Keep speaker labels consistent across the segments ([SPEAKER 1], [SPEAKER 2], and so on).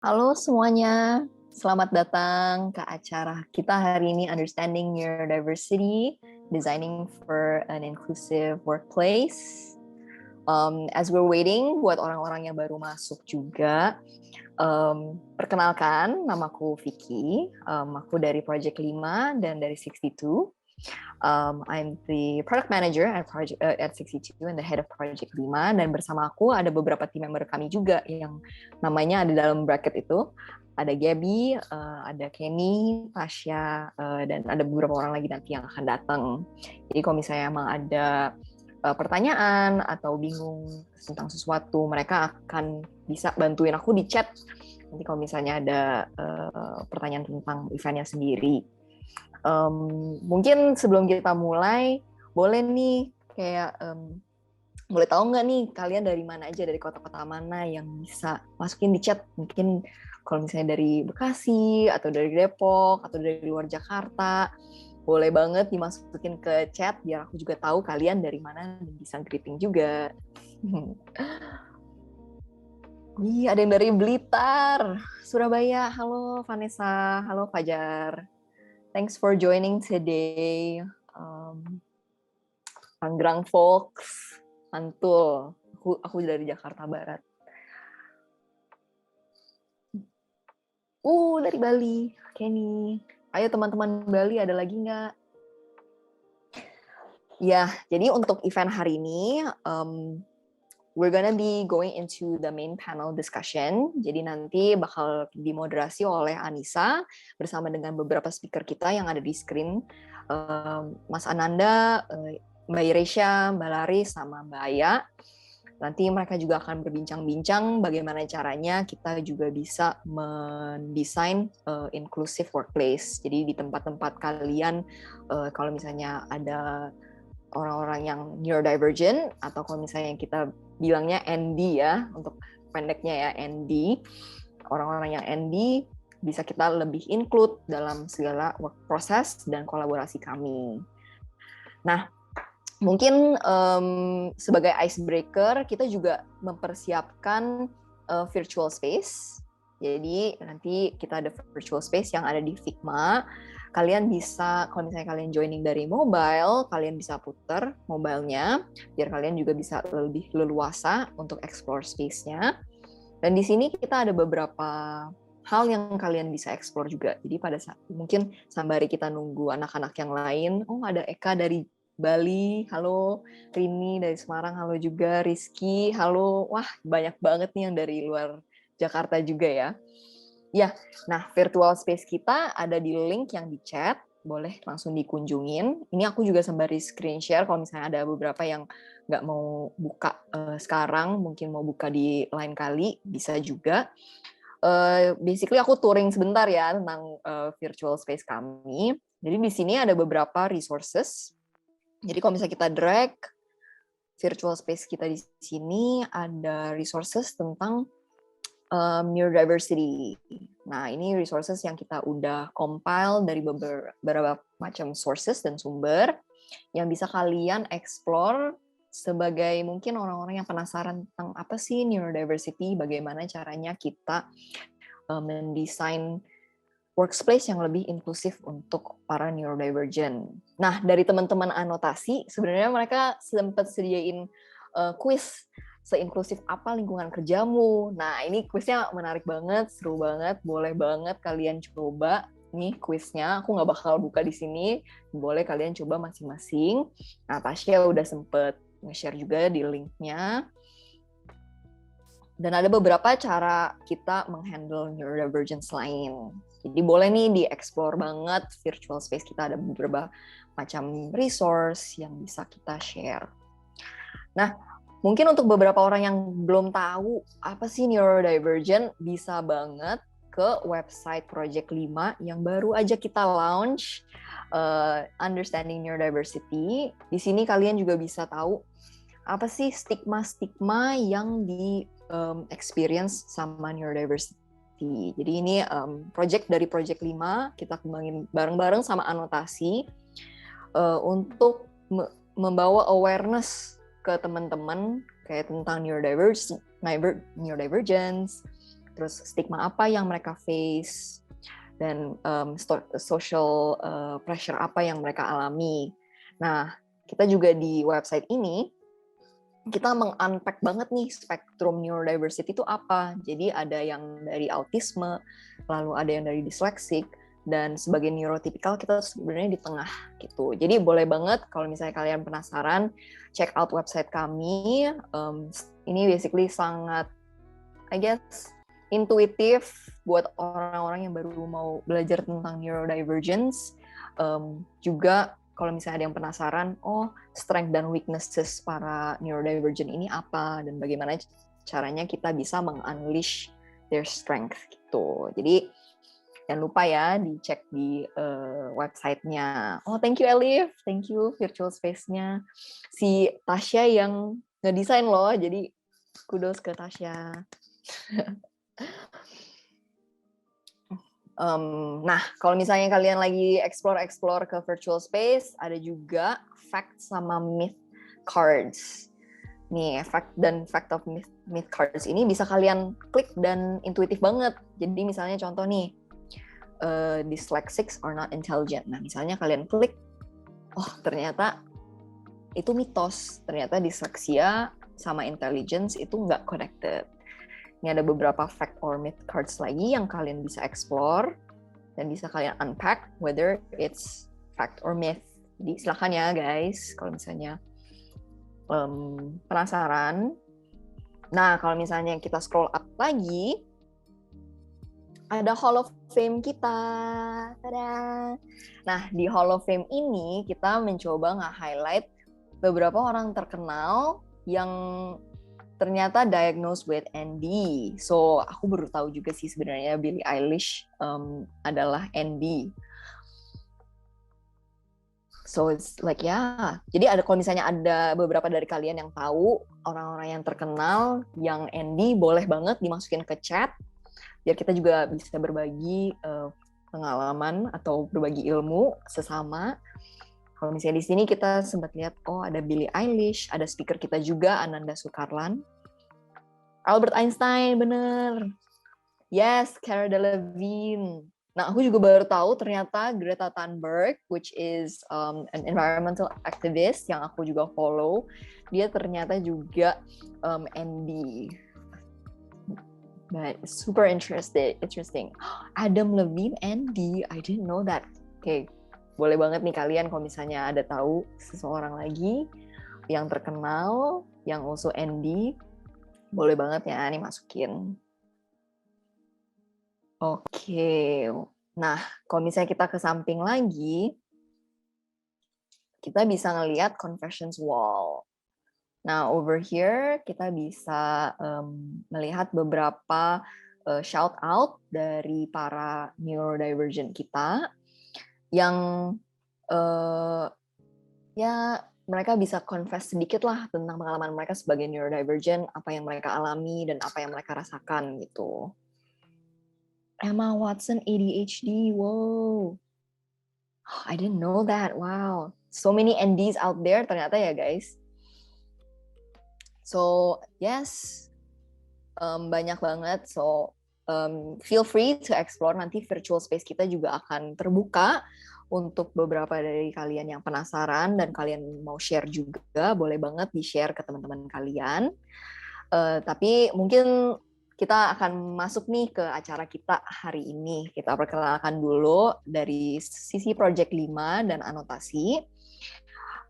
[SPEAKER 1] Halo semuanya, selamat datang ke acara kita hari ini Understanding Neurodiversity, Designing for an Inclusive Workplace. As we're waiting buat orang-orang yang baru masuk juga, perkenalkan, namaku Vicky, aku dari Project 5 dan dari 62. I'm the product manager at 62 and the head of Project 5, dan bersama aku ada beberapa team member kami juga yang namanya ada dalam bracket itu. Ada Gabby, ada Kenny, Tasya, dan ada beberapa orang lagi nanti yang akan datang. Jadi kalau misalnya emang ada pertanyaan atau bingung tentang sesuatu, mereka akan bisa bantuin aku di chat. Nanti kalau misalnya ada pertanyaan tentang eventnya sendiri. Mungkin sebelum kita mulai, boleh nih kayak boleh tahu nggak nih kalian dari mana aja, dari kota-kota mana yang bisa masukin di chat? Mungkin kalau misalnya dari Bekasi atau dari Depok atau dari luar Jakarta, boleh banget dimasukin ke chat biar aku juga tahu kalian dari mana dan bisa greeting juga. Ada yang dari Blitar, Surabaya. Halo Vanessa, halo Fajar. Thanks for joining today. Tangerang folks, mantul. Aku dari Jakarta Barat. Dari Bali, Kenny. Ayo teman-teman Bali, ada lagi nggak? Ya, jadi untuk event hari ini, we're gonna be going into the main panel discussion. Jadi nanti bakal dimoderasi oleh Anissa bersama dengan beberapa speaker kita yang ada di screen. Mas Ananda, Mbak Iresya, Mbak Laris, sama Mbak Aya. Nanti mereka juga akan berbincang-bincang bagaimana caranya kita juga bisa mendesain inclusive workplace. Jadi di tempat-tempat kalian, kalau misalnya ada orang-orang yang neurodivergent, atau kalau misalnya yang kita bilangnya ND ya, untuk pendeknya ya ND, orang-orang yang ND bisa kita lebih include dalam segala work process dan kolaborasi kami. Nah, mungkin sebagai icebreaker, kita juga mempersiapkan virtual space. Jadi nanti kita ada virtual space yang ada di Figma. Kalian bisa, kalau misalnya kalian joining dari mobile, kalian bisa putar mobilenya, biar kalian juga bisa lebih leluasa untuk explore space-nya. Dan di sini kita ada beberapa hal yang kalian bisa explore juga. Jadi pada saat mungkin sembari kita nunggu anak-anak yang lain, ada Eka dari Bali, halo, Rini dari Semarang, halo juga, Rizky, halo, wah banyak banget nih yang dari luar Jakarta juga ya. Ya, nah virtual space kita ada di link yang di chat, boleh langsung dikunjungin. Ini aku juga sembari screen share kalau misalnya ada beberapa yang nggak mau buka sekarang, mungkin mau buka di lain kali, bisa juga. Basically aku touring sebentar ya tentang virtual space kami. Jadi di sini ada beberapa resources. Jadi kalau misalnya kita drag virtual space kita di sini, ada resources tentang neurodiversity. Nah, ini resources yang kita udah compile dari beberapa macam sources dan sumber yang bisa kalian explore sebagai mungkin orang-orang yang penasaran tentang apa sih neurodiversity, bagaimana caranya kita mendesain workplace yang lebih inklusif untuk para neurodivergent. Nah, dari teman-teman anotasi, sebenarnya mereka sempat sediain quiz seinklusif apa lingkungan kerjamu. Nah, ini kuisnya menarik banget, seru banget, boleh banget kalian coba nih kuisnya. Aku nggak bakal buka di sini, boleh kalian coba masing-masing. Nah, Tasya udah sempet nge-share juga di linknya. Dan ada beberapa cara kita menghandle neurodivergence lain. Jadi boleh nih di-explore banget virtual space kita, ada beberapa macam resource yang bisa kita share. Nah, mungkin untuk beberapa orang yang belum tahu apa sih neurodivergent, bisa banget ke website Project 5 yang baru aja kita launch, Understanding Neurodiversity. Di sini kalian juga bisa tahu apa sih stigma-stigma yang di experience sama neurodiversity. Jadi ini project dari Project 5, kita kembangin bareng-bareng sama anotasi untuk membawa awareness ke teman-teman kayak tentang neurodivergence, terus stigma apa yang mereka face, dan social pressure apa yang mereka alami. Nah, kita juga di website ini, kita meng-unpack banget nih spektrum neurodiversity itu apa. Jadi ada yang dari autisme, lalu ada yang dari dyslexic, dan sebagai neurotypical kita sebenarnya di tengah gitu. Jadi boleh banget kalau misalnya kalian penasaran, check out website kami. Ini basically sangat, I guess, intuitif buat orang-orang yang baru mau belajar tentang neurodivergence. Juga kalau misalnya ada yang penasaran, strength dan weaknesses para neurodivergent ini apa, dan bagaimana caranya kita bisa meng-unleash their strength gitu. Jadi jangan lupa ya dicek di website-nya. Thank you Elif, thank you virtual space-nya. Si Tasya yang ngedesain loh, jadi kudos ke Tasya. Nah, kalau misalnya kalian lagi explore ke virtual space, ada juga fact sama myth cards. Nih, fact of myth cards ini bisa kalian klik dan intuitif banget. Jadi misalnya contoh nih, dyslexics are not intelligent. Nah, misalnya kalian klik, ternyata itu mitos. Ternyata dyslexia sama intelligence itu nggak connected. Ini ada beberapa fact or myth cards lagi yang kalian bisa explore dan bisa kalian unpack whether it's fact or myth. Jadi silakan ya guys kalau misalnya penasaran. Nah, kalau misalnya kita scroll up lagi, ada Hall of Fame kita. Tada! Nah, di Hall of Fame ini kita mencoba nge-highlight beberapa orang terkenal yang ternyata diagnosed with ND. So, aku baru tahu juga sih sebenarnya Billie Eilish adalah ND. So, it's like Jadi kalau misalnya ada beberapa dari kalian yang tahu orang-orang yang terkenal yang ND, boleh banget dimasukin ke chat biar kita juga bisa berbagi pengalaman atau berbagi ilmu sesama. Kalau misalnya di sini kita sempat lihat, ada Billie Eilish, ada speaker kita juga, Ananda Sukarlan. Albert Einstein, bener. Yes, Cara Delevingne. Nah, aku juga baru tahu ternyata Greta Thunberg, which is an environmental activist yang aku juga follow, dia ternyata juga ND. But super interesting. Adam Levine ND, I didn't know that. Okay. Boleh banget nih kalian kalau misalnya ada tahu seseorang lagi yang terkenal, yang also ND, boleh banget ya nih masukin. Oke. Nah, kalau misalnya kita ke samping lagi, kita bisa ngelihat confessions wall. Nah, over here kita bisa melihat beberapa shout out dari para neurodivergent kita yang mereka bisa confess sedikit lah tentang pengalaman mereka sebagai neurodivergent, apa yang mereka alami dan apa yang mereka rasakan gitu. Emma Watson ADHD, wow. I didn't know that, wow. So many NDs out there ternyata ya guys. So yes, banyak banget. So feel free to explore, nanti virtual space kita juga akan terbuka untuk beberapa dari kalian yang penasaran dan kalian mau share juga, boleh banget di-share ke teman-teman kalian. Tapi mungkin kita akan masuk nih ke acara kita hari ini. Kita perkenalkan dulu dari sisi Project 5 dan anotasi.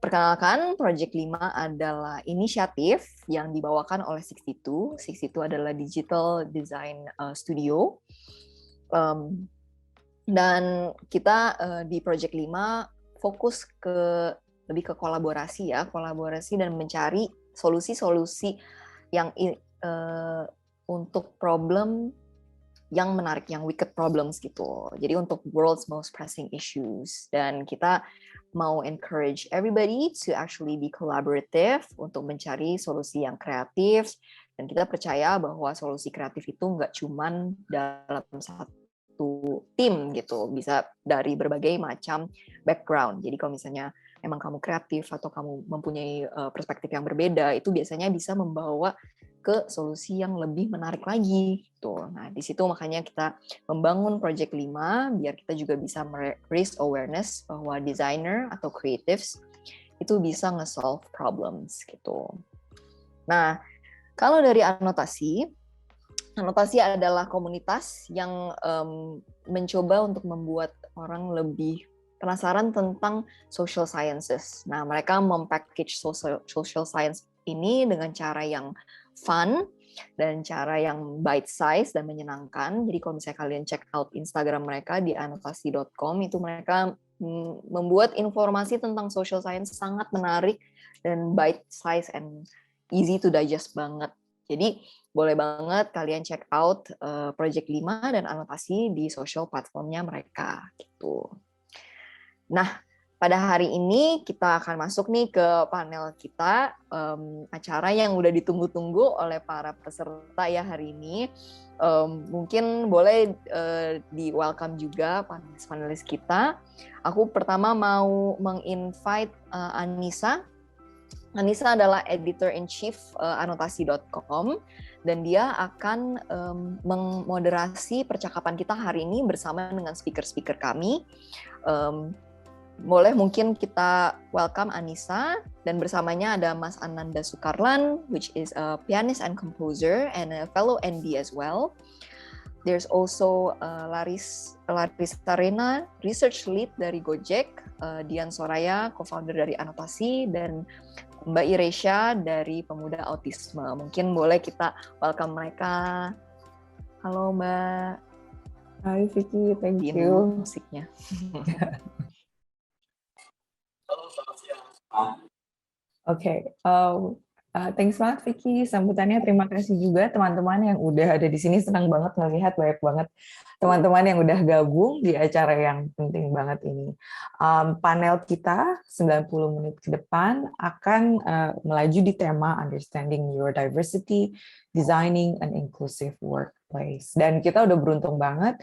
[SPEAKER 1] Perkenalkan, Project 5 adalah inisiatif yang dibawakan oleh 62. 62 adalah digital design studio. Dan kita di Project 5 fokus lebih ke kolaborasi dan mencari solusi-solusi yang untuk problem yang menarik, yang wicked problems gitu. Jadi untuk world's most pressing issues. Dan kita mau encourage everybody to actually be collaborative untuk mencari solusi yang kreatif. Dan kita percaya bahwa solusi kreatif itu nggak cuman dalam satu tim gitu, bisa dari berbagai macam background. Jadi kalau misalnya emang kamu kreatif atau kamu mempunyai perspektif yang berbeda, itu biasanya bisa membawa ke solusi yang lebih menarik lagi gitu. Nah, di situ makanya kita membangun Project 5 biar kita juga bisa raise awareness bahwa designer atau creatives itu bisa nge-solve problems gitu. Nah, kalau dari anotasi adalah komunitas yang mencoba untuk membuat orang lebih penasaran tentang social sciences. Nah, mereka mempackage social science ini dengan cara yang fun dan cara yang bite size dan menyenangkan. Jadi kalau misalnya kalian check out Instagram mereka di anotasi.com, itu mereka membuat informasi tentang social science sangat menarik dan bite size and easy to digest banget. Jadi boleh banget kalian check out Project 5 dan anotasi di social platformnya mereka gitu. Nah, pada hari ini kita akan masuk nih ke panel kita, acara yang udah ditunggu-tunggu oleh para peserta ya hari ini. Mungkin boleh di-welcome juga panelis kita. Aku pertama mau meng-invite Anissa. Anissa adalah editor-in-chief anotasi.com dan dia akan memoderasi percakapan kita hari ini bersama dengan speaker-speaker kami. Boleh mungkin kita welcome Anissa, dan bersamanya ada Mas Ananda Sukarlan, which is a pianist and composer and a fellow ND as well. There's also Larissa Rena, research lead dari Gojek, Dian Soraya, co-founder dari Anotasi, dan Mbak Iresha dari Pemuda Autisme. Mungkin boleh kita welcome mereka. Halo Mbak.
[SPEAKER 2] Hai Vicky, thank you.
[SPEAKER 1] Musiknya.
[SPEAKER 2] Oke, thanks banget Vicky sambutannya. Terima kasih juga teman-teman yang udah ada di sini. Senang banget melihat banyak banget teman-teman yang udah gabung di acara yang penting banget ini. Panel kita 90 menit ke depan akan melaju di tema Understanding Neurodiversity, Designing an Inclusive Workplace. Dan kita udah beruntung banget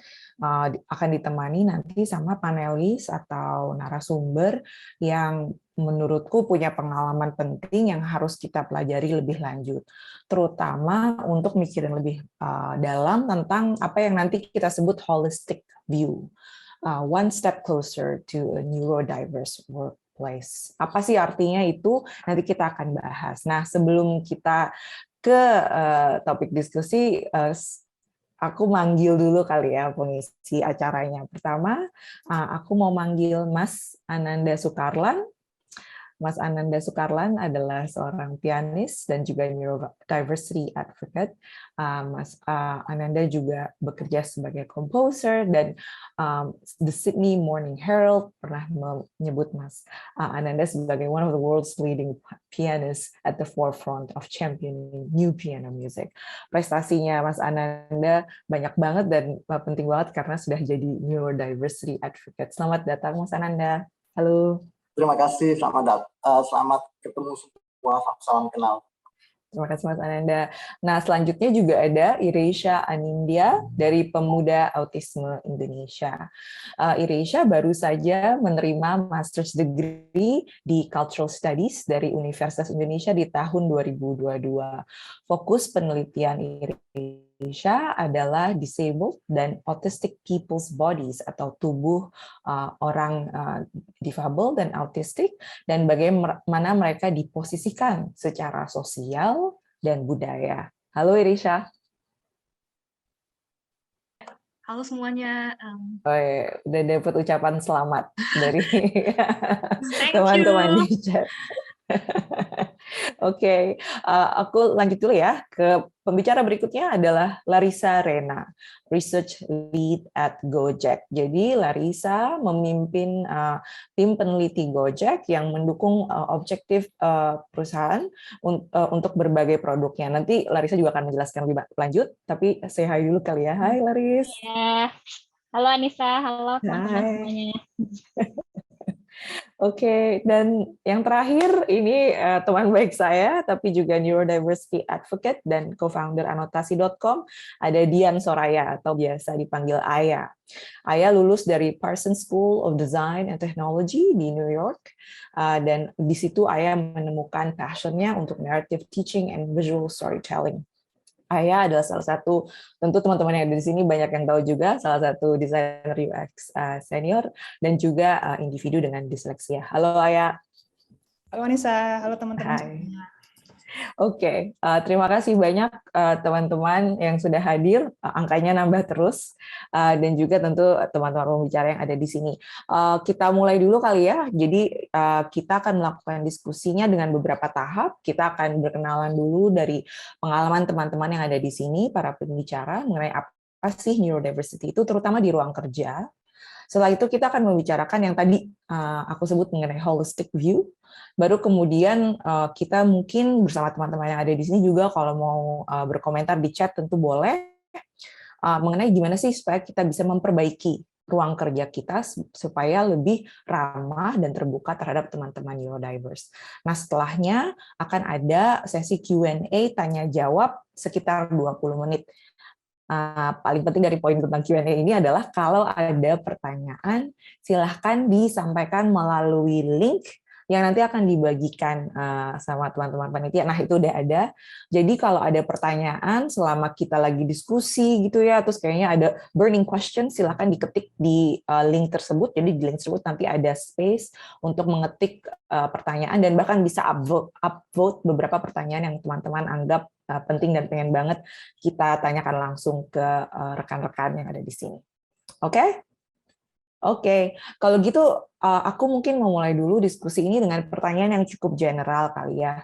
[SPEAKER 2] akan ditemani nanti sama panelis atau narasumber yang menurutku punya pengalaman penting yang harus kita pelajari lebih lanjut, terutama untuk mikirin lebih dalam tentang apa yang nanti kita sebut holistic view, one step closer to a neurodiverse workplace. Apa sih artinya itu? Nanti kita akan bahas. Nah, sebelum kita ke topik diskusi, aku manggil dulu kali ya pengisi acaranya. Pertama, aku mau manggil Mas Ananda Sukarlan. Mas Ananda Sukarlan adalah seorang pianis dan juga neurodiversity advocate. Mas Ananda juga bekerja sebagai composer dan The Sydney Morning Herald pernah menyebut Mas Ananda sebagai one of the world's leading pianists at the forefront of championing new piano music. Prestasinya Mas Ananda banyak banget dan penting banget karena sudah jadi neurodiversity advocate. Selamat datang Mas Ananda. Halo.
[SPEAKER 3] Terima kasih, selamat ketemu semua, salam kenal.
[SPEAKER 2] Terima kasih Mas Ananda. Nah, selanjutnya juga ada Iresha Anindya dari Pemuda Autisme Indonesia. Iresha baru saja menerima Master's Degree di Cultural Studies dari Universitas Indonesia di tahun 2022. Fokus penelitian Iresha adalah disabled dan autistic people's bodies atau tubuh orang difabel dan autistik, dan bagaimana mereka diposisikan secara sosial dan budaya. Halo Iresha.
[SPEAKER 4] Halo semuanya.
[SPEAKER 2] Udah dapat ucapan selamat dari teman-teman di chat. Oke, aku lanjut dulu ya. Ke pembicara berikutnya adalah Larissa Rena, Research Lead at Gojek. Jadi Larissa memimpin tim peneliti Gojek yang mendukung objektif perusahaan untuk berbagai produknya. Nanti Larissa juga akan menjelaskan lebih lanjut, tapi say hi dulu kali ya. Hai Laris.
[SPEAKER 4] Ya. Halo Anissa, halo teman-teman semuanya.
[SPEAKER 2] Oke, dan yang terakhir ini teman baik saya, tapi juga neurodiversity advocate dan co-founder anotasi.com, ada Dian Soraya atau biasa dipanggil Aya. Aya lulus dari Parsons School of Design and Technology di New York, dan di situ Aya menemukan passion-nya untuk narrative teaching and visual storytelling. Aya adalah salah satu, tentu teman-teman yang ada di sini banyak yang tahu juga, salah satu desainer UX senior dan juga individu dengan disleksia. Halo Aya.
[SPEAKER 4] Halo Anissa, halo teman-teman
[SPEAKER 2] Hai.
[SPEAKER 4] semuanya.
[SPEAKER 2] Oke, terima kasih banyak teman-teman yang sudah hadir, angkanya nambah terus, dan juga tentu teman-teman pembicara yang ada di sini. Kita mulai dulu kali ya, jadi kita akan melakukan diskusinya dengan beberapa tahap, kita akan berkenalan dulu dari pengalaman teman-teman yang ada di sini, para pembicara, mengenai apa sih neurodiversity itu, terutama di ruang kerja. Setelah itu kita akan membicarakan yang tadi aku sebut mengenai holistic view. Baru kemudian kita mungkin bersama teman-teman yang ada di sini juga kalau mau berkomentar di chat tentu boleh mengenai gimana sih supaya kita bisa memperbaiki ruang kerja kita supaya lebih ramah dan terbuka terhadap teman-teman neurodiverse. Nah, setelahnya akan ada sesi Q&A tanya jawab sekitar 20 menit. Paling penting dari poin tentang Q&A ini adalah kalau ada pertanyaan, silahkan disampaikan melalui link yang nanti akan dibagikan sama teman-teman panitia. Nah, itu udah ada. Jadi kalau ada pertanyaan selama kita lagi diskusi gitu ya, terus kayaknya ada burning question, silahkan diketik di link tersebut. Jadi di link tersebut nanti ada space untuk mengetik pertanyaan dan bahkan bisa upvote beberapa pertanyaan yang teman-teman anggap penting dan pengen banget kita tanyakan langsung ke rekan-rekan yang ada di sini. Oke? Oke, kalau gitu aku mungkin mau mulai dulu diskusi ini dengan pertanyaan yang cukup general kali ya.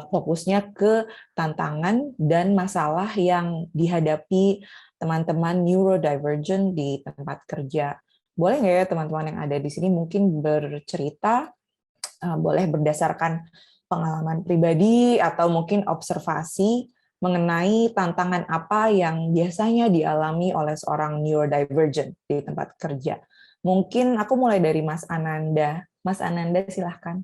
[SPEAKER 2] Fokusnya ke tantangan dan masalah yang dihadapi teman-teman neurodivergent di tempat kerja. Boleh nggak ya teman-teman yang ada di sini mungkin bercerita, boleh berdasarkan pengalaman pribadi atau mungkin observasi mengenai tantangan apa yang biasanya dialami oleh seorang neurodivergent di tempat kerja. Mungkin aku mulai dari Mas Ananda. Mas Ananda, silahkan.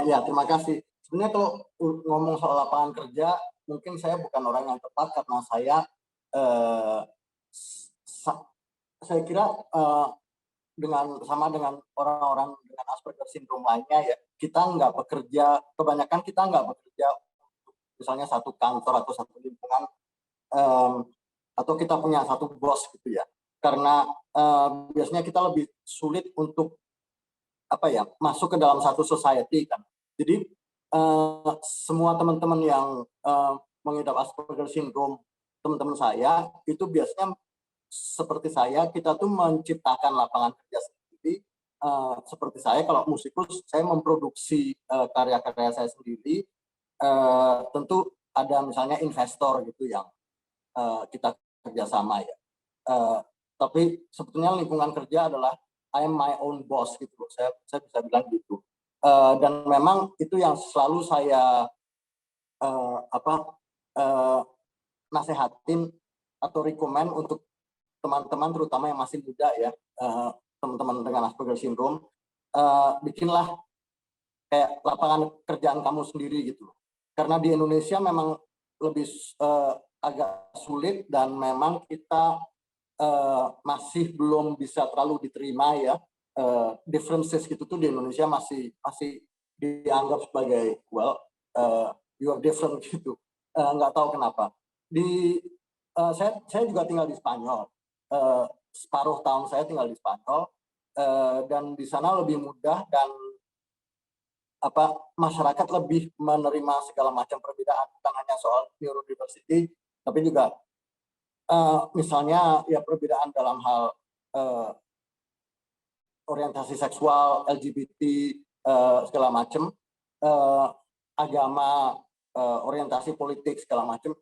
[SPEAKER 3] Ya, terima kasih. Sebenarnya kalau ngomong soal lapangan kerja, mungkin saya bukan orang yang tepat karena saya kira sama dengan orang-orang dengan Asperger syndrome lainnya ya, kebanyakan kita nggak bekerja misalnya satu kantor atau satu lingkungan, atau kita punya satu bos gitu ya, karena biasanya kita lebih sulit untuk masuk ke dalam satu society kan. Jadi semua teman-teman yang mengidap Asperger syndrome, teman-teman saya itu biasanya seperti saya, kita tuh menciptakan lapangan kerja sendiri. Seperti saya, kalau musikus, saya memproduksi karya-karya saya sendiri. Tentu ada misalnya investor gitu yang kita kerjasama ya. Tapi sebetulnya lingkungan kerja adalah I am my own boss gitu. Saya bisa bilang gitu. Dan memang itu yang selalu saya nasehatin atau rekomend untuk teman-teman terutama yang masih muda ya, teman-teman dengan Asperger syndrome, bikinlah kayak lapangan kerjaan kamu sendiri gitu. Karena di Indonesia memang lebih agak sulit dan memang kita masih belum bisa terlalu diterima ya. Differences gitu tuh di Indonesia masih dianggap sebagai you are different gitu. Nggak tahu kenapa. Saya juga tinggal di Spanyol. Separuh tahun saya tinggal di Spanyol, dan di sana lebih mudah dan masyarakat lebih menerima segala macam perbedaan, bukan hanya soal neurodiversity, tapi juga misalnya ya perbedaan dalam hal orientasi seksual, LGBT, segala macam, agama, orientasi politik segala macam.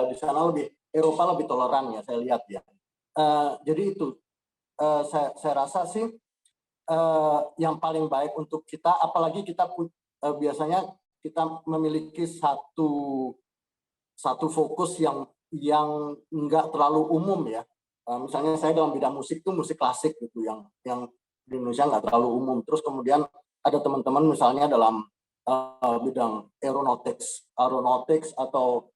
[SPEAKER 3] Di sana Eropa lebih toleran ya, saya lihat ya. Jadi itu saya rasa sih yang paling baik untuk kita, apalagi kita biasanya kita memiliki satu fokus yang enggak terlalu umum ya. Misalnya saya dalam bidang musik itu musik klasik gitu, yang di Indonesia nggak terlalu umum. Terus kemudian ada teman-teman misalnya dalam bidang aeronautics atau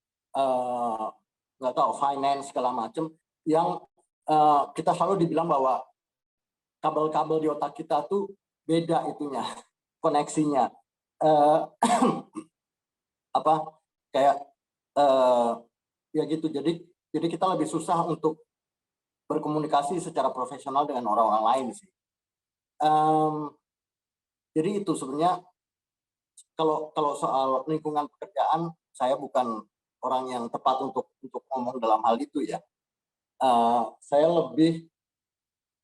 [SPEAKER 3] nggak tahu finance segala macam yang kita selalu dibilang bahwa kabel-kabel di otak kita tuh beda itunya koneksinya. Apa kayak ya gitu. Jadi kita lebih susah untuk berkomunikasi secara profesional dengan orang-orang lain sih. Jadi itu sebenarnya kalau soal lingkungan pekerjaan, saya bukan orang yang tepat untuk ngomong dalam hal itu ya. Saya lebih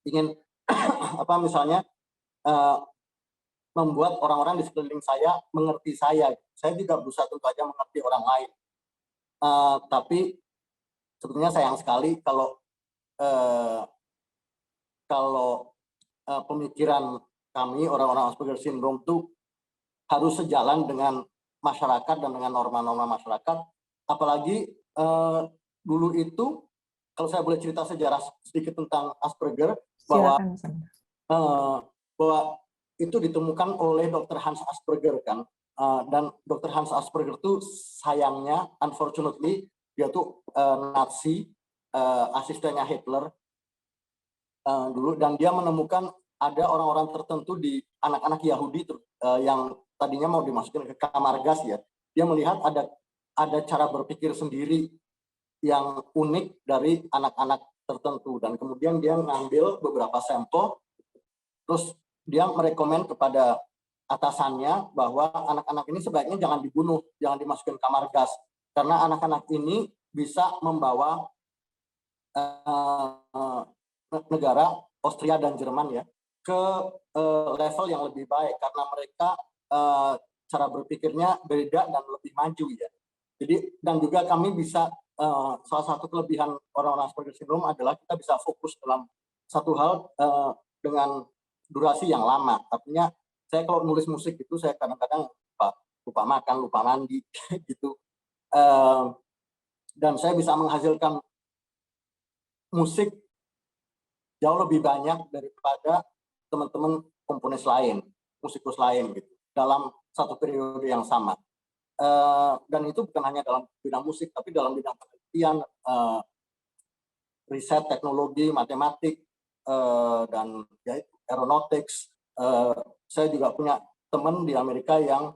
[SPEAKER 3] ingin misalnya membuat orang-orang di sekeliling saya mengerti saya. Saya juga berusaha tentu saja mengerti orang lain. Tapi sebetulnya sayang sekali kalau pemikiran kami orang-orang Asperger Syndrome itu harus sejalan dengan masyarakat dan dengan norma-norma masyarakat. Apalagi dulu itu, kalau saya boleh cerita sejarah sedikit tentang Asperger, bahwa itu ditemukan oleh Dr. Hans Asperger kan, dan Dr. Hans Asperger itu sayangnya, unfortunately, dia tuh Nazi, asistennya Hitler dulu, dan dia menemukan ada orang-orang tertentu di anak-anak Yahudi yang tadinya mau dimasukin ke kamar gas ya. Dia melihat ada cara berpikir sendiri yang unik dari anak-anak tertentu, dan kemudian dia mengambil beberapa sampel, terus dia merekomen kepada atasannya bahwa anak-anak ini sebaiknya jangan dibunuh, jangan dimasukin kamar gas, karena anak-anak ini bisa membawa negara Austria dan Jerman ya ke level yang lebih baik, karena mereka cara berpikirnya beda dan lebih maju ya. Jadi, dan juga kami bisa salah satu kelebihan orang-orang Asperger Syndrome adalah kita bisa fokus dalam satu hal dengan durasi yang lama. Artinya saya kalau nulis musik itu saya kadang-kadang lupa makan, lupa mandi gitu. Dan saya bisa menghasilkan musik jauh lebih banyak daripada teman-teman komponis lain, musikus lain gitu, dalam satu periode yang sama. Dan itu bukan hanya dalam bidang musik, tapi dalam bidang penelitian, riset, teknologi, matematik, dan ya, aeronautics. Saya juga punya teman di Amerika yang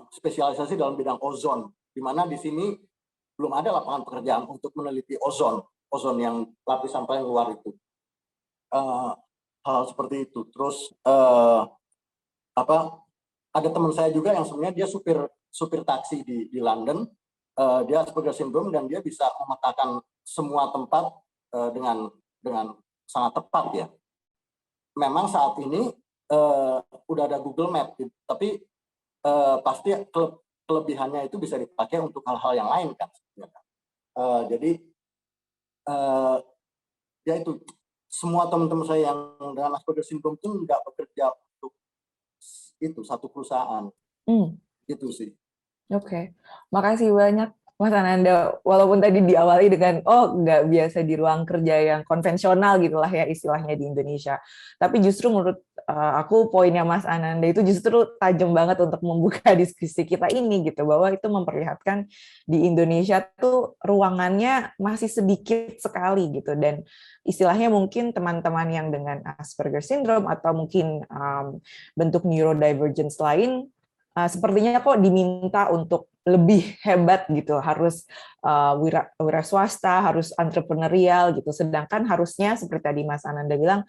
[SPEAKER 3] spesialisasi dalam bidang ozon, di mana di sini belum ada lapangan pekerjaan untuk meneliti ozon yang lapisan paling luar itu. Hal seperti itu. Terus ada teman saya juga yang sebenarnya dia supir taksi di London. Dia Asperger Syndrome dan dia bisa memetakan semua tempat dengan sangat tepat ya. Memang saat ini udah ada Google Map, tapi pasti kelebihannya itu bisa dipakai untuk hal-hal yang lain kan. Jadi ya itu, semua teman-teman saya yang dengan Asperger Syndrome itu nggak bekerja untuk itu satu perusahaan. Gitu sih.
[SPEAKER 2] Oke. Makasih banyak Mas Ananda. Walaupun tadi diawali dengan nggak biasa di ruang kerja yang konvensional gitulah ya istilahnya di Indonesia. Tapi justru menurut aku poinnya Mas Ananda itu justru tajam banget untuk membuka diskusi kita ini gitu, bahwa itu memperlihatkan di Indonesia tuh ruangannya masih sedikit sekali gitu, dan istilahnya mungkin teman-teman yang dengan Asperger Syndrome atau mungkin bentuk neurodivergence lain sepertinya kok diminta untuk lebih hebat gitu, harus wira swasta, harus entrepreneurial gitu, sedangkan harusnya seperti tadi Mas Ananda bilang,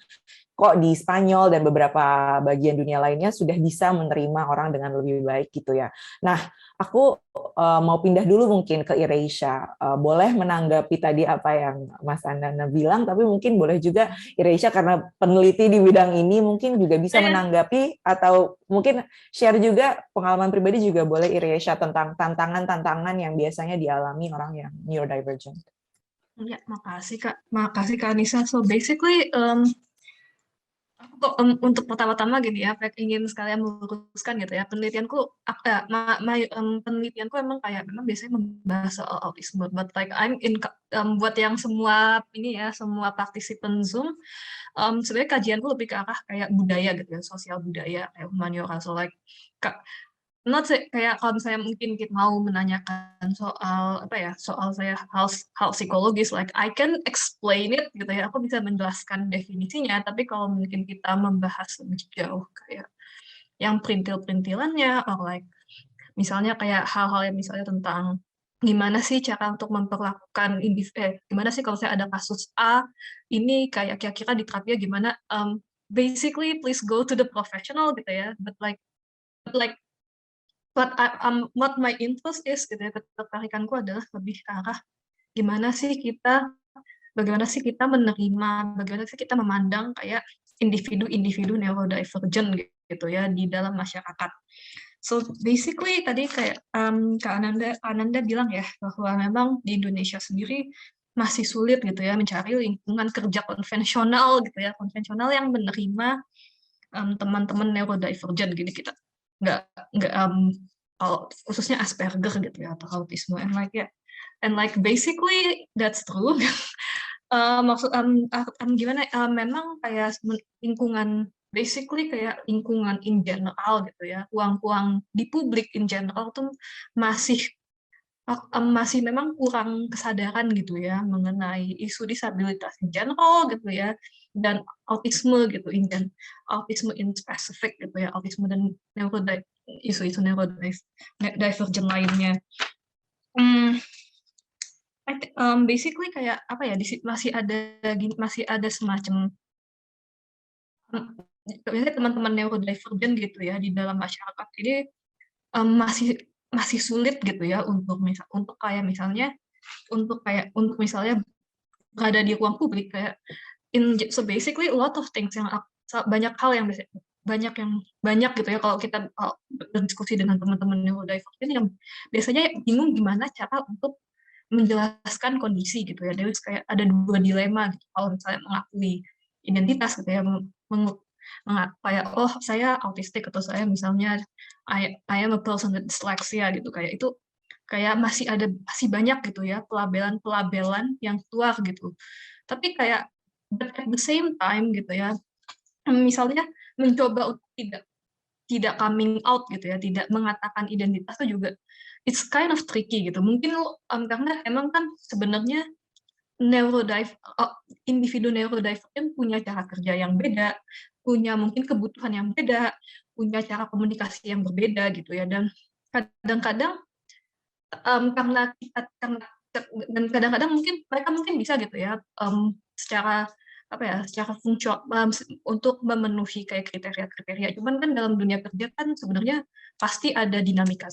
[SPEAKER 2] kok di Spanyol dan beberapa bagian dunia lainnya sudah bisa menerima orang dengan lebih baik gitu ya. Nah, aku mau pindah dulu mungkin ke Ireisha. Boleh menanggapi tadi apa yang Mas Ananda bilang, tapi mungkin boleh juga Ireisha karena peneliti di bidang ini mungkin juga bisa menanggapi, atau mungkin share juga pengalaman pribadi juga boleh Ireisha tentang tantangan-tantangan yang biasanya dialami orang yang neurodivergent.
[SPEAKER 5] Ya, makasih Kak. Makasih Kak Anissa. So basically, Untuk pertama-tama gini ya, ingin sekalian meluruskan gitu ya, penelitianku emang kayak memang biasanya membahas soal autisme, but like buat yang semua ini ya, semua partisipan Zoom, sebenarnya kajianku lebih ke arah kayak budaya gitu ya, sosial budaya, kayak humaniora, so like kayak kalau misalnya mungkin kita mau menanyakan soal apa ya, soal saya hal psikologis, like I can explain it gitu ya, aku bisa menjelaskan definisinya, tapi kalau mungkin kita membahas lebih jauh kayak yang perintil-perintilannya, or like misalnya kayak hal-hal yang misalnya tentang gimana sih cara untuk memperlakukan gimana sih kalau saya ada kasus A ini kayak kira-kira di terapinya gimana, basically please go to the professional gitu ya, but like what my interest is gitu ya, ketertarikanku adalah lebih ke arah bagaimana sih kita menerima, bagaimana sih kita memandang kayak individu-individu neurodivergent gitu ya di dalam masyarakat. So basically tadi kayak Kak Ananda bilang ya bahwa memang di Indonesia sendiri masih sulit gitu ya mencari lingkungan kerja konvensional gitu ya, konvensional yang menerima teman-teman neurodivergent gitu. Kita nggak khususnya Asperger gitu ya atau autisme, and like basically that's true. Maksud gimana, memang kayak lingkungan, basically kayak lingkungan in general gitu ya, ruang-ruang di publik in general tuh masih memang kurang kesadaran gitu ya mengenai isu disabilitas in general gitu ya, dan autisme gitu autisme in specific gitu ya, autisme dan isu-isu neurodivergent lainnya. Basically kayak apa ya, masih ada semacam biasanya teman-teman neurodivergent gitu ya di dalam masyarakat ini masih sulit gitu ya untuk misalnya berada di ruang publik kayak so basically a lot of things yang banyak hal yang banyak gitu ya, kalau kita berdiskusi dengan teman-teman neurodivergent yang biasanya bingung gimana cara untuk menjelaskan kondisi gitu ya. Jadi kayak ada dua dilema gitu kalau misalnya mengakui identitas gitu ya, kayak oh saya autistik atau saya misalnya I am a person with dyslexia gitu, kayak itu kayak masih banyak gitu ya pelabelan yang keluar gitu. Tapi kayak but at the same time gitu ya, misalnya mencoba untuk tidak coming out gitu ya, tidak mengatakan identitas itu juga it's kind of tricky gitu. Mungkin karena emang kan sebenarnya individu neurodivergent punya cara kerja yang beda, punya mungkin kebutuhan yang beda, punya cara komunikasi yang berbeda gitu ya, dan kadang-kadang dan kadang-kadang mungkin mereka bisa gitu ya, secara fungsional untuk memenuhi kayak kriteria. Cuman kan dalam dunia kerja kan sebenarnya pasti ada dinamika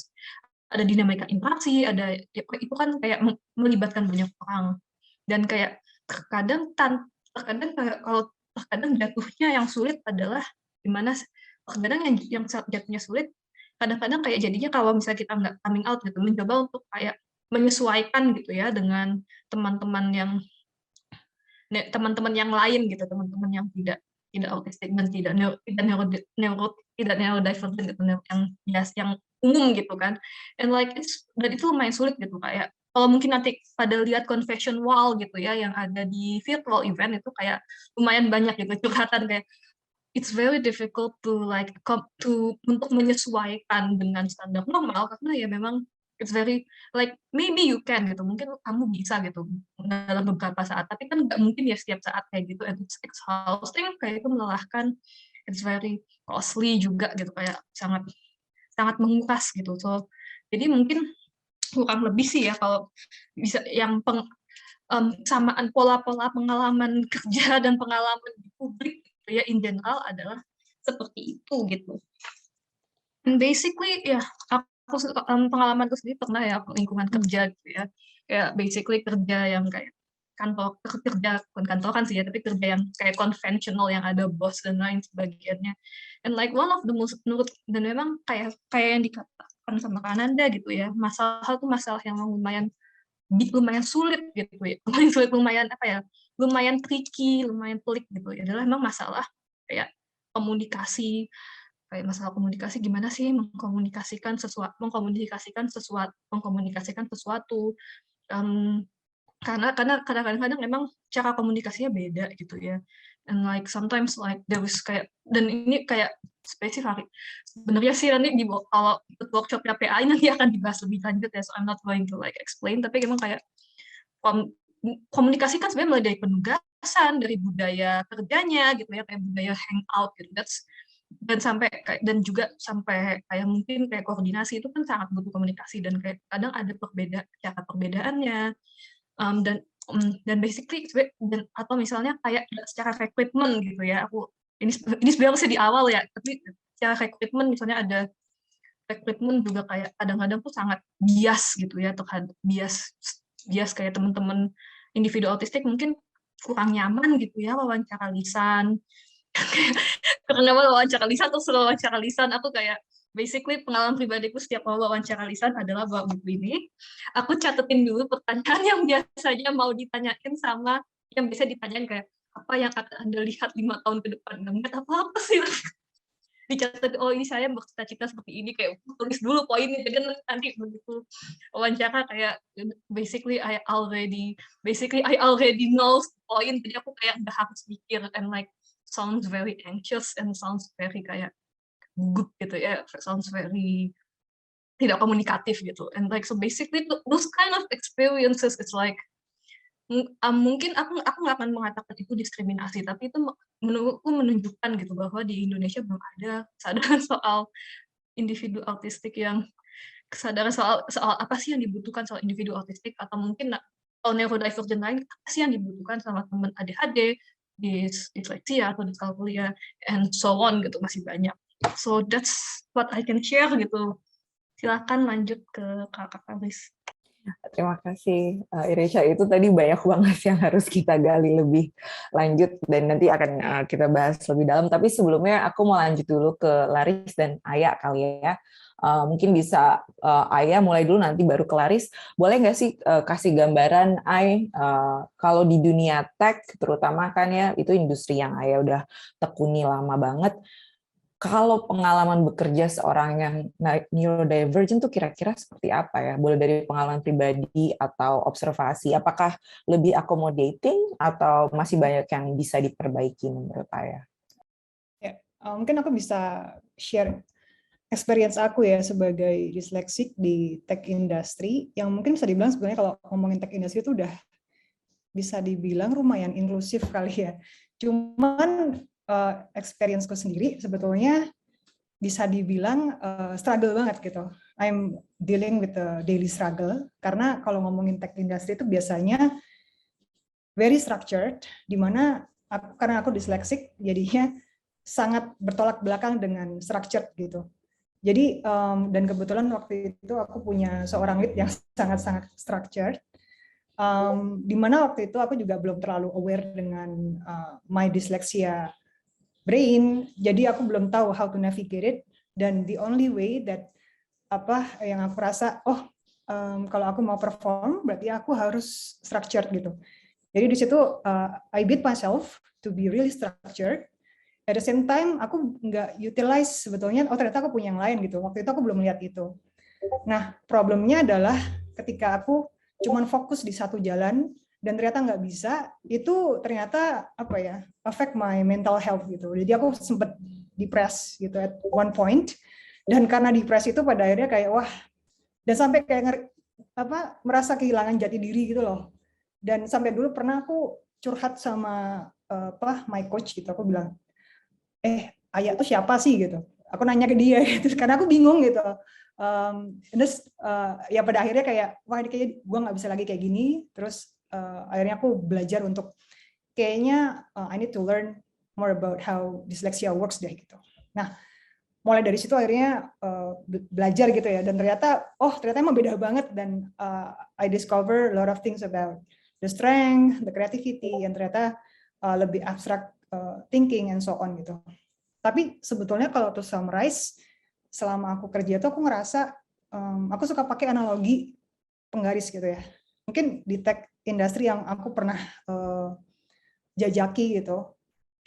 [SPEAKER 5] interaksi, itu kan kayak melibatkan banyak orang, dan kayak terkadang jatuhnya yang sulit adalah gimana, kadang yang jatuhnya sulit kadang-kadang kayak jadinya kalau misalnya kita nggak coming out gitu, mencoba untuk kayak menyesuaikan gitu ya dengan teman-teman yang lain gitu, teman-teman yang tidak autistik dan tidak neurodivergent gitu, yang umum gitu kan, and like dan itu lumayan sulit gitu, kayak kalau mungkin nanti pada lihat confession wall gitu ya yang ada di virtual event itu kayak lumayan banyak gitu curhatan, kayak it's very difficult untuk menyesuaikan dengan standar normal, karena ya memang it's very like maybe you can gitu, mungkin kamu bisa gitu dalam beberapa saat, tapi kan nggak mungkin ya setiap saat kayak gitu, and it's exhausting, kayak itu melelahkan, it's very costly juga gitu, kayak sangat menguras gitu. So jadi mungkin kurang lebih sih ya kalau bisa yang samaan pola-pola pengalaman kerja dan pengalaman di publik gitu ya in general adalah seperti itu gitu. And basically ya aku pengalamanku sendiri pernah ya lingkungan kerja gitu ya, kayak basically kerja yang kayak bukan kantoran sih ya, tapi kerja yang kayak konvensional yang ada bos dan lain sebagainya, and like one of the most dan memang kayak yang dikatakan sama Kak Ananda gitu ya, masalah yang lumayan sulit gitu ya, lumayan tricky, lumayan pelik gitu ya, adalah memang masalah kayak komunikasi, kayak masalah komunikasi gimana sih mengkomunikasikan sesuatu. Karena kadang-kadang memang cara komunikasinya beda gitu ya. And like sometimes like there was kayak, dan ini kayak spesifik. Sebenarnya sih nanti kalau ikut workshopnya PAI nanti akan dibahas lebih lanjut ya. So I'm not going to like explain. Tapi emang kayak komunikasi kan sebenarnya mulai dari penugasan, dari budaya kerjanya gitu ya, kayak budaya hangout gitu. Dan juga sampai kayak mungkin kayak koordinasi itu kan sangat butuh komunikasi, dan kayak kadang ada cara perbedaannya. Dan basically atau misalnya kayak secara recruitment gitu ya, ini sebenarnya di awal ya, tapi secara recruitment misalnya ada recruitment juga kayak kadang-kadang tuh sangat bias gitu ya, terhadap bias kayak teman-teman individu autistik mungkin kurang nyaman gitu ya wawancara lisan. Karena wawancara lisan terus wawancara lisan, aku kayak basically pengalaman pribadiku setiap mau wawancara lisan adalah bawa buku ini, aku catetin dulu pertanyaan yang biasanya mau ditanyain sama yang bisa ditanyain, kayak apa yang akan Anda lihat 5 tahun ke depan, nggak apa-apa sih. Dicatat, oh ini saya bercita-cita seperti ini, kayak tulis dulu poinnya, jadi nanti begitu wawancara kayak basically I already know point, jadi aku kayak udah harus mikir, and like sounds very anxious and sounds very kayak gugup gitu ya, sounds very tidak komunikatif gitu. And like so basically those kind of experiences, it's like mungkin aku nggak akan mengatakan itu diskriminasi, tapi itu menurutku menunjukkan gitu bahwa di Indonesia belum ada kesadaran soal individu autistik, yang kesadaran soal apa sih yang dibutuhkan soal individu autistik, atau mungkin soal neurodivergent lain, apa sih yang dibutuhkan sama teman ADHD, disleksia atau diskalkulia, and so on gitu, masih banyak. So that's what I can share gitu. Silakan lanjut ke Kak Kalis.
[SPEAKER 2] Terima kasih, Irecha. Itu tadi banyak banget yang harus kita gali lebih lanjut dan nanti akan kita bahas lebih dalam. Tapi sebelumnya aku mau lanjut dulu ke Laris dan Aya kali ya. Mungkin bisa Aya mulai dulu, nanti baru ke Laris. Boleh nggak sih kasih gambaran, kalau di dunia tech, terutama kan ya, itu industri yang Aya udah tekuni lama banget. Kalau pengalaman bekerja seorang yang neurodivergent tuh kira-kira seperti apa ya? Boleh dari pengalaman pribadi atau observasi, apakah lebih accommodating atau masih banyak yang bisa diperbaiki menurut Aya?
[SPEAKER 4] Ya, mungkin aku bisa share experience aku ya sebagai disleksik di tech industry, yang mungkin bisa dibilang sebenarnya kalau ngomongin tech industry itu udah bisa dibilang lumayan inklusif kali ya. Cuman experience-ku sendiri sebetulnya bisa dibilang struggle banget gitu. I'm dealing with a daily struggle, karena kalau ngomongin tech industry itu biasanya very structured, di mana karena aku disleksik jadinya sangat bertolak belakang dengan structured gitu. Jadi dan kebetulan waktu itu aku punya seorang lead yang sangat-sangat structured, di mana waktu itu aku juga belum terlalu aware dengan my dyslexia brain, jadi aku belum tahu how to navigate it, dan the only way that yang aku rasa kalau aku mau perform berarti aku harus structured gitu. Jadi di situ I beat myself to be really structured. At the same time aku nggak utilize sebetulnya, ternyata aku punya yang lain gitu. Waktu itu aku belum lihat itu. Nah problemnya adalah ketika aku cuman fokus di satu jalan dan ternyata nggak bisa, itu ternyata affect my mental health gitu. Jadi aku sempat depressed gitu at one point, dan karena depressed itu pada akhirnya kayak wah, dan sampai kayak merasa kehilangan jati diri gitu loh. Dan sampai dulu pernah aku curhat sama my coach gitu, aku bilang, Aya tuh siapa sih gitu. Aku nanya ke dia gitu, karena aku bingung gitu. Terus ya pada akhirnya kayak wah ini kayaknya gue nggak bisa lagi kayak gini. Terus akhirnya aku belajar untuk kayaknya I need to learn more about how dyslexia works deh gitu. Nah mulai dari situ akhirnya belajar gitu ya, dan ternyata emang beda banget, dan I discover a lot of things about the strength, the creativity, yang ternyata lebih abstract thinking and so on gitu. Tapi sebetulnya kalau to summarize, selama aku kerja tuh aku ngerasa aku suka pakai analogi penggaris gitu ya. Mungkin di tech industry yang aku pernah jajaki gitu,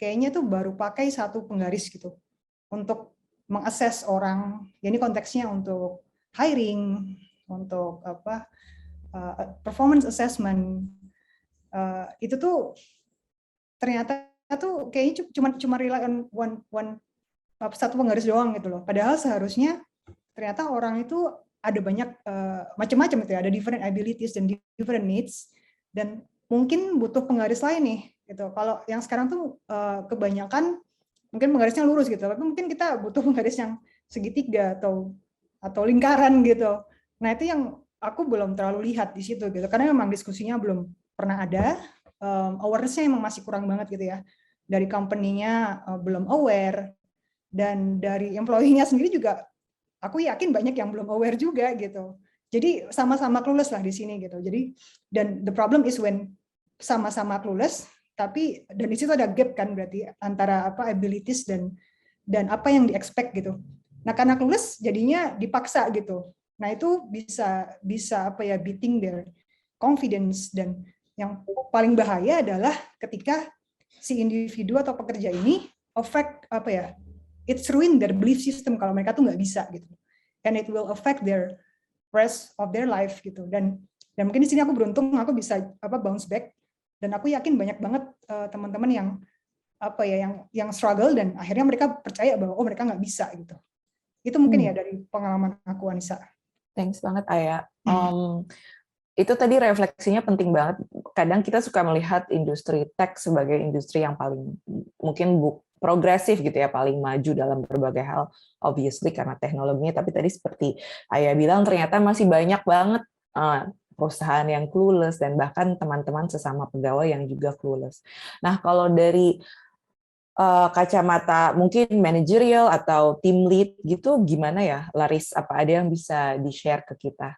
[SPEAKER 4] kayaknya tuh baru pakai satu penggaris gitu untuk mengakses orang. Ini konteksnya untuk hiring, untuk performance assessment. Itu tuh ternyata tuh kayaknya cuma rely on satu penggaris doang gitu loh. Padahal seharusnya ternyata orang itu ada banyak macam-macam itu ya, ada different abilities dan different needs, dan mungkin butuh penggaris lain nih gitu. Kalau yang sekarang tuh kebanyakan mungkin penggarisnya lurus gitu, tapi mungkin kita butuh penggaris yang segitiga atau lingkaran gitu. Nah itu yang aku belum terlalu lihat di situ gitu, karena memang diskusinya belum pernah ada, awareness-nya emang masih kurang banget gitu ya. Dari company-nya belum aware, dan dari employee-nya sendiri juga aku yakin banyak yang belum aware juga gitu. Jadi sama-sama clueless lah di sini gitu. Jadi dan the problem is when sama-sama clueless, tapi dan di situ ada gap kan berarti antara abilities dan apa yang di-expect gitu. Nah, karena clueless jadinya dipaksa gitu. Nah, itu bisa beating their confidence, dan yang paling bahaya adalah ketika si individu atau pekerja ini affect it's ruin their belief system kalau mereka tuh nggak bisa gitu, and it will affect their rest of their life gitu. Dan mungkin di sini aku beruntung aku bisa bounce back, dan aku yakin banyak banget teman-teman yang struggle dan akhirnya mereka percaya bahwa mereka nggak bisa gitu. Itu mungkin ya dari pengalaman aku, Anissa.
[SPEAKER 2] Thanks banget Aya. Itu tadi refleksinya penting banget. Kadang kita suka melihat industri tech sebagai industri yang paling mungkin progresif gitu ya, paling maju dalam berbagai hal, obviously karena teknologinya. Tapi tadi seperti Aya bilang, ternyata masih banyak banget perusahaan yang clueless, dan bahkan teman-teman sesama pegawai yang juga clueless. Nah, kalau dari kacamata mungkin managerial atau team lead gitu, gimana ya, Laris? Apa ada yang bisa di-share ke kita?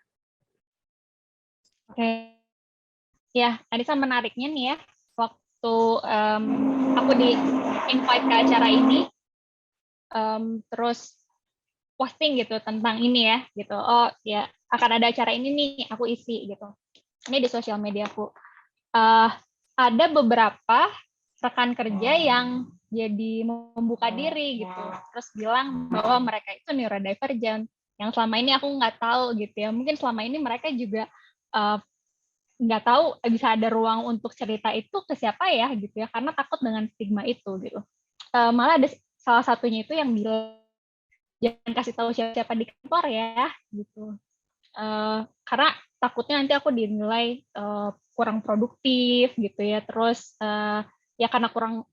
[SPEAKER 6] Oke, ya, Anissa, menariknya nih ya, waktu aku di-invite ke acara ini, terus posting gitu tentang ini ya, gitu. Oh ya, akan ada acara ini nih, aku isi gitu. Ini di sosial media aku. Ada beberapa rekan kerja yang jadi membuka diri gitu, terus bilang bahwa mereka itu neurodivergent, yang selama ini aku nggak tahu gitu ya. Mungkin selama ini mereka juga nggak tahu bisa ada ruang untuk cerita itu ke siapa ya gitu ya, karena takut dengan stigma itu gitu. Malah ada salah satunya itu yang bilang jangan kasih tahu siapa di kantor ya gitu, karena takutnya nanti aku dinilai kurang produktif gitu ya, terus ya karena kurang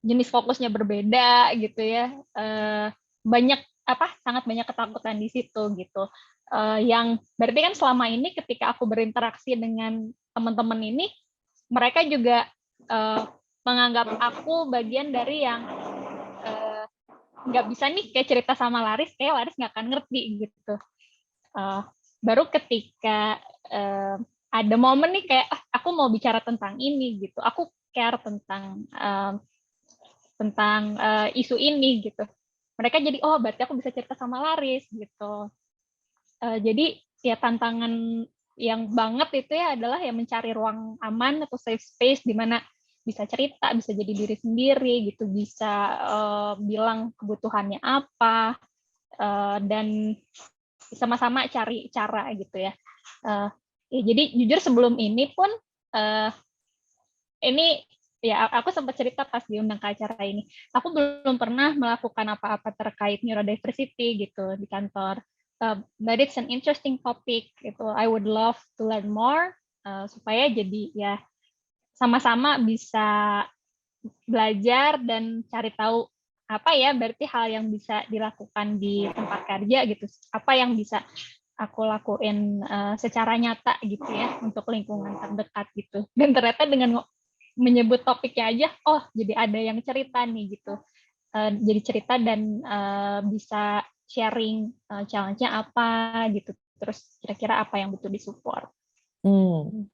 [SPEAKER 6] jenis fokusnya berbeda gitu ya, banyak sangat banyak ketakutan di situ gitu. Yang berarti kan selama ini ketika aku berinteraksi dengan teman-teman ini, mereka juga menganggap aku bagian dari yang nggak bisa nih kayak cerita sama Laris, kayak Laris nggak akan ngerti gitu. Baru ketika ada momen nih kayak aku mau bicara tentang ini gitu, aku care tentang isu ini gitu, mereka jadi oh berarti aku bisa cerita sama Laris gitu. Jadi ya tantangan yang banget itu ya adalah ya mencari ruang aman atau safe space di mana bisa cerita, bisa jadi diri sendiri gitu, bisa bilang kebutuhannya apa, dan sama-sama cari cara gitu ya. Ya jadi jujur sebelum ini pun ini ya aku sempat cerita pas diundang ke acara ini, aku belum pernah melakukan apa-apa terkait neurodiversity gitu di kantor. But it's an interesting topic gitu. I would love to learn more supaya jadi ya sama-sama bisa belajar dan cari tahu apa ya berarti hal yang bisa dilakukan di tempat kerja gitu, apa yang bisa aku lakuin secara nyata gitu ya untuk lingkungan terdekat gitu. Dan ternyata dengan menyebut topiknya aja, oh jadi ada yang cerita nih gitu, jadi cerita dan bisa sharing challenge-nya apa gitu, terus kira-kira apa yang butuh disupport.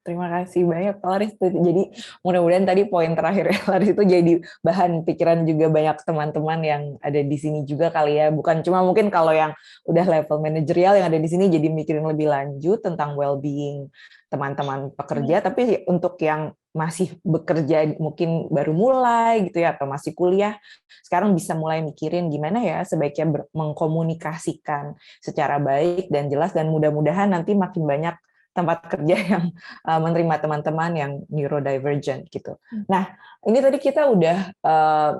[SPEAKER 2] Terima kasih banyak Laris. Jadi mudah-mudahan tadi poin terakhir ya Laris itu jadi bahan pikiran juga banyak teman-teman yang ada di sini juga kali ya. Bukan cuma mungkin kalau yang udah level manajerial yang ada di sini jadi mikirin lebih lanjut tentang well-being teman-teman pekerja, tapi untuk yang masih bekerja mungkin baru mulai gitu ya, atau masih kuliah, sekarang bisa mulai mikirin gimana ya sebaiknya mengkomunikasikan secara baik dan jelas, dan mudah-mudahan nanti makin banyak tempat kerja yang menerima teman-teman yang neurodivergent gitu. Nah, ini tadi kita udah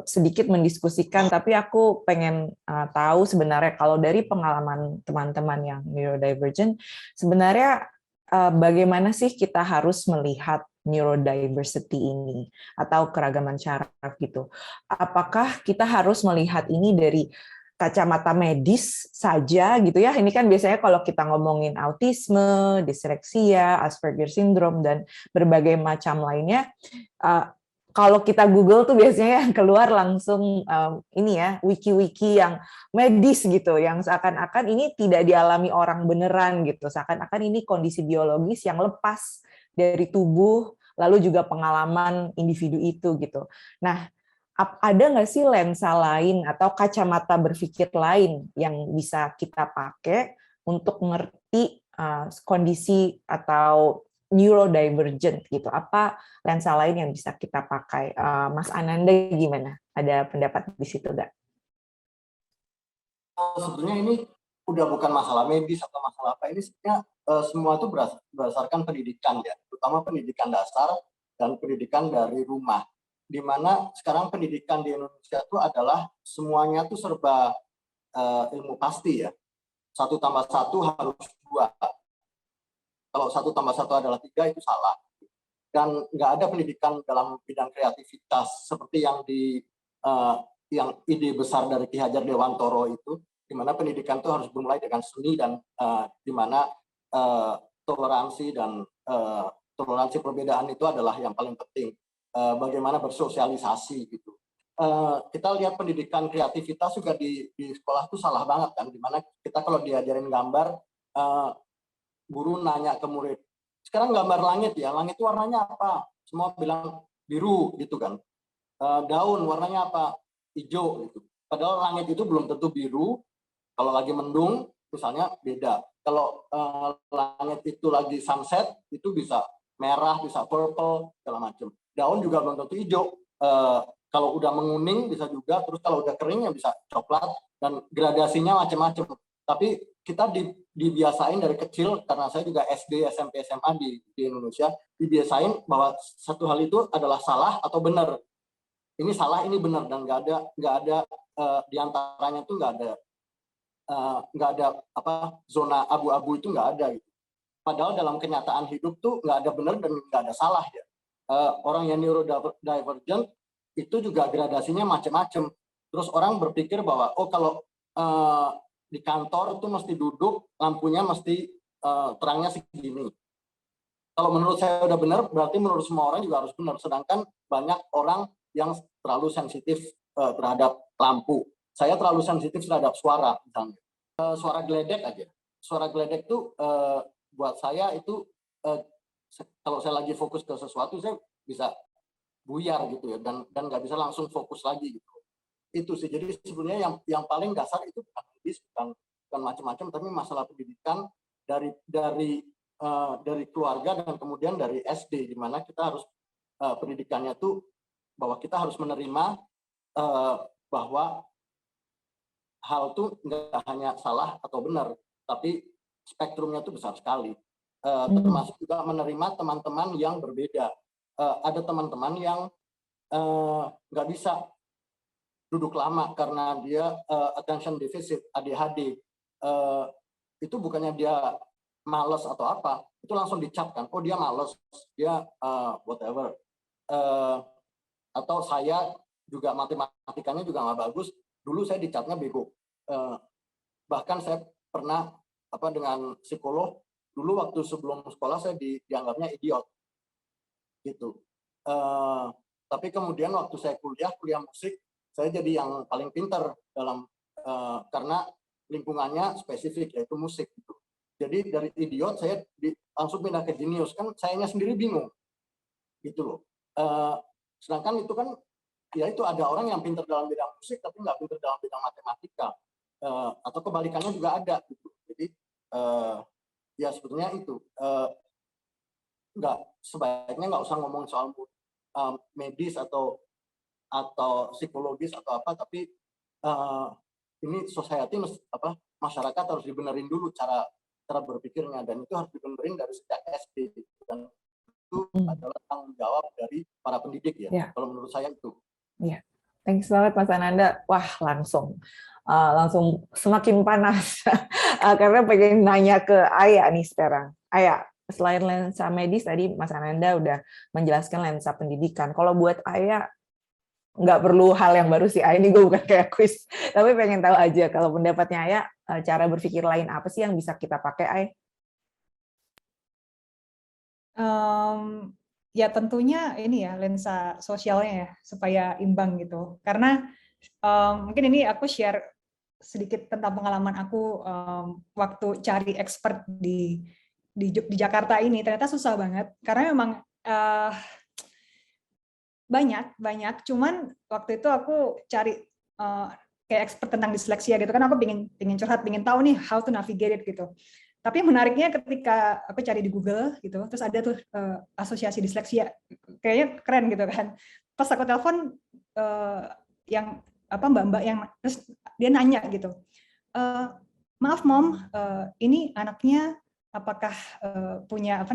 [SPEAKER 2] sedikit mendiskusikan, tapi aku pengen tahu sebenarnya kalau dari pengalaman teman-teman yang neurodivergent, sebenarnya bagaimana sih kita harus melihat neurodiversity ini atau keragaman syaraf gitu. Apakah kita harus melihat ini dari kacamata medis saja gitu ya? Ini kan biasanya kalau kita ngomongin autisme, disleksia, Asperger syndrome, dan berbagai macam lainnya, kalau kita Google tuh biasanya yang keluar langsung ini ya, wiki-wiki yang medis gitu, yang seakan-akan ini tidak dialami orang beneran gitu, seakan-akan ini kondisi biologis yang lepas dari tubuh, lalu juga pengalaman individu itu gitu. Nah, ada nggak sih lensa lain atau kacamata berpikir lain yang bisa kita pakai untuk mengerti kondisi atau neurodivergent gitu? Apa lensa lain yang bisa kita pakai? Mas Ananda gimana? Ada pendapat di situ nggak?
[SPEAKER 3] Sebetulnya ini udah bukan masalah medis atau masalah apa, ini sebenarnya semua itu berdasarkan pendidikan ya, terutama pendidikan dasar dan pendidikan dari rumah. Di mana sekarang pendidikan di Indonesia itu adalah semuanya itu serba ilmu pasti ya. 1 tambah 1 harus 2. Kalau 1 tambah 1 adalah 3 itu salah. Dan nggak ada pendidikan dalam bidang kreativitas seperti yang ide besar dari Ki Hajar Dewantoro itu, di mana pendidikan itu harus dimulai dengan seni dan di mana toleransi dan toleransi perbedaan itu adalah yang paling penting. Bagaimana bersosialisasi gitu. Kita lihat pendidikan kreativitas juga di sekolah itu salah banget kan, di mana kita kalau diajarin gambar, guru nanya ke murid, sekarang gambar langit ya, langit itu warnanya apa? Semua bilang biru gitu kan. Daun warnanya apa? Hijau gitu. Padahal langit itu belum tentu biru. Kalau lagi mendung misalnya beda. Kalau langit itu lagi sunset itu bisa merah, bisa purple, segala macam. Daun juga belum tentu hijau. Kalau udah menguning bisa juga, terus kalau udah kering ya bisa coklat, dan gradasinya macam-macam. Tapi kita dibiasain dari kecil, karena saya juga SD, SMP, SMA di Indonesia, dibiasain bahwa satu hal itu adalah salah atau benar. Ini salah, ini benar, dan nggak ada di antaranya itu nggak ada zona abu-abu itu nggak ada gitu. Padahal dalam kenyataan hidup tuh nggak ada benar dan nggak ada salah ya. Orang yang neurodivergent itu juga gradasinya macam-macam. Terus orang berpikir bahwa kalau di kantor itu mesti duduk, lampunya mesti terangnya segini. Kalau menurut saya udah benar, berarti menurut semua orang juga harus benar. Sedangkan banyak orang yang terlalu sensitif terhadap lampu. Saya terlalu sensitif terhadap suara, misalnya. Suara geledek aja. Suara geledek itu buat saya itu kalau saya lagi fokus ke sesuatu, saya bisa buyar gitu ya, dan nggak bisa langsung fokus lagi gitu. Itu sih. Jadi sebenarnya yang paling dasar itu bukan medis, bukan macam-macam, tapi masalah pendidikan dari keluarga dan kemudian dari SD, di mana kita harus pendidikannya tuh bahwa kita harus menerima bahwa hal itu nggak hanya salah atau benar, tapi spektrumnya itu besar sekali. Termasuk juga menerima teman-teman yang berbeda. Ada teman-teman yang nggak bisa duduk lama karena dia attention deficit, ADHD. Itu bukannya dia malas atau apa, itu langsung dicap kan, dia malas, dia whatever. Atau saya juga matematikanya juga nggak bagus, dulu saya dicapnya bego. Bahkan saya pernah dengan psikolog, dulu waktu sebelum sekolah saya dianggapnya idiot gitu. Tapi kemudian waktu saya kuliah musik, saya jadi yang paling pintar dalam karena lingkungannya spesifik, yaitu musik gitu. Jadi dari idiot saya langsung pindah ke jenius, kan sayanya sendiri bingung gitu loh. Sedangkan itu kan ya itu ada orang yang pintar dalam bidang musik tapi nggak pintar dalam bidang matematika, atau kebalikannya juga ada gitu. Jadi ya sebetulnya itu sebaiknya nggak usah ngomong soal medis atau psikologis atau apa, tapi ini society masyarakat harus dibenerin dulu cara berpikirnya, dan itu harus dibenerin dari sejak SD dan itu adalah tanggung jawab dari para pendidik ya. Kalau menurut saya itu.
[SPEAKER 2] Iya. Thanks banget Mas Ananda. Wah, langsung semakin panas karena pengen nanya ke Aya nih sekarang. Aya, selain lensa medis tadi Mas Ananda udah menjelaskan lensa pendidikan. Kalau buat Aya nggak perlu hal yang baru sih, ini gue bukan kayak quiz, tapi pengen tahu aja kalau pendapatnya Aya, cara berpikir lain apa sih yang bisa kita pakai, Aya?
[SPEAKER 4] Ya tentunya ini ya lensa sosialnya ya, supaya imbang gitu. Karena mungkin ini aku share sedikit tentang pengalaman aku waktu cari expert di Jakarta ini, ternyata susah banget karena memang banyak, cuman waktu itu aku cari kayak expert tentang disleksia gitu kan, aku pengen curhat, pengen tahu nih how to navigate it gitu. Tapi menariknya ketika aku cari di Google gitu, terus ada tuh asosiasi disleksia, kayaknya keren gitu kan. Pas aku telepon yang mbak-mbak yang, terus dia nanya gitu, maaf mom, ini anaknya apakah punya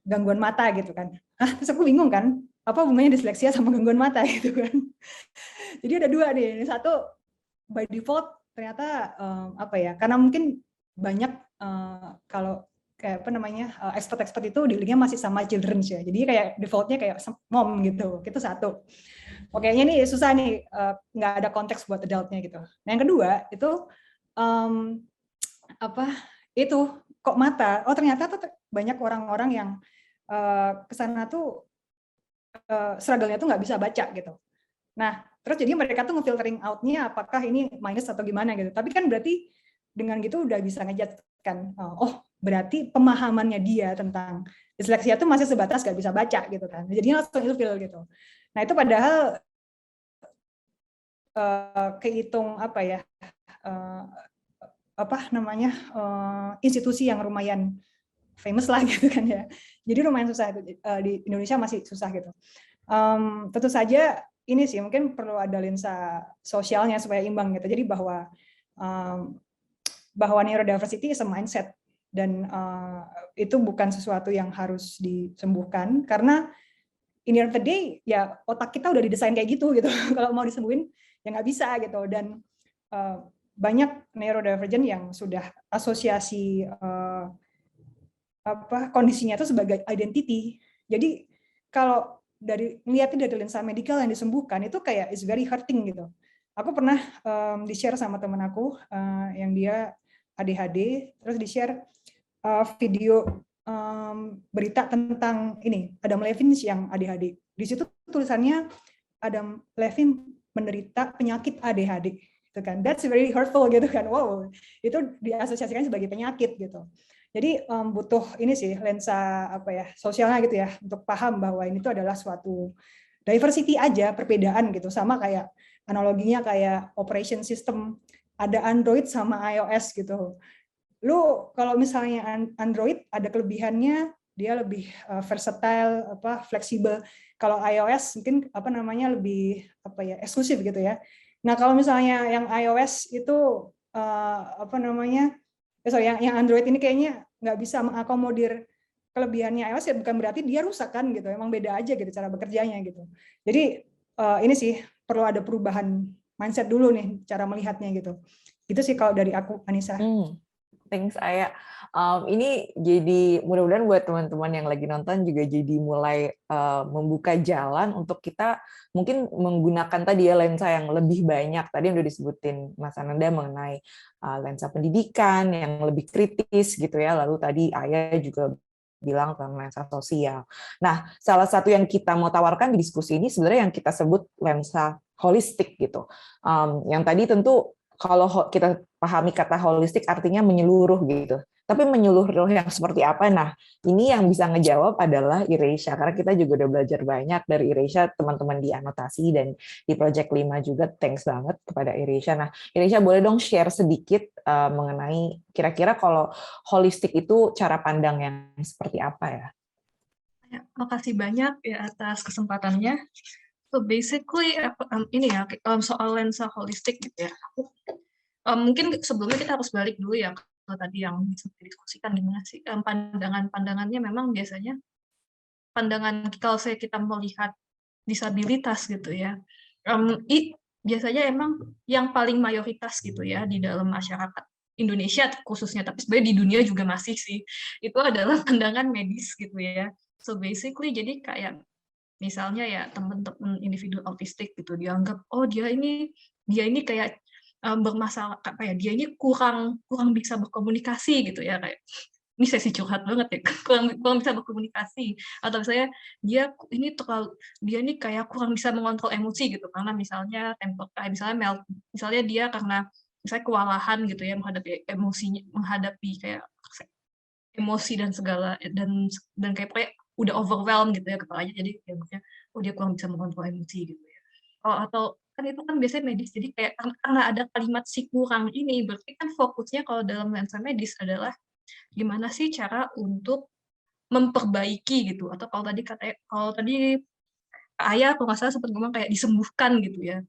[SPEAKER 4] gangguan mata gitu kan. Terus aku bingung kan, apa hubungannya disleksia sama gangguan mata gitu kan. Jadi ada dua nih, satu by default ternyata karena mungkin banyak kalau kayak expert itu dealingnya masih sama children ya. Jadi kayak defaultnya kayak mom gitu, itu satu. Kayaknya nih susah nih, nggak ada konteks buat adultnya gitu. Nah yang kedua itu itu kok mata? Oh ternyata tuh banyak orang-orang yang kesana tuh struggle-nya tuh nggak bisa baca gitu. Nah, terus jadi mereka tuh ngefiltering out-nya apakah ini minus atau gimana gitu. Tapi kan berarti dengan gitu udah bisa ngejudge kan, oh berarti pemahamannya dia tentang disleksia tuh masih sebatas nggak bisa baca gitu kan. Jadi langsung ilfil gitu. Nah itu padahal kehitung institusi yang lumayan famous lah gitu kan ya. Jadi lumayan susah di Indonesia masih susah gitu. Tentu saja ini sih mungkin perlu ada lensa sosialnya supaya imbang gitu. Jadi bahwa neurodiversity is a mindset dan itu bukan sesuatu yang harus disembuhkan karena in the end of the day ya otak kita udah didesain kayak gitu. Kalau mau disembuhin ya nggak bisa gitu. Dan banyak neurodivergent yang sudah asosiasi kondisinya itu sebagai identity. Jadi kalau melihatnya dari lensa medikal yang disembuhkan itu kayak is very hurting gitu. Aku pernah di-share sama teman aku yang dia ADHD, terus di-share video berita tentang ini Adam Levine yang ADHD. Di situ tulisannya Adam Levine menderita penyakit ADHD. Gitu kan. That's very hurtful gitu kan. Wow, itu diasosiasikan sebagai penyakit gitu. Jadi butuh ini sih lensa sosialnya gitu ya untuk paham bahwa ini tuh adalah suatu diversity aja, perbedaan gitu, sama kayak analoginya kayak operation system ada Android sama iOS gitu. Lu kalau misalnya Android ada kelebihannya dia lebih versatile, fleksibel. Kalau iOS mungkin lebih eksklusif gitu ya. Nah kalau misalnya yang iOS itu yang Android ini kayaknya nggak bisa mengakomodir kelebihannya iOS, ya bukan berarti dia rusak kan gitu. Emang beda aja gitu cara bekerjanya gitu. Jadi ini sih perlu ada perubahan mindset dulu nih cara melihatnya gitu. Gitu sih kalau dari aku, Anissa.
[SPEAKER 2] Thanks Aya. Ini jadi mudah-mudahan buat teman-teman yang lagi nonton juga jadi mulai membuka jalan untuk kita mungkin menggunakan tadi ya lensa yang lebih banyak. Tadi yang udah disebutin Mas Ananda mengenai lensa pendidikan yang lebih kritis gitu ya. Lalu tadi Aya juga bilang tentang lensa sosial. Nah, salah satu yang kita mau tawarkan di diskusi ini sebenarnya yang kita sebut lensa holistik gitu. Yang tadi tentu kalau kita pahami kata holistik artinya menyeluruh gitu. Tapi menyeluruh yang seperti apa? Nah, ini yang bisa ngejawab adalah Ireisha, karena kita juga udah belajar banyak dari Ireisha, teman-teman di anotasi dan di Project 5 juga. Thanks banget kepada Ireisha. Nah, Ireisha boleh dong share sedikit mengenai kira-kira kalau holistik itu cara pandang yang seperti apa ya?
[SPEAKER 5] Ya, makasih banyak ya atas kesempatannya. So basically ini ya soal lensa holistik gitu ya. Mungkin sebelumnya kita harus balik dulu ya ke tadi yang diskusikan gimana sih pandangannya memang biasanya pandangan kalau kita melihat disabilitas gitu ya. Biasanya emang yang paling mayoritas gitu ya di dalam masyarakat Indonesia khususnya, tapi sebenarnya di dunia juga masih sih, itu adalah pandangan medis gitu ya. So basically jadi kayak misalnya ya teman-teman individu autistik gitu dianggap dia ini kayak bermasalah apa ya, dia ini kurang bisa berkomunikasi gitu ya, kayak ini sesi curhat banget ya, kurang bisa berkomunikasi, atau misalnya dia ini kayak kurang bisa mengontrol emosi gitu, karena misalnya misalnya dia karena misalnya kewalahan gitu ya menghadapi emosinya, menghadapi kayak emosi dan segala dan kayak udah overwhelmed gitu ya kepalanya, jadi ya maksudnya dia kurang bisa mengontrol emosi gitu ya. Atau kan itu kan biasanya medis, jadi kayak karena ada kalimat si kurang ini, berarti kan fokusnya kalau dalam lensa medis adalah gimana sih cara untuk memperbaiki gitu, atau kalau tadi Ayah kalau nggak salah sempat ngomong kayak disembuhkan gitu ya.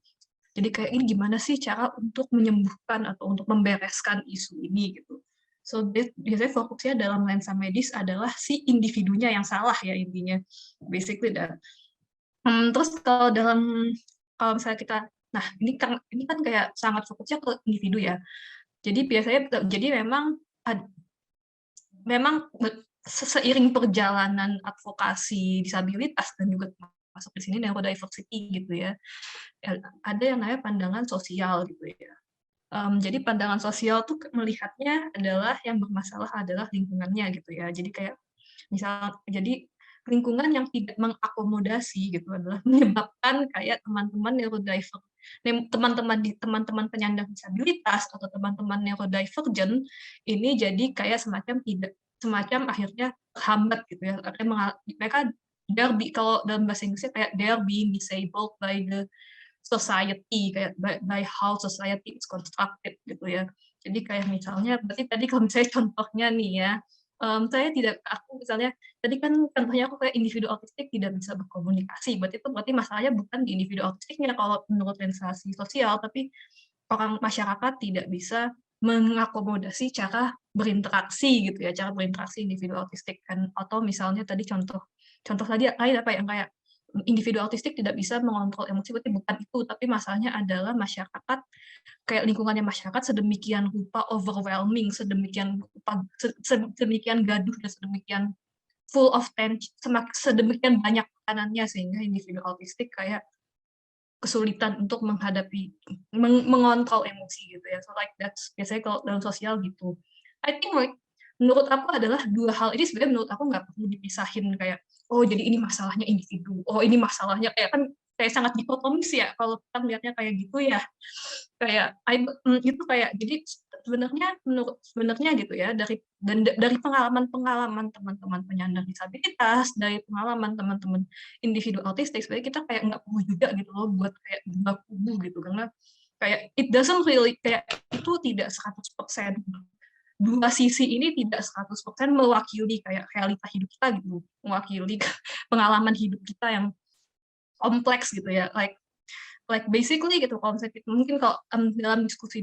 [SPEAKER 5] Jadi kayak ini gimana sih cara untuk menyembuhkan atau untuk membereskan isu ini gitu. So biasanya fokusnya dalam lensa medis adalah si individunya yang salah ya intinya, basically dan terus kalau misalnya kita, nah ini kan kayak sangat fokusnya ke individu ya. Jadi memang seiring perjalanan advokasi disabilitas dan juga masuk di sini neurodiversity gitu ya, ada yang namanya pandangan sosial gitu ya. Jadi pandangan sosial tuh melihatnya adalah yang bermasalah adalah lingkungannya gitu ya. Jadi lingkungan yang tidak mengakomodasi gitu adalah menyebabkan kayak teman-teman teman-teman penyandang disabilitas atau teman-teman neurodivergent ini jadi kayak semacam akhirnya hambat gitu ya. Mereka kalau dalam bahasa Inggrisnya kayak they are being disabled by the society, kayak by how society is constructed gitu ya. Jadi kayak misalnya, berarti tadi kalau misalnya contohnya nih ya, aku misalnya, tadi kan contohnya aku kayak individu autistik tidak bisa berkomunikasi, berarti masalahnya bukan di individu autistiknya kalau menurut organisasi sosial, tapi orang masyarakat tidak bisa mengakomodasi cara berinteraksi gitu ya, cara berinteraksi individu autistik kan, atau misalnya tadi contoh tadi lain apa yang kayak individu autistik tidak bisa mengontrol emosi, berarti bukan itu, tapi masalahnya adalah masyarakat, kayak lingkungannya masyarakat sedemikian rupa overwhelming, sedemikian gaduh dan sedemikian full of tension, sedemikian banyak tekanannya sehingga individu autistik kayak kesulitan untuk mengontrol emosi gitu ya. So like that's biasanya kalau dalam sosial gitu. I think menurut aku adalah dua hal ini sebenarnya menurut aku nggak perlu dipisahin kayak oh jadi ini masalahnya individu, oh ini masalahnya kayak sangat dikotomis ya kalau kita melihatnya kayak gitu ya. Itu kayak jadi sebenarnya gitu ya dari pengalaman teman-teman penyandang disabilitas, dari pengalaman teman-teman individu autistik, sebenarnya kita kayak nggak perlu juga gitu loh buat kayak dua kubu gitu, karena kayak it doesn't really kayak itu tidak 100%, dua sisi ini tidak 100% mewakili kayak realita hidup kita gitu, mewakili pengalaman hidup kita yang kompleks gitu ya, like basically gitu. Kalau misalnya mungkin kalau dalam diskusi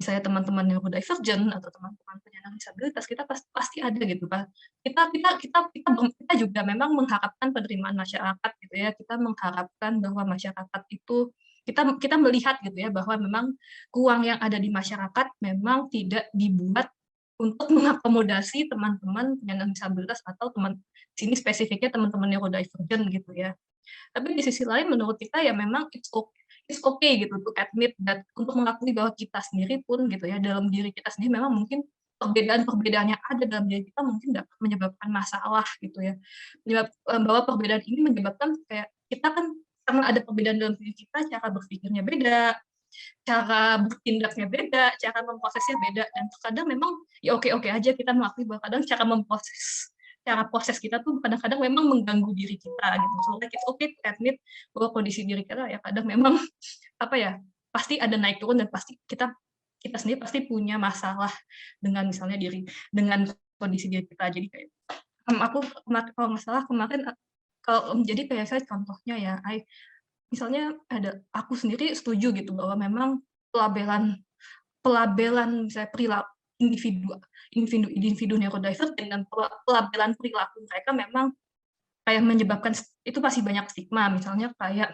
[SPEAKER 5] misalnya teman-teman neurodivergent atau teman-teman penyandang disabilitas, kita pasti ada gitu Pak. Kita juga memang mengharapkan penerimaan masyarakat gitu ya. Kita mengharapkan bahwa masyarakat itu kita melihat gitu ya bahwa memang ruang yang ada di masyarakat memang tidak dibuat untuk mengakomodasi teman-teman penyandang disabilitas atau sini spesifiknya teman-teman neurodivergent gitu ya. Tapi di sisi lain menurut kita ya memang it's okay gitu to admit that, untuk mengakui bahwa kita sendiri pun gitu ya, dalam diri kita sendiri memang mungkin perbedaan-perbedaan yang ada dalam diri kita mungkin dapat menyebabkan masalah gitu ya. Bahwa perbedaan ini menyebabkan kayak kita kan karena ada perbedaan dalam diri kita, cara berpikirnya beda, cara bertindaknya beda, cara memprosesnya beda, dan terkadang memang ya oke-oke aja kita mengakui bahwa kadang cara proses kita tuh kadang-kadang memang mengganggu diri kita gitu. So like it's okay to admit bahwa kondisi diri kita ya kadang memang apa ya, pasti ada naik turun dan pasti kita sendiri pasti punya masalah dengan misalnya dengan kondisi diri kita. Jadi kayak aku kalau nggak salah kemarin kalau jadi kayak saya contohnya ya, misalnya aku sendiri setuju gitu bahwa memang pelabelan misalnya perilaku individu neurodivergent dan pelabelan perilaku mereka memang kayak menyebabkan itu pasti banyak stigma. Misalnya kayak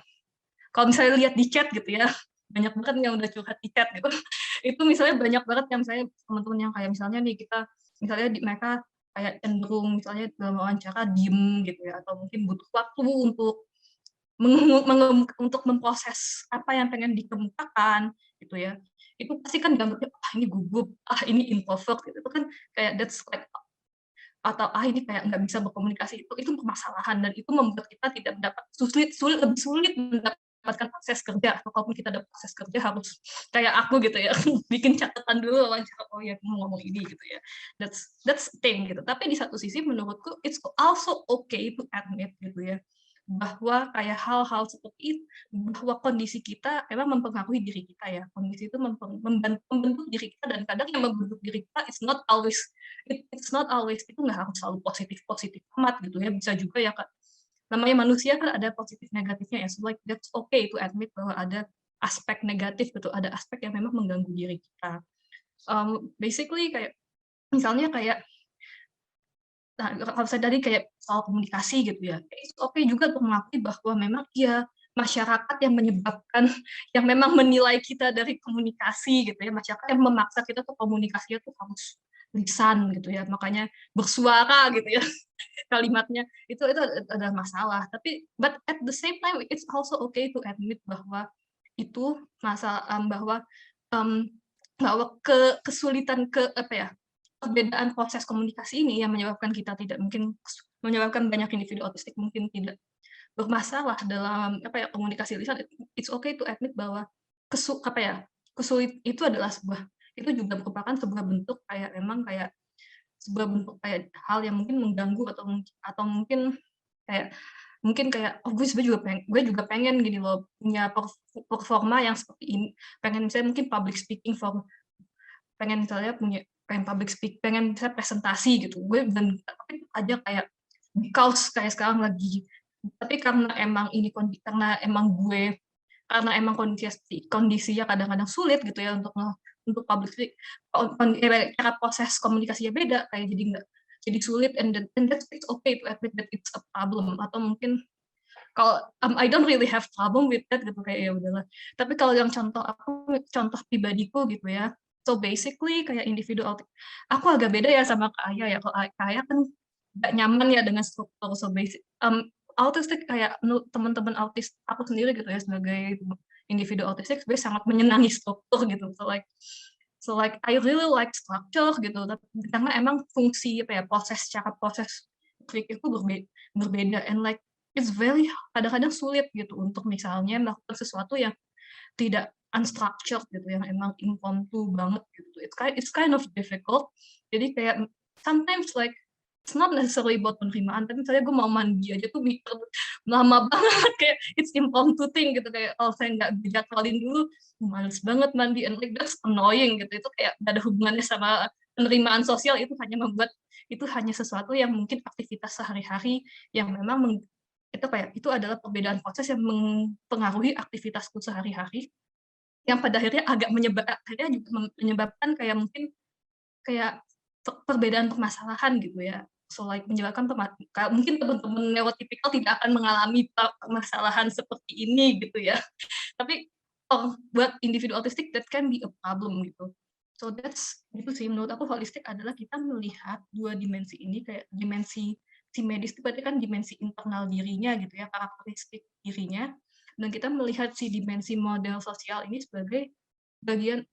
[SPEAKER 5] kalau misalnya lihat di chat gitu ya, banyak banget yang udah curhat di chat gitu. Itu misalnya banyak banget yang misalnya teman-teman yang kayak misalnya nih misalnya mereka kayak cenderung misalnya dalam wawancara diem gitu ya, atau mungkin butuh waktu untuk memproses apa yang pengen dikemukakan gitu ya. Itu pasti kan dianggapnya ini gugup, ini introvert gitu. Itu kan kayak that's like atau ini kayak nggak bisa berkomunikasi, itu permasalahan dan itu membuat kita tidak mendapat lebih sulit mendapatkan akses kerja. Atau kalaupun kita dapat akses kerja harus kayak aku gitu ya, bikin catatan dulu wawancara, oh ya mau ngomong ini gitu ya. That's thing gitu. Tapi di satu sisi menurutku it's also okay to admit gitu ya, bahwa kayak hal-hal seperti itu, bahwa kondisi kita memang mempengaruhi diri kita ya. Kondisi itu membentuk diri kita, dan kadang yang membentuk diri kita it's not always itu nggak harus selalu positif amat gitu ya. Bisa juga ya Kak, namanya manusia kan ada positif negatifnya ya. So like that's okay to admit bahwa ada aspek negatif gitu, ada aspek yang memang mengganggu diri kita. Basically kayak misalnya kayak kalau saya tadi kayak soal komunikasi gitu ya, it's okay juga untuk mengakui bahwa memang ya masyarakat yang memang menilai kita dari komunikasi gitu ya, masyarakat yang memaksa kita tuh komunikasinya tuh harus lisan gitu ya, makanya bersuara gitu ya kalimatnya itu ada masalah. Tapi but at the same time it's also okay to admit bahwa itu masalah, bahwa kesulitan perbedaan proses komunikasi ini yang menyebabkan banyak individu autistik mungkin tidak bermasalah dalam komunikasi lisan. It's okay to admit bahwa kesulit itu adalah itu juga merupakan sebuah bentuk hal yang mungkin mengganggu atau mungkin kayak gue juga pengen gini loh, punya performa yang seperti ini, pengen misalnya mungkin public speaking pengen public speak, pengen misalnya presentasi gitu, tapi aja kayak because kayak sekarang lagi, tapi karena emang kondisinya kadang-kadang sulit gitu ya untuk public speak, cara proses komunikasinya beda, kayak jadi sulit, and that's it's okay to admit that it's a problem. Atau mungkin kalau I don't really have problem with that gitu, kayak ya udahlah. Tapi kalau yang contoh pribadiku gitu ya, so basically kayak individu autistik, aku agak beda ya sama Kak Aya ya. Kalau Kak Aya kan nggak nyaman ya dengan struktur, so basic autistik kayak teman-teman autis aku sendiri gitu ya, sebagai individu autistik sebenarnya sangat menyenangi struktur gitu. So like I really like structure gitu, karena emang fungsi cara proses pikirku berbeda, and like it's very kadang-kadang sulit gitu untuk misalnya melakukan sesuatu yang tidak unstructured gitu, yang emang impromptu banget gitu. It's kind of difficult. Jadi kayak sometimes like it's not necessarily about penerimaan, tapi misalnya gue mau mandi aja tuh lama banget, kayak it's impromptu thing gitu, kayak kalau saya nggak dijadwalin dulu males banget mandi, and like that's annoying gitu. Itu kayak gak ada hubungannya sama penerimaan sosial, itu hanya sesuatu yang mungkin aktivitas sehari-hari yang memang itu adalah perbedaan proses yang mempengaruhi aktivitasku sehari-hari, yang pada akhirnya juga menyebabkan kayak mungkin kayak perbedaan permasalahan gitu ya. So like menyebabkan mungkin teman-teman neurotipikal tidak akan mengalami permasalahan seperti ini gitu ya. Tapi buat individu autistik that can be a problem gitu. So itu sih menurut aku, holistik adalah kita melihat dua dimensi ini, kayak dimensi si medis itu berarti kan dimensi internal dirinya gitu ya, karakteristik dirinya, dan kita melihat si dimensi model sosial ini sebagai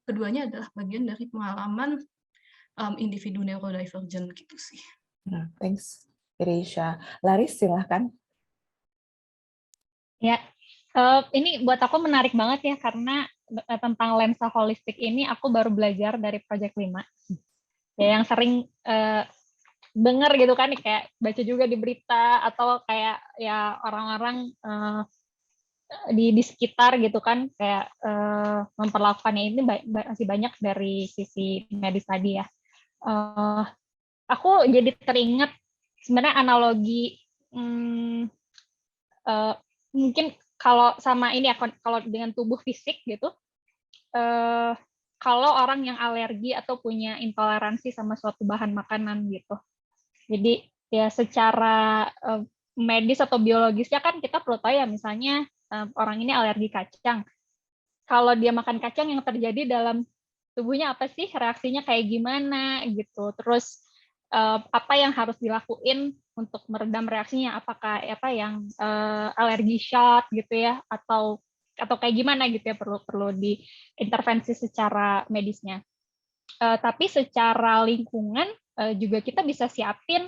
[SPEAKER 5] keduanya adalah bagian dari pengalaman individu neurodivergent gitu sih.
[SPEAKER 2] Thanks, Irisha. Laris, silahkan.
[SPEAKER 6] Ya, ini buat aku menarik banget ya, karena tentang lensa holistik ini aku baru belajar dari Project 5. Ya, yang sering dengar gitu kan, kayak baca juga di berita atau kayak ya orang-orang di sekitar gitu kan, kayak memperlakukannya ini masih banyak dari sisi medis tadi ya. Aku jadi teringat sebenarnya analogi mungkin kalau sama ini ya, kalau dengan tubuh fisik gitu, kalau orang yang alergi atau punya intoleransi sama suatu bahan makanan gitu. Jadi ya secara medis atau biologisnya kan kita perlu tahu ya, misalnya orang ini alergi kacang. Kalau dia makan kacang, yang terjadi dalam tubuhnya apa sih, reaksinya kayak gimana gitu. Terus apa yang harus dilakuin untuk meredam reaksinya, apakah yang alergi shot gitu ya, atau kayak gimana gitu ya, perlu diintervensi secara medisnya. Tapi secara lingkungan juga kita bisa siapin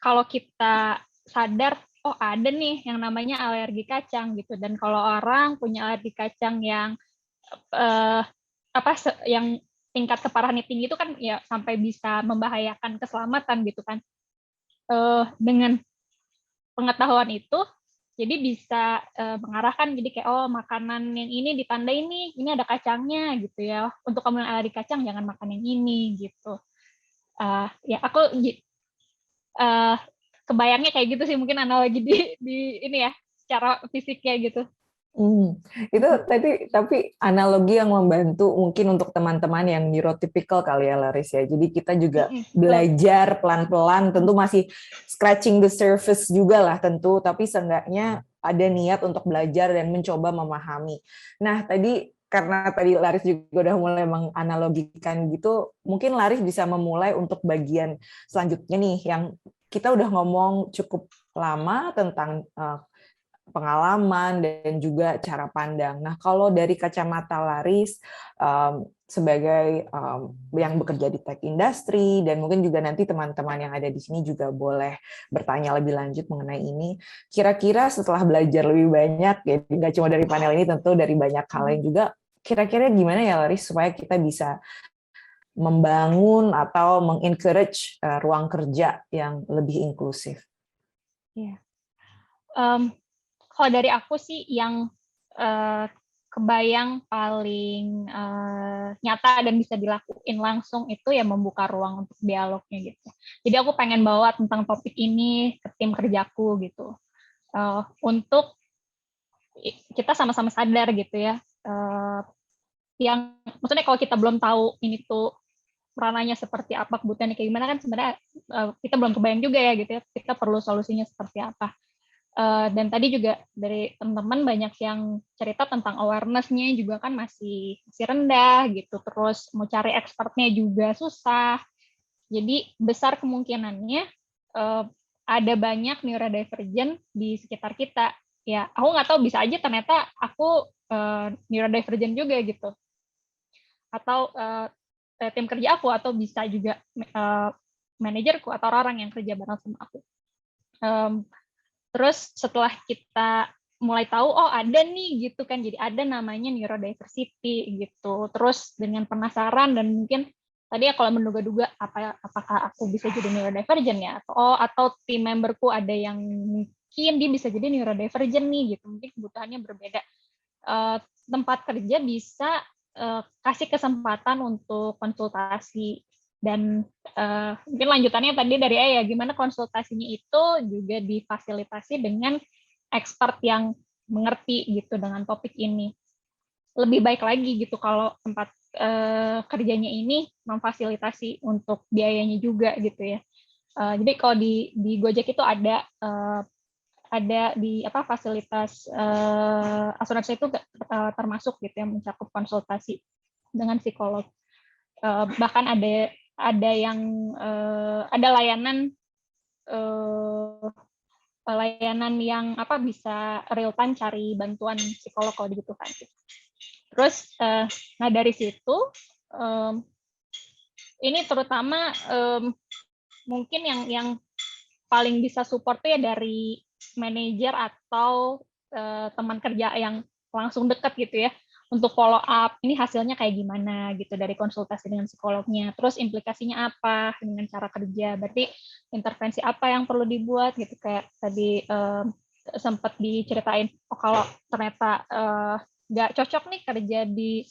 [SPEAKER 6] kalau kita sadar, oh ada nih yang namanya alergi kacang gitu. Dan kalau orang punya alergi kacang yang yang tingkat keparahannya tinggi itu kan ya sampai bisa membahayakan keselamatan gitu kan. Dengan pengetahuan itu, jadi bisa mengarahkan, jadi kayak oh makanan yang ini ditanda ini ada kacangnya gitu ya. Untuk kamu yang alergi kacang jangan makan yang ini gitu. Ya aku kebayangnya kayak gitu sih, mungkin analogi di ini ya, secara fisiknya gitu.
[SPEAKER 2] Itu tadi tapi analogi yang membantu mungkin untuk teman-teman yang neurotypical kali ya Laris ya. Jadi kita juga belajar pelan-pelan, tentu masih scratching the surface juga lah tentu, tapi seenggaknya ada niat untuk belajar dan mencoba memahami. Nah tadi karena tadi Laris juga udah mulai menganalogikan gitu, mungkin Laris bisa memulai untuk bagian selanjutnya nih, yang kita udah ngomong cukup lama tentang pengalaman dan juga cara pandang. Nah, kalau dari kacamata Laris sebagai yang bekerja di tech industry, dan mungkin juga nanti teman-teman yang ada di sini juga boleh bertanya lebih lanjut mengenai ini. Kira-kira setelah belajar lebih banyak, ya nggak cuma dari panel ini, tentu dari banyak hal lain juga, kira-kira gimana ya Laris supaya kita bisa membangun atau mengencourage ruang kerja yang lebih inklusif?
[SPEAKER 6] Iya. Kalau dari aku sih yang kebayang paling nyata dan bisa dilakuin langsung itu ya membuka ruang untuk dialognya gitu. Jadi aku pengen bawa tentang topik ini ke tim kerjaku gitu. Untuk kita sama-sama sadar gitu ya. Yang maksudnya kalau kita belum tahu ini tuh rananya seperti apa, kebutuhannya kayak gimana, kan sebenarnya kita belum kebayang juga ya gitu ya. Kita perlu solusinya seperti apa. Dan tadi juga dari teman-teman banyak yang cerita tentang awareness-nya juga kan masih rendah gitu, terus mau cari expertnya juga susah. Jadi besar kemungkinannya ada banyak neurodivergent di sekitar kita. Ya, aku nggak tahu, bisa aja ternyata aku neurodivergent juga gitu. Atau tim kerja aku, atau bisa juga manajerku atau orang yang kerja bareng sama aku. Terus setelah kita mulai tahu, oh ada nih gitu kan, jadi ada namanya neurodiversity gitu. Terus dengan penasaran dan mungkin tadi ya kalau menduga-duga apakah aku bisa jadi neurodivergent ya, atau tim memberku ada yang mungkin dia bisa jadi neurodivergent nih gitu, mungkin kebutuhannya berbeda. Tempat kerja bisa kasih kesempatan untuk konsultasi. Dan mungkin lanjutannya tadi dari ya gimana konsultasinya itu juga difasilitasi dengan expert yang mengerti gitu dengan topik ini. Lebih baik lagi gitu kalau tempat kerjanya ini memfasilitasi untuk biayanya juga gitu ya. Jadi kalau di Gojek itu ada di fasilitas asuransi itu termasuk gitu yang mencakup konsultasi dengan psikolog. Bahkan ada yang ada layanan yang bisa real time cari bantuan psikolog kalau dibutuhkan. Terus nah dari situ ini terutama mungkin yang paling bisa support tuh ya dari manajer atau teman kerja yang langsung dekat gitu ya, untuk follow up ini hasilnya kayak gimana gitu dari konsultasi dengan psikolognya, terus implikasinya apa dengan cara kerja, berarti intervensi apa yang perlu dibuat gitu, kayak tadi sempat diceritain, oh kalau ternyata nggak cocok nih kerja di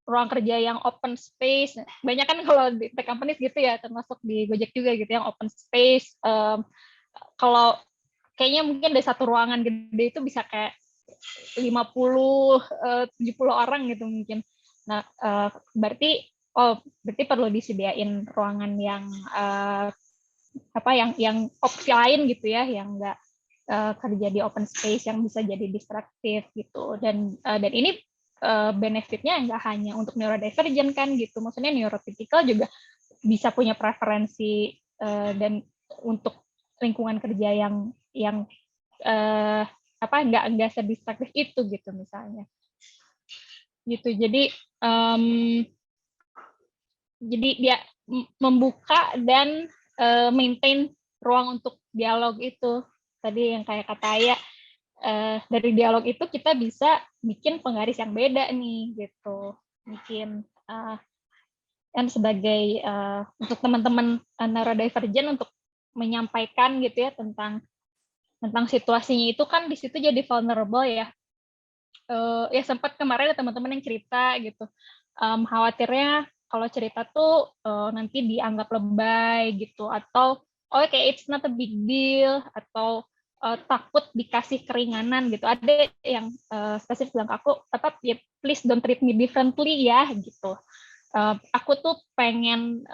[SPEAKER 6] ruang kerja yang open space, banyak kan kalau di tech companies gitu ya, termasuk di Gojek juga gitu yang open space, kalau kayaknya mungkin dari satu ruangan gede itu bisa kayak 50-70 orang gitu mungkin. Nah, berarti perlu disediain ruangan yang yang opsi lain gitu ya, yang enggak kerja di open space yang bisa jadi distraktif gitu. Dan ini benefitnya enggak hanya untuk neurodivergent kan gitu. Maksudnya neurotypical juga bisa punya preferensi dan untuk lingkungan kerja yang nggak sedistraktif itu gitu misalnya gitu. Jadi dia membuka dan maintain ruang untuk dialog itu tadi yang kayak kata Aya, dari dialog itu kita bisa bikin penggaris yang beda nih gitu, bikin dan sebagai untuk teman-teman neurodivergent untuk menyampaikan gitu ya tentang situasinya itu kan di situ jadi vulnerable ya. Ya sempat kemarin ada teman-teman yang cerita gitu, khawatirnya kalau cerita tuh nanti dianggap lebay gitu, atau kayak it's not a big deal, atau takut dikasih keringanan gitu. Ada yang spesifik bilang ke aku, ya please don't treat me differently ya gitu. Aku tuh pengen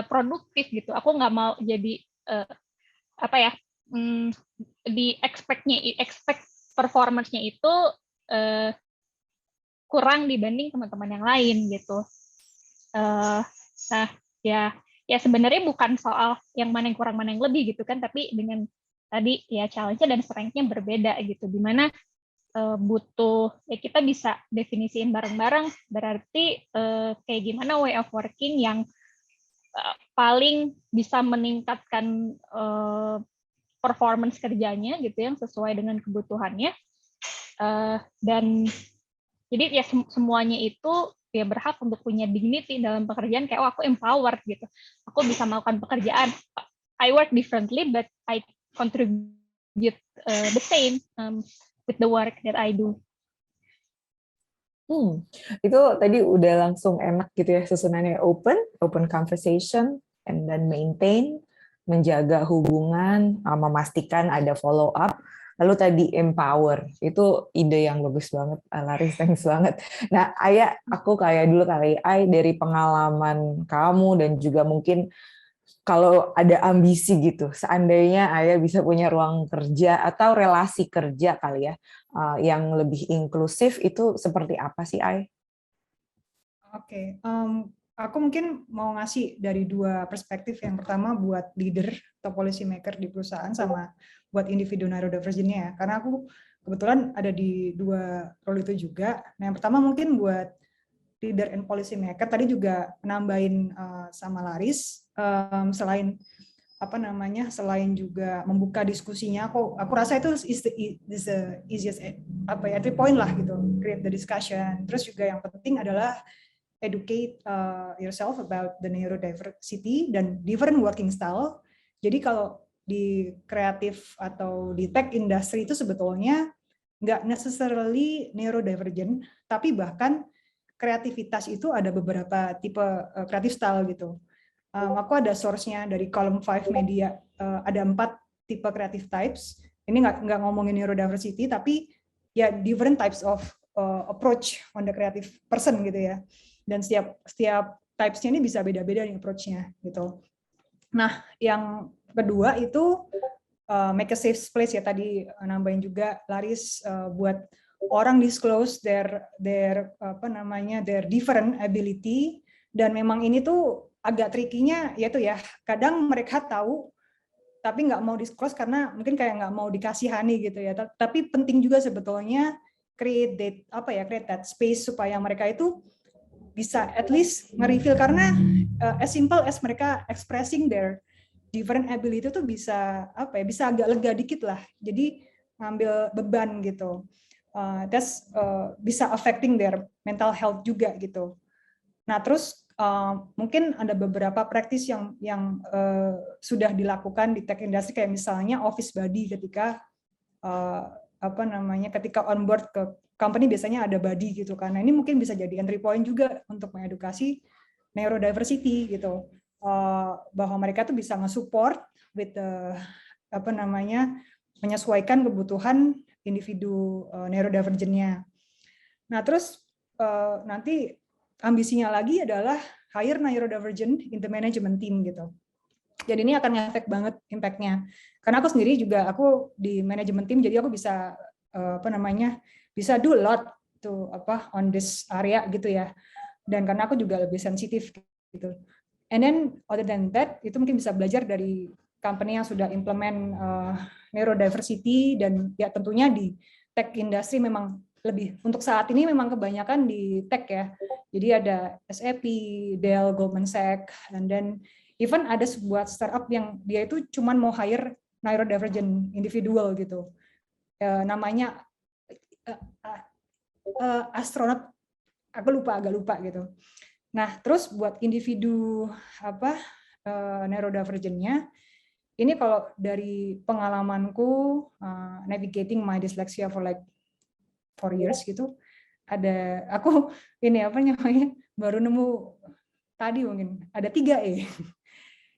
[SPEAKER 6] produktif gitu. Aku nggak mau jadi expect performance-nya itu kurang dibanding teman-teman yang lain gitu. Nah ya sebenarnya bukan soal yang mana yang kurang mana yang lebih gitu kan, tapi dengan tadi ya challenge-nya dan strength-nya berbeda gitu, dimana butuh ya kita bisa definisiin bareng-bareng, berarti kayak gimana way of working yang paling bisa meningkatkan performance kerjanya gitu yang sesuai dengan kebutuhannya, dan jadi ya semuanya itu ya berhak untuk punya dignity dalam pekerjaan, kayak aku empowered gitu, aku bisa melakukan pekerjaan, I work differently but I contribute the same with the work that I do.
[SPEAKER 2] Itu tadi udah langsung enak gitu ya susunannya, open conversation, and then maintain, menjaga hubungan, memastikan ada follow up, lalu tadi empower. Itu ide yang bagus banget, Laris, thanks banget. Nah, Aya, aku kayak dulu kali, dari pengalaman kamu dan juga mungkin kalau ada ambisi gitu, seandainya Aya bisa punya ruang kerja atau relasi kerja kali ya, yang lebih inklusif, itu seperti apa sih, Ay?
[SPEAKER 4] Oke, aku mungkin mau ngasih dari dua perspektif. Yang pertama buat leader atau policy maker di perusahaan, sama buat individu neurodivergent-nya ya. Karena aku kebetulan ada di dua role itu juga. Nah, yang pertama mungkin buat leader and policy maker, tadi juga nambahin sama Laris, selain selain juga membuka diskusinya, aku rasa itu is the easiest entry point lah gitu, create the discussion. Terus juga yang penting adalah educate yourself about the neurodiversity dan different working style. Jadi kalau di kreatif atau di tech industry itu sebetulnya nggak necessarily neurodivergent, tapi bahkan kreativitas itu ada beberapa tipe creative style gitu. Aku ada source-nya dari Column 5 Media, ada 4 tipe creative types. Ini nggak ngomongin neurodiversity, tapi ya different types of approach on the creative person gitu ya. Dan setiap types-nya ini bisa beda-beda nih approach-nya gitu. Nah, yang kedua itu make a safe place ya, tadi nambahin juga Laris, buat orang disclose their different ability. Dan memang ini tuh agak tricky-nya yaitu ya, kadang mereka tahu tapi nggak mau disclose karena mungkin kayak nggak mau dikasihani gitu ya. Tapi penting juga sebetulnya create that space supaya mereka itu bisa at least nge-reveal, karena as simple as mereka expressing their different ability itu bisa bisa agak lega dikit lah. Jadi ngambil beban gitu. bisa affecting their mental health juga gitu. Nah terus mungkin ada beberapa praktis yang sudah dilakukan di tech industry, kayak misalnya office buddy ketika ketika on board ke company biasanya ada buddy gitu kan. Nah ini mungkin bisa jadi entry point juga untuk mengedukasi neurodiversity gitu, bahwa mereka tuh bisa nge-support with menyesuaikan kebutuhan individu neurodivergentnya. Nah terus nanti ambisinya lagi adalah hire neurodivergent in the management team gitu. Jadi ini akan ngefek banget impact-nya. Karena aku sendiri juga aku di management team, jadi aku bisa bisa do a lot on this area gitu ya. Dan karena aku juga lebih sensitif gitu. And then other than that, itu mungkin bisa belajar dari company yang sudah implement neurodiversity, dan ya tentunya di tech industry memang lebih untuk saat ini memang kebanyakan di tech ya. Jadi ada SAP, Dell, Goldman Sachs, and then even ada sebuah startup yang dia itu cuman mau hire neurodivergent individual gitu. Namanya astronot, aku agak lupa gitu. Nah, terus buat individu neurodivergentnya, ini kalau dari pengalamanku navigating my dyslexia for like 4 years gitu, aku baru nemu tadi mungkin ada 3 E.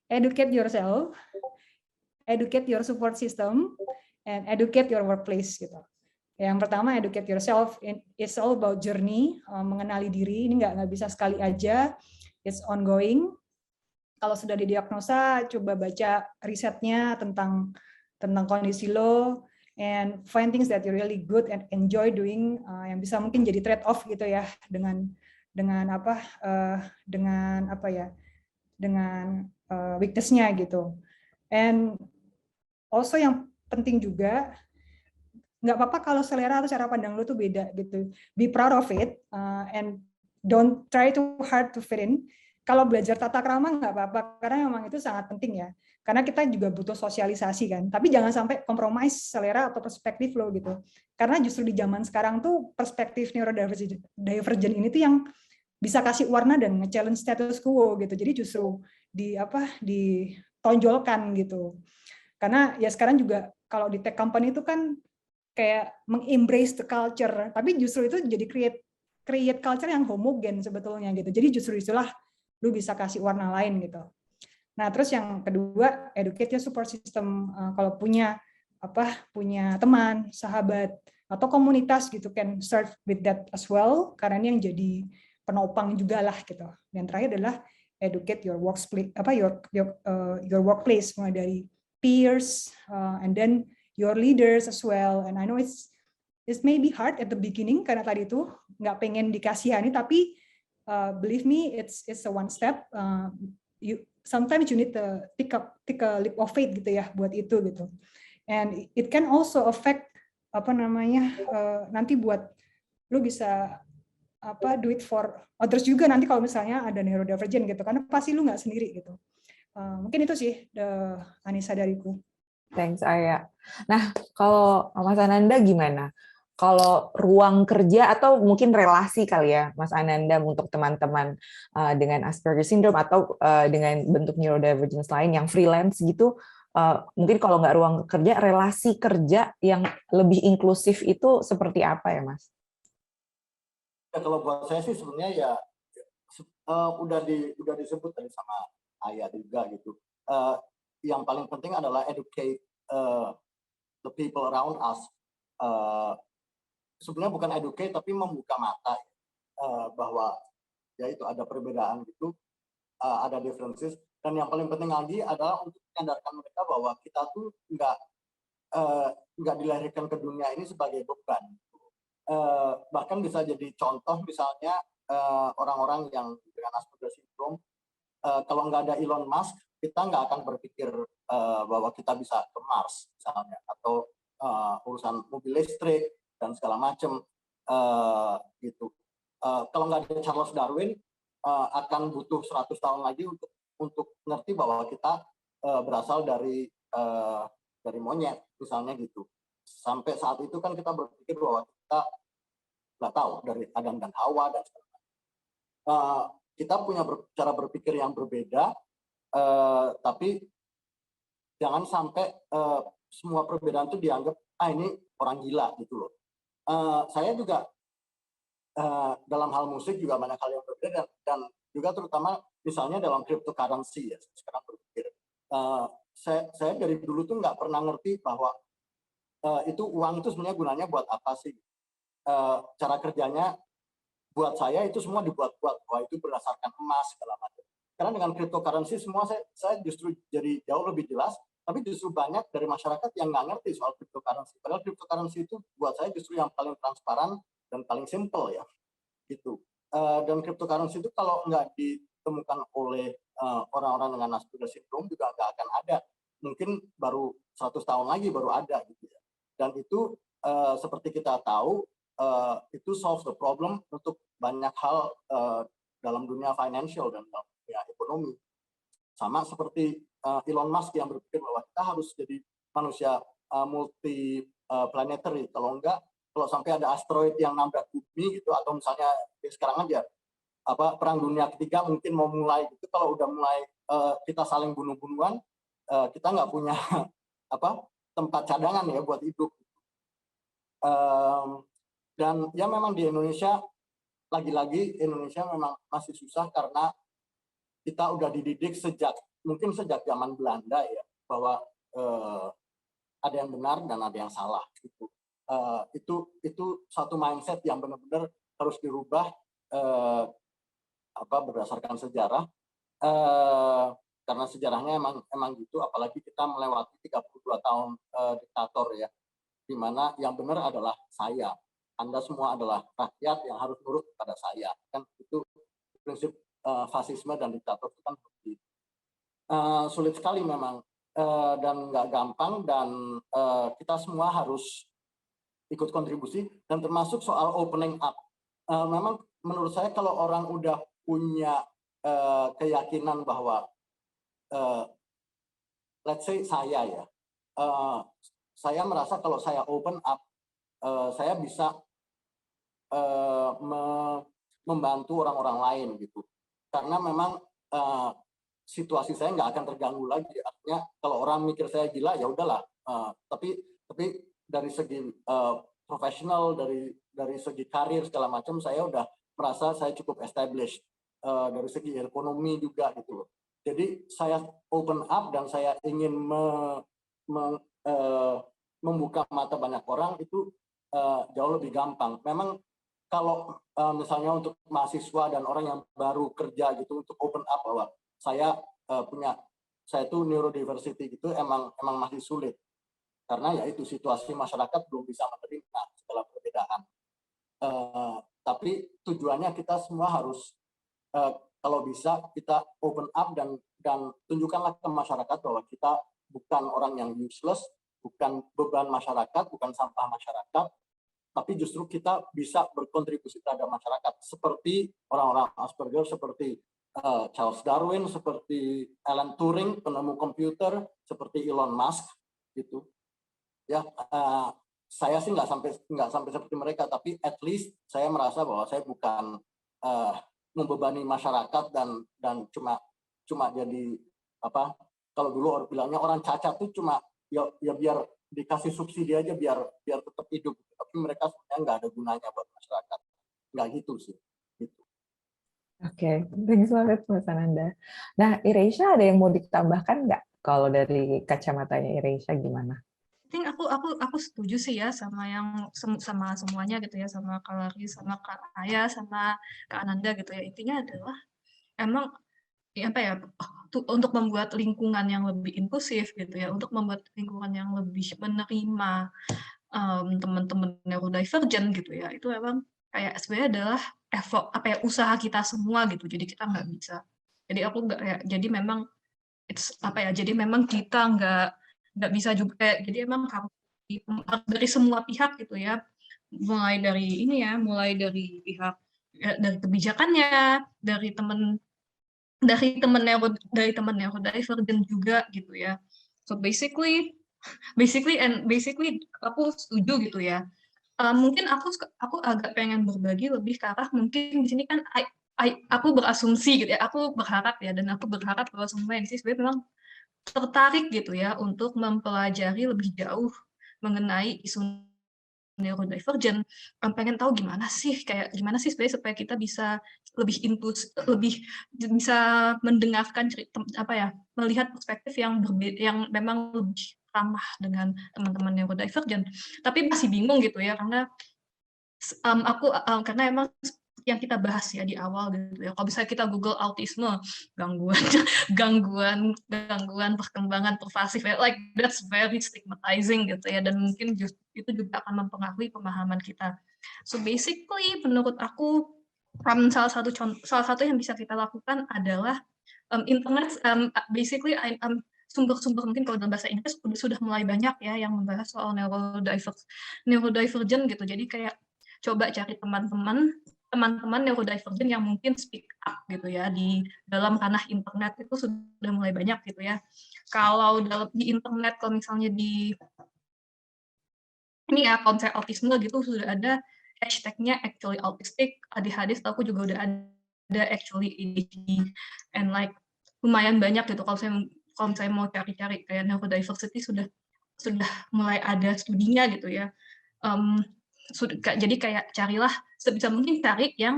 [SPEAKER 4] Educate yourself, educate your support system, and educate your workplace gitu. Yang pertama, educate yourself, it's all about journey, mengenali diri. Ini nggak bisa sekali aja, it's ongoing. Kalau sudah didiagnosa, coba baca risetnya tentang kondisi lo, and find things that you really good and enjoy doing, yang bisa mungkin jadi trade off gitu ya dengan weakness-nya gitu. And also yang penting juga, nggak apa-apa kalau selera atau cara pandang lu tuh beda gitu. Be proud of it, and don't try too hard to fit in. Kalau belajar tata krama nggak apa-apa, karena memang itu sangat penting ya. Karena kita juga butuh sosialisasi kan. Tapi jangan sampai compromise selera atau perspektif lo gitu. Karena justru di zaman sekarang tuh perspektif neurodivergent ini tuh yang bisa kasih warna dan nge-challenge status quo gitu. Jadi justru ditonjolkan gitu. Karena ya sekarang juga kalau di tech company itu kan kayak meng-embrace the culture, tapi justru itu jadi create culture yang homogen sebetulnya gitu. Jadi justru itulah lu bisa kasih warna lain gitu. Nah, terus yang kedua, educate your support system. Kalau punya teman, sahabat atau komunitas gitu, can start with that as well, karena ini yang jadi penopang juga lah gitu. Dan terakhir adalah educate your workplace, your workplace, mulai dari peers, and then your leaders as well. And I know it's maybe hard at the beginning karena tadi itu nggak pengen dikasihani, tapi believe me, it's a one step. Sometimes you need to take a leap of faith gitu ya buat itu gitu. And it can also affect nanti buat lu bisa do it for others juga nanti kalau misalnya ada neurodivergent gitu, karena pasti lu nggak sendiri gitu. Mungkin itu sih Anissa dariku.
[SPEAKER 2] Thanks Aya. Nah, kalau Mas Ananda gimana? Kalau ruang kerja atau mungkin relasi kali ya, Mas Ananda, untuk teman-teman dengan Asperger syndrome atau dengan bentuk neurodivergence lain yang freelance gitu, mungkin kalau nggak ruang kerja, relasi kerja yang lebih inklusif itu seperti apa ya, Mas?
[SPEAKER 3] Ya, kalau buat saya sih sebenarnya ya udah disebut tadi sama Aya juga gitu. Yang paling penting adalah educate the people around us. Sebenarnya bukan educate tapi membuka mata bahwa ya itu ada perbedaan gitu, ada differences, dan yang paling penting lagi adalah untuk menyadarkan mereka bahwa kita tuh nggak dilahirkan ke dunia ini sebagai beban. Bahkan bisa jadi contoh misalnya orang-orang yang dengan Asperger syndrome, kalau nggak ada Elon Musk, kita nggak akan berpikir bahwa kita bisa ke Mars misalnya, atau urusan mobil listrik dan segala macam gitu. Kalau nggak ada Charles Darwin, akan butuh 100 tahun lagi untuk ngerti bahwa kita berasal dari monyet misalnya gitu. sampai saat itu kan kita berpikir bahwa kita nggak tahu dari Adam dan Hawa dan sebagainya. Kita punya cara berpikir yang berbeda, tapi jangan sampai semua perbedaan itu dianggap ini orang gila gitu loh. Saya juga dalam hal musik juga banyak hal yang berbeda, dan juga terutama misalnya dalam cryptocurrency ya, sekarang berpikir. Saya dari dulu tuh nggak pernah ngerti bahwa itu uang itu sebenarnya gunanya buat apa sih. Cara kerjanya buat saya itu semua dibuat-buat, bahwa itu berdasarkan emas segala macam. Karena dengan cryptocurrency semua saya justru jadi jauh lebih jelas, tapi justru banyak dari masyarakat yang nggak ngerti soal cryptocurrency. Padahal cryptocurrency itu buat saya justru yang paling transparan dan paling simple ya, gitu. Dan cryptocurrency itu kalau nggak ditemukan oleh orang-orang dengan Asperger syndrome juga nggak akan ada. Mungkin baru 100 tahun lagi baru ada gitu ya. Dan itu seperti kita tahu, itu solve the problem untuk banyak hal dalam dunia financial dan dalam dunia ekonomi. Sama seperti Elon Musk yang berpikir bahwa kita harus jadi manusia multi planetary. Kalau enggak, kalau sampai ada asteroid yang nabrak bumi gitu, atau misalnya sekarang aja perang dunia ketiga mungkin mau mulai gitu, kalau udah mulai kita saling bunuh-bunuhan, kita nggak punya tempat cadangan ya buat hidup. Dan ya memang di Indonesia, lagi-lagi Indonesia memang masih susah karena kita udah dididik mungkin sejak zaman Belanda ya, bahwa ada yang benar dan ada yang salah gitu. Itu satu mindset yang benar-benar harus dirubah berdasarkan sejarah, karena sejarahnya emang gitu, apalagi kita melewati 32 tahun diktator ya, di mana yang benar adalah saya. Anda semua adalah rakyat yang harus nurut kepada saya. Kan itu prinsip fasisme dan diktator itu kan sulit sekali memang, dan nggak gampang, dan kita semua harus ikut kontribusi, dan termasuk soal opening up. Memang menurut saya kalau orang udah punya keyakinan bahwa let's say saya ya, saya merasa kalau saya open up, saya bisa membantu orang-orang lain gitu, karena memang situasi saya nggak akan terganggu lagi. Artinya kalau orang mikir saya gila ya udahlah, tapi dari segi profesional, dari segi karir segala macam, saya udah merasa saya cukup established, dari segi ekonomi juga gitu loh. Jadi saya open up dan saya ingin membuka mata banyak orang, itu jauh lebih gampang. Memang kalau misalnya untuk mahasiswa dan orang yang baru kerja gitu, untuk open up bahwa saya tuh neurodiversity gitu, emang masih sulit, karena ya itu situasi masyarakat belum bisa menerima segala perbedaan. Tapi tujuannya kita semua harus, kalau bisa kita open up dan tunjukkanlah ke masyarakat bahwa kita bukan orang yang useless, bukan beban masyarakat, bukan sampah masyarakat, tapi justru kita bisa berkontribusi terhadap masyarakat, seperti orang-orang Asperger, seperti Charles Darwin, seperti Alan Turing, penemu komputer, seperti Elon Musk gitu. Ya, saya sih nggak sampai seperti mereka, tapi at least saya merasa bahwa saya bukan membebani masyarakat dan cuma jadi kalau dulu orang bilangnya orang cacat tuh cuma ya biar dikasih subsidi aja biar tetap hidup, tapi mereka sebenarnya nggak ada gunanya buat masyarakat, nggak gitu sih. Gitu.
[SPEAKER 2] Oke, thanks banget Mas Ananda. Nah, Ireisha ada yang mau ditambahkan nggak? Kalau dari kacamatanya Ireisha gimana?
[SPEAKER 5] I think aku setuju sih ya sama semuanya gitu ya, sama Kak Lari, sama Kak Aya, sama Kak Ananda gitu ya. Intinya adalah emang untuk membuat lingkungan yang lebih inklusif gitu ya, untuk membuat lingkungan yang lebih menerima teman-teman neurodivergent gitu ya, itu memang kayak sebenarnya adalah effort usaha kita semua gitu. Jadi kita nggak bisa. Jadi memang jadi memang kita nggak bisa juga. Jadi emang harus dari semua pihak gitu ya. Mulai dari pihak dari kebijakannya, dari teman neurodivergent juga gitu ya. So basically basically aku setuju gitu ya. Mungkin aku agak pengen berbagi lebih ke arah mungkin di sini kan aku berasumsi gitu ya, aku berharap ya, dan aku berharap bahwa semua yang di sini sebenarnya memang tertarik gitu ya untuk mempelajari lebih jauh mengenai isu neurodivergent, pengen tahu gimana sih sebenarnya supaya kita bisa lebih bisa mendengarkan melihat perspektif yang berbeda, yang memang lebih ramah dengan teman-teman neurodivergent. Tapi masih bingung gitu ya, karena karena emang yang kita bahas ya di awal gitu ya. Kalau bisa kita Google autisme, gangguan gangguan perkembangan pervasif, like that's very stigmatizing gitu ya, dan mungkin itu juga akan mempengaruhi pemahaman kita. So basically menurut aku salah satu yang bisa kita lakukan adalah internet, basically sumber-sumber mungkin kalau dalam bahasa Inggris sudah mulai banyak ya yang membahas soal neurodivergent gitu. Jadi kayak coba cari teman-teman neurodivergent yang mungkin speak up gitu ya di dalam ranah internet, itu sudah mulai banyak gitu ya. Kalau di internet, kalau misalnya di ini ya konsep autisme gitu, sudah ada hashtagnya actually autistic, ADHD aku juga udah ada actually ADHD, and like lumayan banyak gitu. Kalau saya mau cari-cari kayak neurodiversity sudah mulai ada studinya gitu ya. Jadi kayak carilah sebisa mungkin cari yang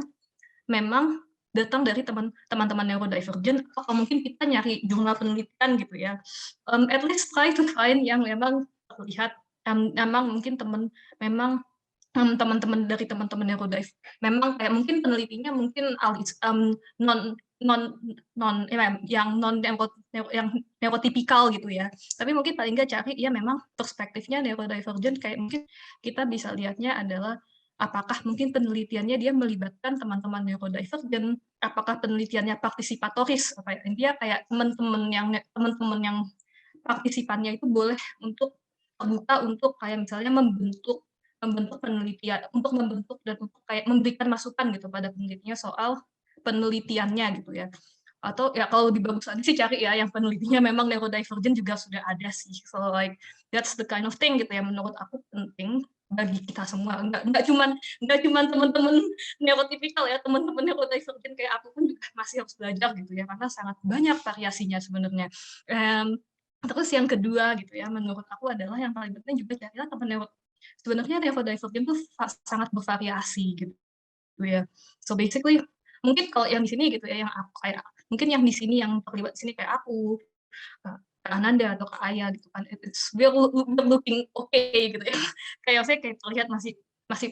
[SPEAKER 5] memang datang dari teman-teman neurodivergent, atau mungkin kita nyari jurnal penelitian gitu ya. At least try to find yang memang terlihat memang mungkin teman-teman dari teman-teman neurodivergent memang kayak mungkin penelitinya mungkin yang neurotipikal gitu ya. Tapi mungkin paling nggak cari ya memang perspektifnya neurodivergent, kayak mungkin kita bisa lihatnya adalah apakah mungkin penelitiannya dia melibatkan teman-teman neurodivergent, apakah penelitiannya partisipatoris, intinya kayak teman-teman yang partisipannya itu boleh untuk terbuka untuk kayak misalnya membentuk penelitian, untuk membentuk dan untuk kayak memberikan masukan gitu pada penelitiannya soal penelitiannya gitu ya. Atau ya kalau lebih bagus lagi sih cari ya yang penelitinya memang neurodivergent juga sudah ada sih. So like that's the kind of thing gitu ya, menurut aku penting bagi kita semua. Nggak cuman teman-teman neurotipikal ya, teman-teman neurodivergent kayak aku pun juga masih harus belajar gitu ya, karena sangat banyak variasinya sebenarnya. Terus yang kedua gitu ya, menurut aku adalah yang paling penting juga carilah teman sebenarnya neurodivergent itu sangat bervariasi gitu ya. So basically mungkin kalau yang di sini gitu ya, yang aku kayak mungkin yang di sini yang terlibat di sini kayak aku, Kak Ananda atau Kak Aya gitu kan, we're looking okay gitu ya. Kayak saya kayak terlihat masih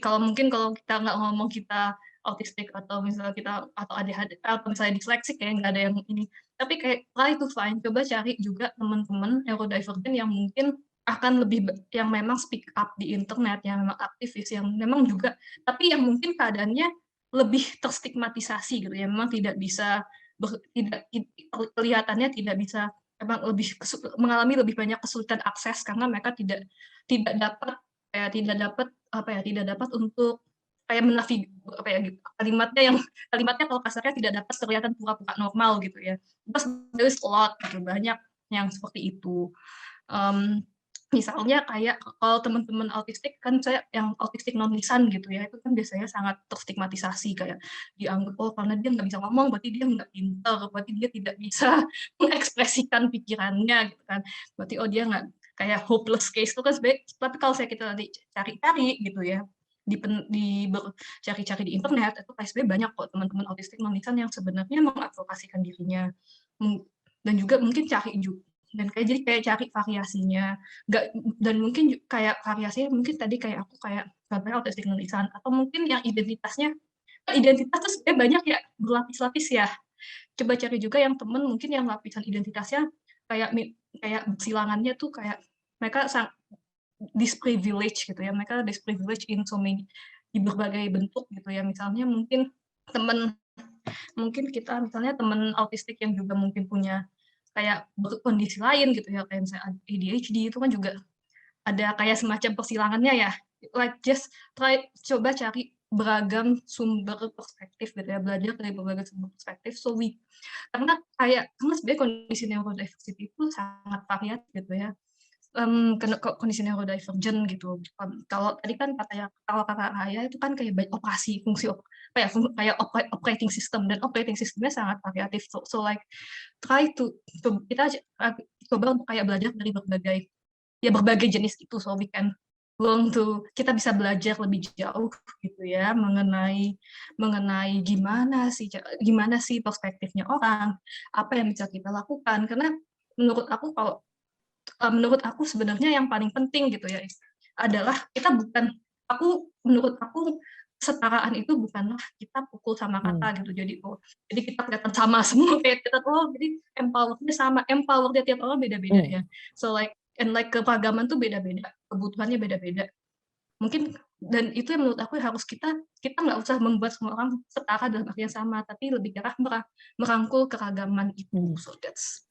[SPEAKER 5] kalau kita nggak ngomong kita autistik atau misalnya kita atau ADHD atau misalnya disleksik, kayak nggak ada yang ini. Tapi kayak try to find, coba cari juga teman-teman neurodivergent yang mungkin akan yang memang speak up di internet, yang memang aktivis, yang memang juga, tapi yang mungkin keadaannya lebih terstigmatisasi gitu ya, memang tidak bisa kelihatannya tidak bisa, memang mengalami lebih banyak kesulitan akses karena mereka tidak dapat untuk kayak kalimatnya kalau kasarnya tidak dapat kelihatan pura-pura normal gitu ya. Terus there's a lot gitu, banyak yang seperti itu. Misalnya kayak kalau teman-teman autistik kan, saya yang autistik non lisan gitu ya, itu kan biasanya sangat terstigmatisasi, kayak dianggap karena dia nggak bisa ngomong berarti dia nggak pintar, berarti dia tidak bisa mengekspresikan pikirannya gitu kan, berarti dia nggak, kayak hopeless case itu kan sebenarnya. Tapi kalau kita nanti cari-cari gitu ya, cari-cari di internet, itu sebenarnya banyak kok teman-teman autistik non lisan yang sebenarnya mengadvokasikan dirinya, dan juga mungkin jadi kayak cari variasinya, dan mungkin kayak variasinya mungkin tadi kayak aku kayak contohnya autistik non lisan, atau mungkin yang identitas tuh sebenarnya banyak ya, berlapis-lapis ya. Coba cari juga yang temen mungkin yang lapisan identitasnya kayak silangannya tuh kayak mereka disprivilege gitu ya, mereka disprivilege in so many, di berbagai bentuk gitu ya. Misalnya mungkin kita misalnya temen autistik yang juga mungkin punya kayak kondisi lain gitu ya, kayak misalnya ADHD, itu kan juga ada kayak semacam persilangannya ya. Like just coba cari beragam sumber perspektif gitu ya, belajar dari berbagai sumber perspektif. Karena sebenarnya kondisi neurodiversity itu sangat variatif gitu ya. kondisi neurodivergent gitu. Kalau tadi kan kalau kata Raya itu kan kayak operasi fungsi kayak operating system, dan operating systemnya sangat variatif. So like try to kita coba untuk kayak belajar dari berbagai jenis itu, so we can learn to, kita bisa belajar lebih jauh gitu ya mengenai gimana sih perspektifnya orang, apa yang bisa kita lakukan. Karena menurut aku sebenarnya yang paling penting gitu ya adalah menurut aku kesetaraan itu bukanlah kita pukul sama kata gitu. Jadi kita kelihatan sama semua kayak kita jadi empowernya sama, empowernya tiap orang beda-beda ya. So like keberagaman tuh beda-beda, kebutuhannya beda-beda. Mungkin, dan itu yang menurut aku harus kita nggak usah membuat semua orang setara dalam arti yang sama, tapi lebih ke arah merangkul keragaman itu. So that's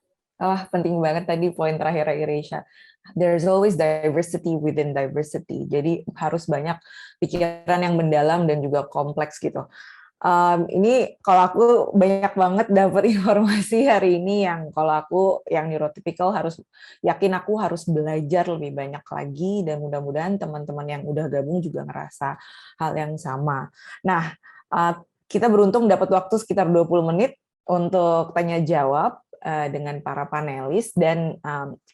[SPEAKER 2] penting banget tadi poin terakhir Ireisha. There's always diversity within diversity. Jadi harus banyak pikiran yang mendalam dan juga kompleks gitu. Ini kalau aku banyak banget dapat informasi hari ini yang kalau aku yang neurotypical harus belajar lebih banyak lagi, dan mudah-mudahan teman-teman yang udah gabung juga ngerasa hal yang sama. Nah, kita beruntung dapat waktu sekitar 20 menit untuk tanya jawab dengan para panelis, dan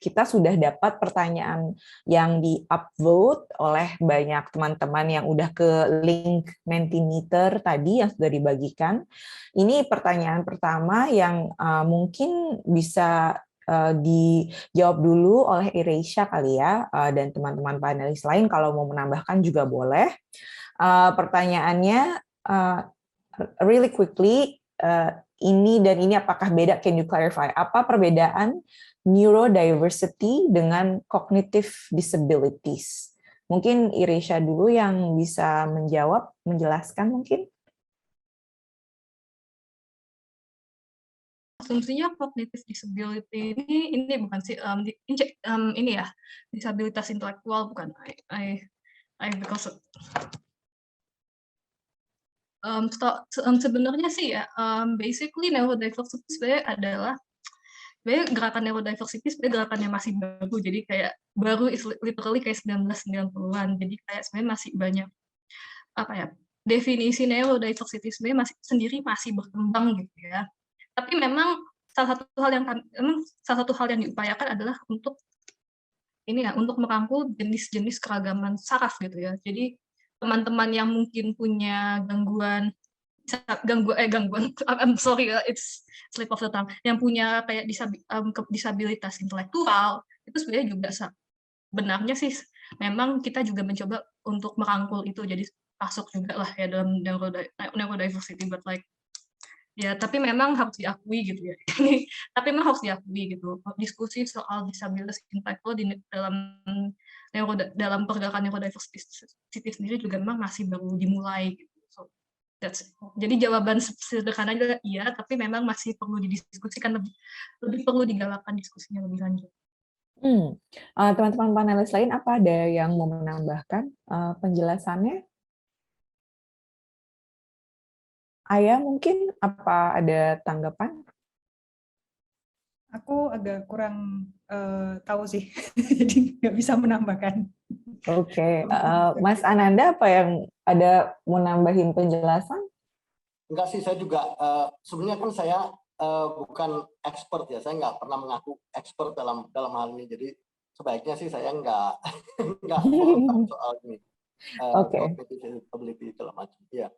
[SPEAKER 2] kita sudah dapat pertanyaan yang di-upvote oleh banyak teman-teman yang udah ke link Mentimeter tadi yang sudah dibagikan. Ini pertanyaan pertama yang mungkin bisa dijawab dulu oleh Ireisha kali ya, dan teman-teman panelis lain kalau mau menambahkan juga boleh. Pertanyaannya really quickly, ini dan ini apakah beda? Can you clarify? Apa perbedaan neurodiversity dengan cognitive disabilities? Mungkin Ireisha dulu yang bisa menjawab, menjelaskan mungkin.
[SPEAKER 5] Asumsinya cognitive disability ini bukan sih ini ya, disabilitas intelektual bukan. Because sebenarnya sih ya, basically neurodiversity sebenarnya adalah gerakan neurodiversity sebenarnya gerakannya masih baru, jadi kayak baru literally kayak 1990-an, jadi kayak sebenarnya masih banyak definisi neurodiversity sebenarnya masih berkembang gitu ya. Tapi memang salah satu hal yang diupayakan adalah untuk merangkul jenis-jenis keragaman saraf gitu ya. Jadi teman-teman yang mungkin punya gangguan I'm sorry, it's slip of the tongue, yang punya kayak disabilitas intelektual, itu sebenarnya juga benarnya sih memang kita juga mencoba untuk merangkul itu, jadi masuk juga lah ya dalam neurodiversity, but like ya, tapi memang harus diakui gitu ya. Tapi memang harus diakui gitu. Diskusi soal disabilitas intelektual dalam pergerakan neurodiversity sendiri juga memang masih baru dimulai gitu. So, jadi jawaban sederhana adalah iya, tapi memang masih perlu didiskusikan lebih perlu digalakkan diskusinya lebih lanjut.
[SPEAKER 2] Teman-teman panelis lain apa ada yang mau menambahkan penjelasannya? Ayah mungkin apa ada tanggapan?
[SPEAKER 4] Aku agak kurang tahu sih, jadi nggak bisa menambahkan.
[SPEAKER 2] Oke, Mas Ananda apa yang ada mau nambahin penjelasan?
[SPEAKER 3] Enggak sih, saya juga sebenarnya kan saya bukan expert ya, saya nggak pernah mengaku expert dalam hal ini, jadi sebaiknya sih saya nggak soal ini. Cognitive disability segala macam. Iya.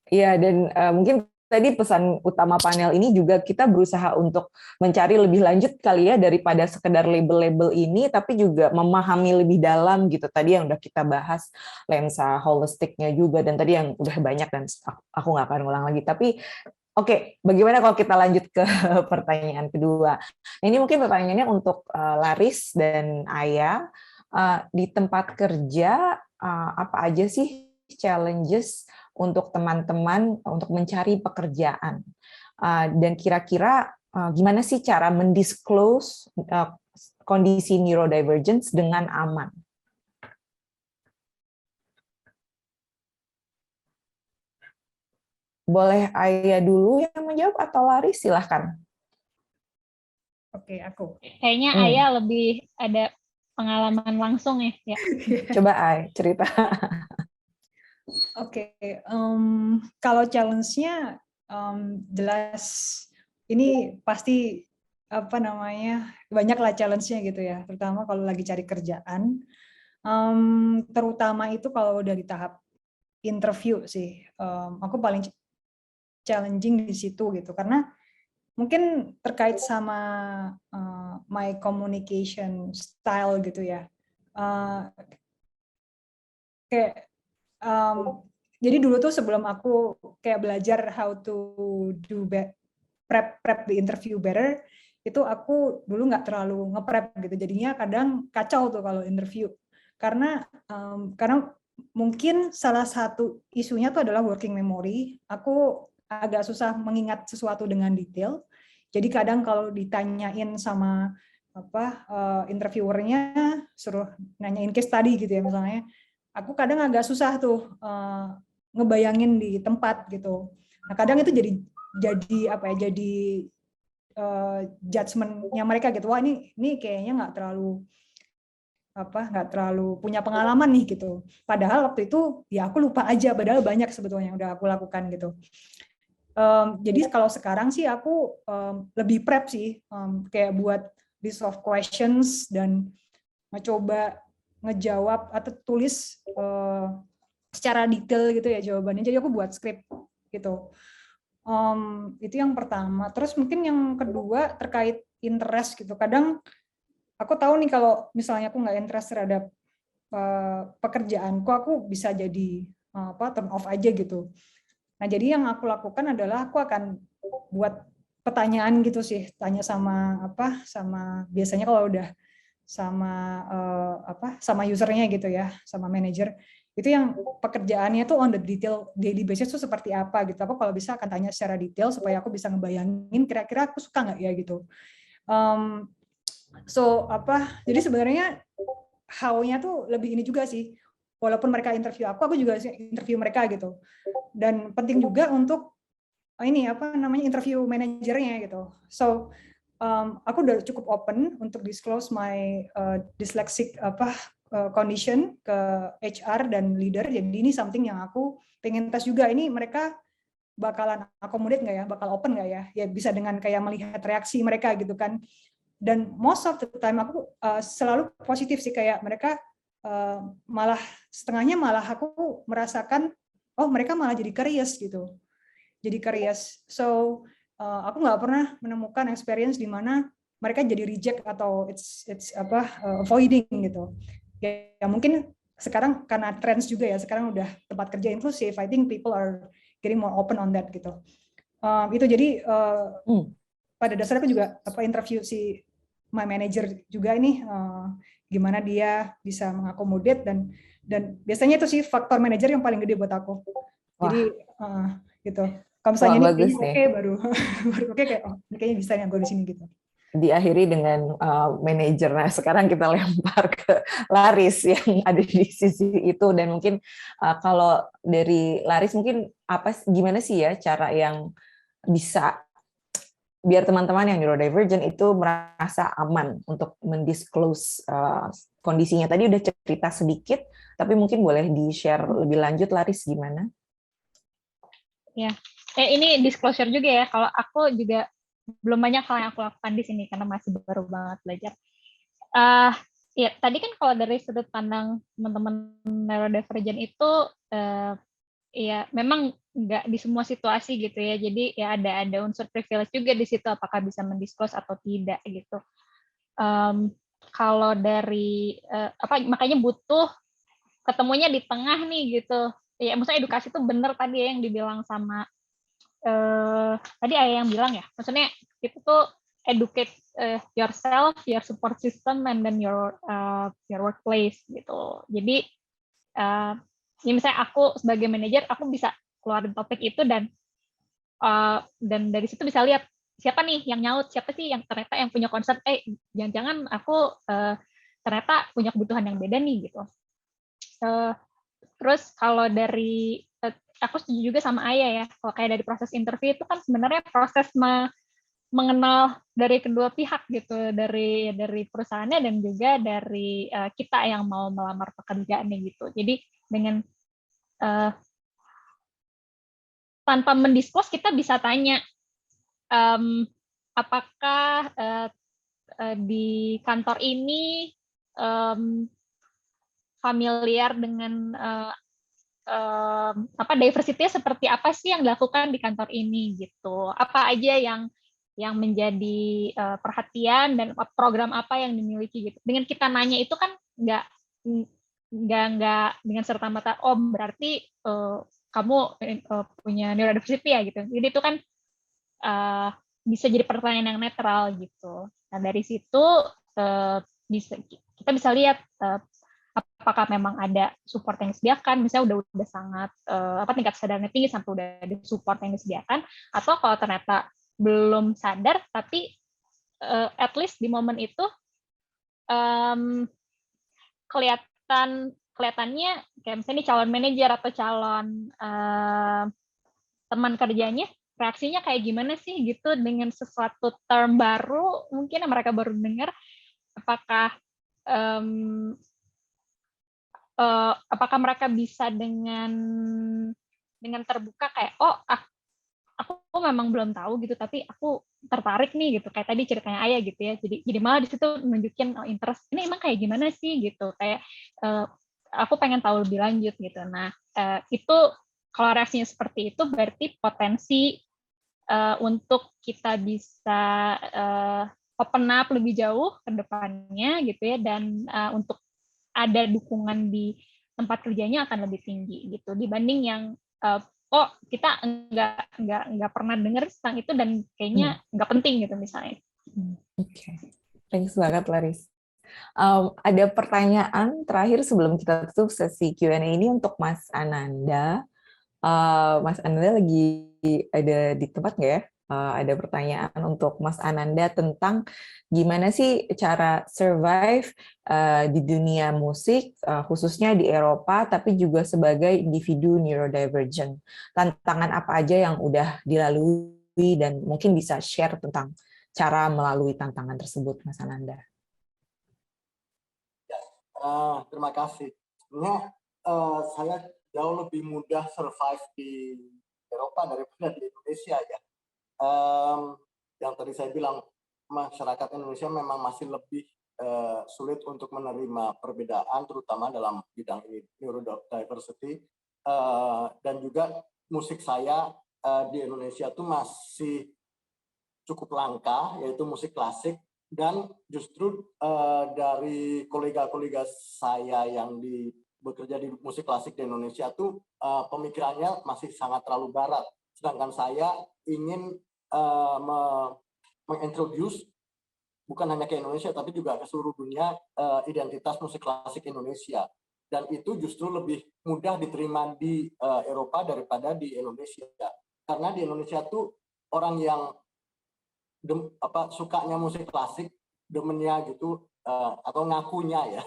[SPEAKER 2] Iya, dan mungkin tadi pesan utama panel ini juga kita berusaha untuk mencari lebih lanjut kali ya daripada sekedar label-label ini, tapi juga memahami lebih dalam gitu. Tadi yang udah kita bahas lensa holistiknya juga, dan tadi yang udah banyak dan aku nggak akan ulang lagi. Tapi oke, bagaimana kalau kita lanjut ke pertanyaan kedua? Ini mungkin pertanyaannya untuk Laris dan Aya. Di tempat kerja, apa aja sih challenges untuk teman-teman untuk mencari pekerjaan? Dan kira-kira gimana sih cara mendisclose kondisi neurodivergence dengan aman? Boleh Aya dulu yang menjawab atau Laris? Silahkan.
[SPEAKER 4] Oke, aku.
[SPEAKER 6] Kayaknya Aya lebih ada pengalaman langsung ya.
[SPEAKER 2] Coba Ai, cerita.
[SPEAKER 4] Oke, kalau challenge-nya jelas ini pasti apa namanya banyaklah challenge-nya gitu ya, terutama kalau lagi cari kerjaan. Terutama itu kalau udah di tahap interview sih, aku paling challenging di situ gitu, karena mungkin terkait sama my communication style gitu ya. Kayak jadi dulu tuh sebelum aku kayak belajar how to do prep the interview better, itu aku dulu nggak terlalu nge-prep gitu, jadinya kadang kacau tuh kalau interview, karena mungkin salah satu isunya tuh adalah working memory. Aku agak susah mengingat sesuatu dengan detail, jadi kadang kalau ditanyain sama interviewernya suruh nanyain case study gitu ya misalnya, aku kadang agak susah tuh ngebayangin di tempat gitu. Nah kadang itu jadi judgement-nya mereka gitu. Wah ini kayaknya nggak terlalu punya pengalaman nih gitu. Padahal waktu itu ya aku lupa aja. Padahal banyak sebetulnya yang udah aku lakukan gitu. Jadi kalau sekarang sih aku lebih prep sih, kayak buat list of questions dan mencoba ngejawab atau tulis secara detail gitu ya jawabannya. Jadi aku buat skrip gitu. Itu yang pertama. Terus mungkin yang kedua terkait interest gitu. Kadang aku tahu nih kalau misalnya aku nggak interest terhadap pekerjaanku, aku bisa jadi turn off aja gitu. Nah jadi yang aku lakukan adalah aku akan buat pertanyaan gitu sih, tanya sama biasanya kalau udah sama usernya gitu ya, sama manajer, itu yang pekerjaannya tuh on the detail daily basis tuh seperti apa gitu. Aku kalau bisa akan tanya secara detail supaya aku bisa ngebayangin kira-kira aku suka nggak ya gitu. Jadi sebenarnya how-nya tuh lebih ini juga sih. Walaupun mereka interview aku juga interview mereka gitu. Dan penting juga untuk interview manajernya gitu. So aku udah cukup open untuk disclose my dyslexic condition ke HR dan leader. Jadi ini something yang aku pengen tes juga. Ini mereka bakalan accommodate nggak ya? Bakal open nggak ya? Ya bisa dengan kayak melihat reaksi mereka gitu kan. Dan most of the time aku selalu positif sih, kayak mereka malah setengahnya malah aku merasakan oh mereka malah jadi curious gitu. Jadi curious. So aku nggak pernah menemukan experience di mana mereka jadi reject atau it's avoiding gitu. Ya mungkin sekarang karena trends juga ya, sekarang udah tempat kerja inklusif. I think people are getting more open on that gitu. Itu jadi pada dasarnya aku juga interview si my manager juga ini gimana dia bisa mengakomodate dan biasanya itu sih faktor manajer yang paling gede buat aku. Wah. Jadi gitu. Kalau misalnya ini oke baru oke kayak ini kayaknya bisa nih gue di sini gitu.
[SPEAKER 2] Diakhiri dengan manajer. Nah, sekarang kita lempar ke Laris yang ada di sisi itu, dan mungkin kalau dari Laris mungkin gimana sih ya cara yang bisa biar teman-teman yang neurodivergent itu merasa aman untuk mendisclose kondisinya. Tadi udah cerita sedikit, tapi mungkin boleh di-share lebih lanjut, Laris, gimana?
[SPEAKER 6] Ya, ini disclosure juga ya, kalau aku juga belum banyak hal yang aku lakukan di sini, karena masih baru banget belajar. Ya, tadi kan kalau dari sudut pandang teman-teman neurodivergent itu, ya memang nggak di semua situasi gitu ya, jadi ya ada unsur privilege juga di situ, apakah bisa mendisclose atau tidak gitu. Kalau dari makanya butuh ketemunya di tengah nih gitu ya, maksudnya edukasi itu bener tadi ya yang dibilang sama tadi Ayah yang bilang ya, maksudnya itu tuh educate yourself, your support system, and then your workplace gitu. Jadi ya misalnya aku sebagai manajer, aku bisa keluarin topik itu dan dari situ bisa lihat siapa nih yang nyaut, siapa sih yang ternyata yang punya concern, jangan-jangan aku ternyata punya kebutuhan yang beda nih gitu. Terus kalau aku setuju juga sama Ayah ya, kalau kayak dari proses interview itu kan sebenarnya proses mengenal dari kedua pihak gitu, dari perusahaannya dan juga dari kita yang mau melamar pekerjaannya gitu. Jadi dengan tanpa mendisklos kita bisa tanya apakah di kantor ini familiar dengan diversity seperti apa sih yang dilakukan di kantor ini gitu. Apa aja yang menjadi perhatian dan program apa yang dimiliki gitu. Dengan kita nanya itu kan nggak dengan serta merta berarti kamu punya neurodiversity ya gitu. Jadi itu kan bisa jadi pertanyaan yang netral gitu. Nah dari situ kita bisa lihat apakah memang ada support yang disediakan, misalnya udah sangat tingkat kesadarannya tinggi sampai udah ada support yang disediakan, atau kalau ternyata belum sadar tapi at least di momen itu kelihatannya kayak misalnya calon manajer atau calon teman kerjanya reaksinya kayak gimana sih gitu dengan sesuatu term baru mungkin yang mereka baru dengar, apakah mereka bisa dengan terbuka kayak aku memang belum tahu gitu tapi aku tertarik nih gitu, kayak tadi ceritanya Ayah gitu ya, jadi malah di situ nunjukin interest ini emang kayak gimana sih gitu, kayak aku pengen tahu lebih lanjut gitu. Nah itu kalau reaksinya seperti itu berarti potensi untuk kita bisa open up lebih jauh ke depannya gitu ya, dan untuk ada dukungan di tempat kerjanya akan lebih tinggi gitu dibanding yang kita nggak pernah dengar tentang itu dan kayaknya nggak penting gitu misalnya.
[SPEAKER 2] Oke, thanks banget Laris. Ada pertanyaan terakhir sebelum kita tutup sesi Q&A ini untuk Mas Ananda. Mas Ananda lagi ada di tempat nggak ya? Ada pertanyaan untuk Mas Ananda tentang gimana sih cara survive di dunia musik, khususnya di Eropa, tapi juga sebagai individu neurodivergent. Tantangan apa aja yang udah dilalui dan mungkin bisa share tentang cara melalui tantangan tersebut, Mas Ananda.
[SPEAKER 3] Terima kasih. Sebenarnya saya jauh lebih mudah survive di Eropa daripada di Indonesia ya. Yang tadi saya bilang masyarakat Indonesia memang masih lebih sulit untuk menerima perbedaan, terutama dalam bidang neurodiversity, dan juga musik saya di Indonesia tuh masih cukup langka, yaitu musik klasik, dan justru dari kolega-kolega saya yang bekerja di musik klasik di Indonesia tuh pemikirannya masih sangat terlalu barat, sedangkan saya ingin mengintroduce bukan hanya ke Indonesia tapi juga ke seluruh dunia identitas musik klasik Indonesia, dan itu justru lebih mudah diterima di Eropa daripada di Indonesia, karena di Indonesia tuh orang yang sukanya musik klasik, demennya gitu, atau ngakunya ya,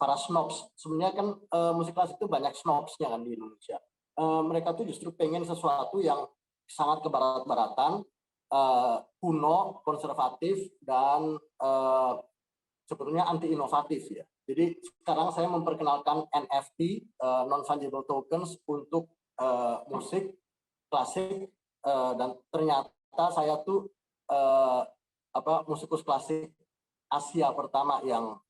[SPEAKER 3] para snobs. Sebenarnya kan musik klasik itu banyak snobsnya kan di Indonesia. Mereka tuh justru pengen sesuatu yang sangat kebarat-baratan, kuno, konservatif, dan sebetulnya anti inovatif ya. Jadi sekarang saya memperkenalkan NFT, non-fungible tokens, untuk musik klasik, dan ternyata saya tuh musikus klasik Asia pertama yang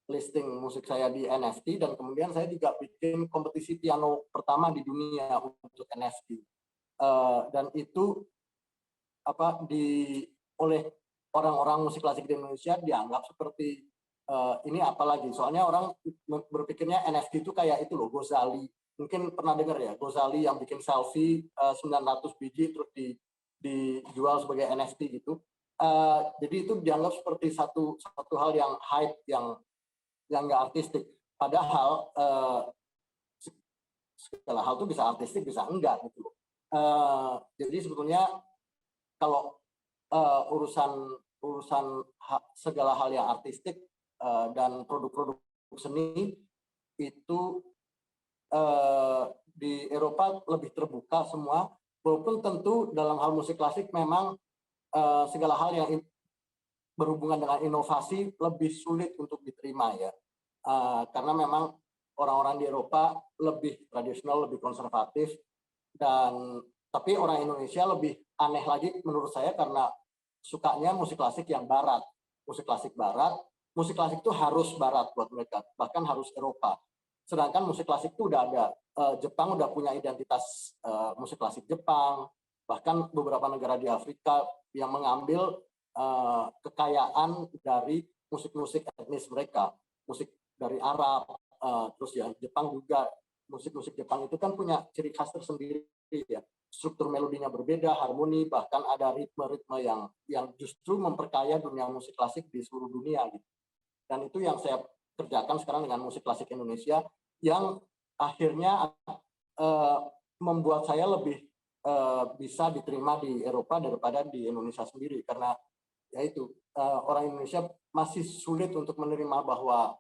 [SPEAKER 3] listing musik saya di NFT, dan kemudian saya juga bikin kompetisi piano pertama di dunia untuk NFT, dan itu oleh orang-orang musik klasik di Indonesia dianggap seperti ini apalagi, soalnya orang berpikirnya NFT itu kayak itu loh, Ghazali, mungkin pernah dengar ya, Ghazali yang bikin selfie 900 biji terus dijual sebagai NFT gitu. Jadi itu dianggap seperti satu hal yang hype, yang nggak artistik. Padahal segala hal itu bisa artistik, bisa enggak gitu. Jadi sebetulnya kalau urusan segala hal yang artistik dan produk-produk seni itu di Eropa lebih terbuka semua. Walaupun tentu dalam hal musik klasik memang segala hal yang berhubungan dengan inovasi lebih sulit untuk diterima ya, karena memang orang-orang di Eropa lebih tradisional, lebih konservatif, tapi orang Indonesia lebih aneh lagi menurut saya karena sukanya musik klasik yang barat, musik klasik itu harus barat buat mereka, bahkan harus Eropa. Sedangkan musik klasik itu udah ada, Jepang udah punya identitas musik klasik Jepang, bahkan beberapa negara di Afrika yang mengambil kekayaan dari musik-musik etnis mereka, musik dari Arab, terus ya Jepang juga, musik-musik Jepang itu kan punya ciri khas tersendiri ya, struktur melodinya berbeda, harmoni, bahkan ada ritme-ritme yang justru memperkaya dunia musik klasik di seluruh dunia gitu. Dan itu yang saya kerjakan sekarang dengan musik klasik Indonesia yang akhirnya membuat saya lebih bisa diterima di Eropa daripada di Indonesia sendiri, karena yaitu orang Indonesia masih sulit untuk menerima bahwa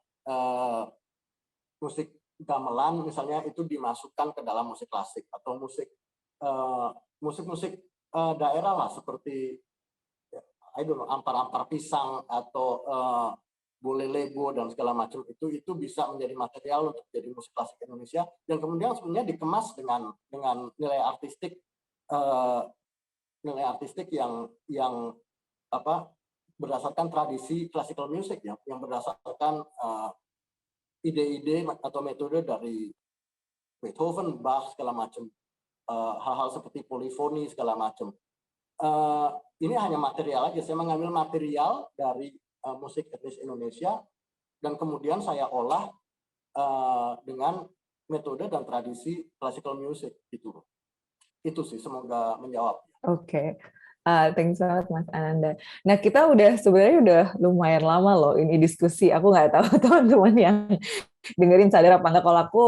[SPEAKER 3] musik gamelan misalnya itu dimasukkan ke dalam musik klasik, atau musik daerah lah seperti ampar-ampar pisang atau bolelebo dan segala macam itu bisa menjadi material untuk jadi musik klasik Indonesia yang kemudian sebenarnya dikemas dengan nilai artistik yang berdasarkan tradisi classical music ya, yang berdasarkan ide-ide atau metode dari Beethoven, Bach segala macam, hal-hal seperti polifoni segala macam. Ini hanya material aja, saya mengambil material dari musik etnis Indonesia dan kemudian saya olah dengan metode dan tradisi classical music gitu. Itu sih, semoga menjawab.
[SPEAKER 2] Oke. Thanks banget Mas Ananda. Nah, kita sebenarnya udah lumayan lama loh ini diskusi. Aku nggak tahu teman-teman yang dengerin sadar apa enggak, kalau aku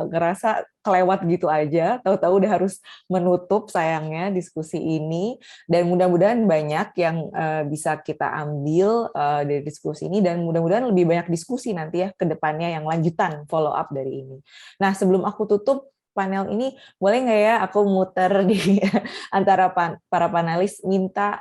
[SPEAKER 2] ngerasa kelewat gitu aja, tahu-tahu udah harus menutup sayangnya diskusi ini, dan mudah-mudahan banyak yang bisa kita ambil dari diskusi ini, dan mudah-mudahan lebih banyak diskusi nanti ya ke depannya yang lanjutan follow up dari ini. Nah, sebelum aku tutup panel ini, boleh nggak ya aku muter di antara para panelis, minta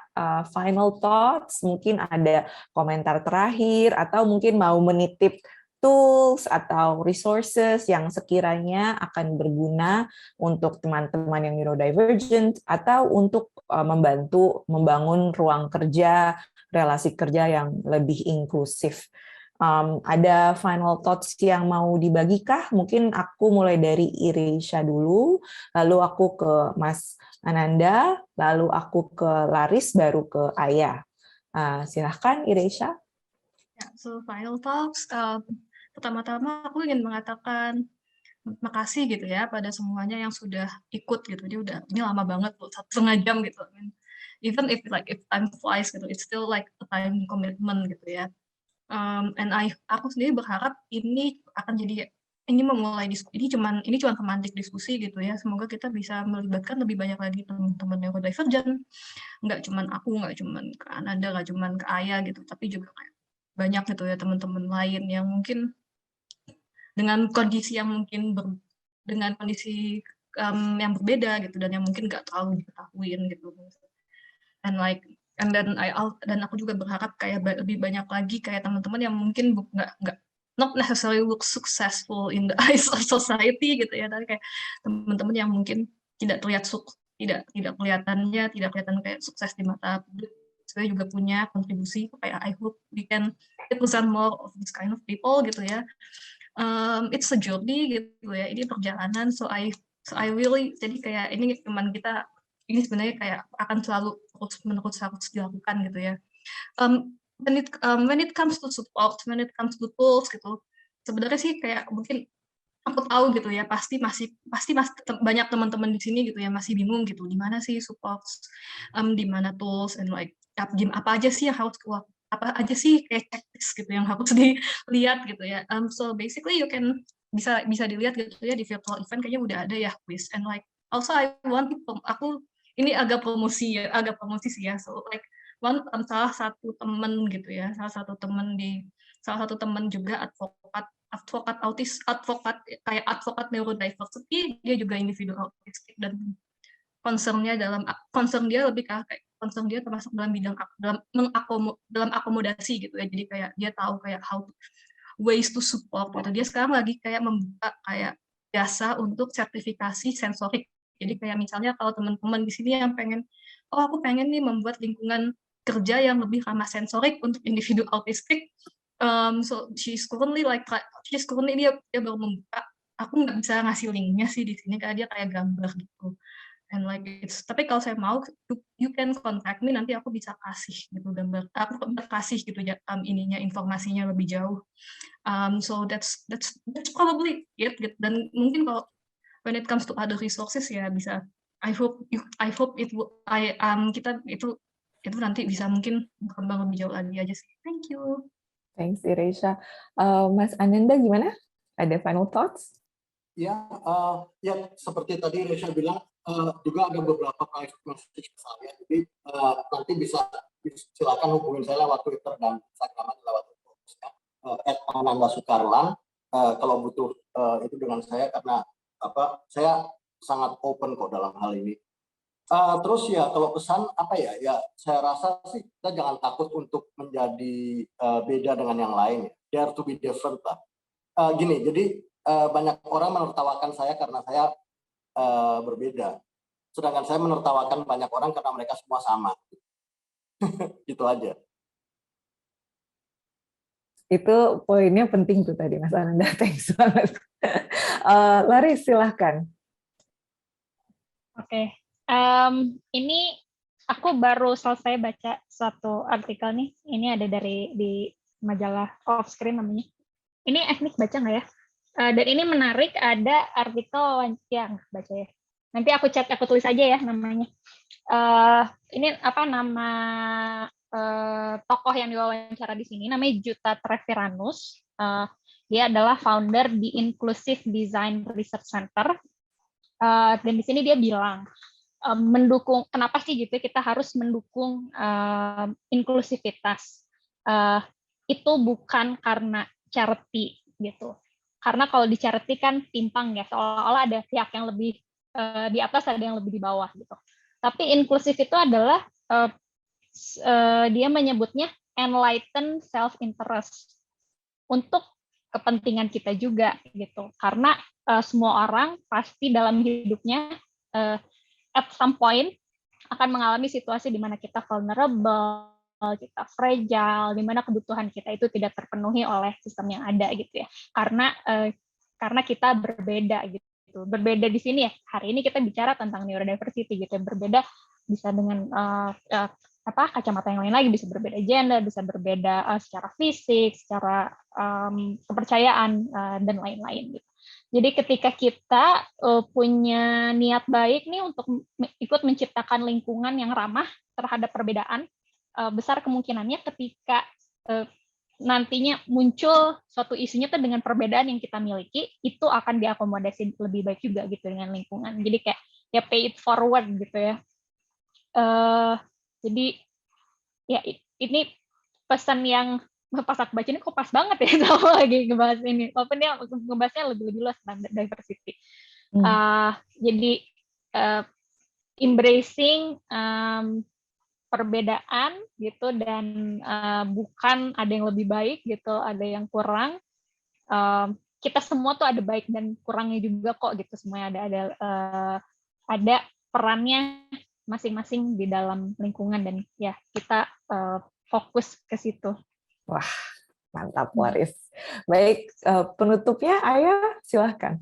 [SPEAKER 2] final thoughts, mungkin ada komentar terakhir, atau mungkin mau menitip tools atau resources yang sekiranya akan berguna untuk teman-teman yang neurodivergent atau untuk membantu membangun ruang kerja, relasi kerja yang lebih inklusif. Ada final thoughts yang mau dibagikah? Mungkin aku mulai dari Ireisha dulu, lalu aku ke Mas Ananda, lalu aku ke Laris, baru ke Aya. Silahkan Ireisha.
[SPEAKER 5] So final thoughts, pertama-tama aku ingin mengatakan makasih gitu ya pada semuanya yang sudah ikut gitu. Ini lama banget loh, 1,5 jam gitu. I mean, even if time flies gitu, it's still like a time commitment gitu ya. And aku sendiri berharap ini akan jadi, ini memulai diskusi, ini cuma pemantik diskusi gitu ya. Semoga kita bisa melibatkan lebih banyak lagi teman-teman neurodivergent. Nggak cuma aku, nggak cuma ke Ananda, nggak cuma ke Aya gitu, tapi juga kayak banyak gitu ya teman-teman lain yang mungkin dengan kondisi yang mungkin dengan kondisi yang berbeda gitu, dan yang mungkin nggak terlalu diketahuin gitu. Dan aku juga berharap kayak lebih banyak lagi kayak teman-teman yang mungkin nggak not necessarily look successful in the eyes of society gitu ya, tapi kayak teman-teman yang mungkin tidak terlihat tidak kelihatan kayak sukses di mata publik, saya juga punya kontribusi kayak I hope we can represent more of this kind of people gitu ya. It's a journey gitu ya, ini perjalanan, so I really, jadi kayak ini teman kita ini sebenarnya kayak akan selalu terus-menerus harus dilakukan gitu ya. When it comes to support, when it comes to tools gitu, sebenarnya sih kayak mungkin aku tahu gitu ya, pasti masih banyak teman-teman di sini gitu ya masih bingung gitu, di mana sih support, di mana tools, and like apa aja sih yang harus apa aja sih kayak checklist gitu yang harus dilihat gitu ya. So basically you can bisa dilihat gitu ya di virtual event, kayaknya udah ada ya quiz, and like also I want aku ini agak promosi sih ya, so like salah satu teman gitu ya, salah satu teman juga advokat neurodiversity, dia juga individu autistik, dan concern dia lebih kayak concern dia termasuk dalam bidang dalam akomodasi gitu ya. Jadi kayak dia tahu kayak ways to support gitu. Dia sekarang lagi kayak membuka kayak jasa untuk sertifikasi sensorik. Jadi kayak misalnya kalau teman-teman di sini yang aku pengen nih membuat lingkungan kerja yang lebih ramah sensorik untuk individu autistik. So she's currently dia baru membuka. Aku nggak bisa ngasih linknya sih di sini karena dia kayak gambar gitu. And like tapi kalau saya mau, you can contact me, nanti aku bisa kasih gitu gambar, aku kasih gitu ya informasinya lebih jauh. So that's probably it gitu. Dan mungkin kalau when it comes to other resources ya bisa, I hope kita itu nanti bisa mungkin berkembang lebih jauh lagi aja sih. Thank you.
[SPEAKER 2] Thanks Ireisha. Mas Ananda gimana? Ada final thoughts?
[SPEAKER 3] Ya, seperti tadi Ireisha bilang, juga ada beberapa private message ke saya. Jadi nanti bisa silakan hubungin saya lewat Twitter dan Instagram lewat @ananda_sukarlan kalau butuh itu dengan saya, karena saya sangat open kok dalam hal ini. Terus ya kalau pesan ya saya rasa sih kita jangan takut untuk menjadi beda dengan yang lain. Dare to be different lah. Gini, jadi banyak orang menertawakan saya karena saya berbeda. Sedangkan saya menertawakan banyak orang karena mereka semua sama. Gitu aja.
[SPEAKER 2] Itu poinnya penting tuh tadi Mas Ananda. Thanks banget. Laris silahkan.
[SPEAKER 6] Oke. Ini aku baru selesai baca suatu artikel nih. Ini ada di majalah Offscreen namanya. Ini Agnes baca nggak ya? Dan ini menarik, ada artikel yang baca ya. Nanti aku tulis aja ya namanya. Ini nama tokoh yang diwawancara di sini, namanya Jutta Treviranus. Dia adalah founder di Inclusive Design Research Center. Dan di sini dia bilang, mendukung, kenapa sih gitu kita harus mendukung inklusivitas. Itu bukan karena charity gitu. Karena kalau di charity kan timpang ya, seolah-olah ada pihak yang lebih di atas, ada yang lebih di bawah gitu. Tapi inklusif itu adalah dia menyebutnya enlighten self-interest untuk kepentingan kita juga gitu. Karena semua orang pasti dalam hidupnya at some point akan mengalami situasi di mana kita vulnerable, kita fragile, di mana kebutuhan kita itu tidak terpenuhi oleh sistem yang ada gitu ya. Karena kita berbeda gitu. Berbeda di sini ya. Hari ini kita bicara tentang neurodiversity gitu. Berbeda bisa dengan kacamata yang lain lagi, bisa berbeda gender, bisa berbeda secara fisik, secara kepercayaan dan lain-lain gitu. Jadi ketika kita punya niat baik nih untuk ikut menciptakan lingkungan yang ramah terhadap perbedaan, besar kemungkinannya ketika nantinya muncul suatu isunya tuh dengan perbedaan yang kita miliki, itu akan diakomodasi lebih baik juga gitu dengan lingkungan. Jadi kayak ya pay it forward gitu ya. Jadi ya ini pesan yang pas aku baca ini kok pas banget ya sama lagi ngebahas ini. Walaupun dia ngebahasnya lebih luas tentang diversity. Jadi embracing perbedaan gitu, dan bukan ada yang lebih baik gitu, ada yang kurang. Kita semua tuh ada baik dan kurangnya juga kok gitu, semuanya ada perannya masing-masing di dalam lingkungan, dan ya kita fokus ke situ.
[SPEAKER 2] Wah, mantap Laris. Baik, penutupnya Ayah silahkan.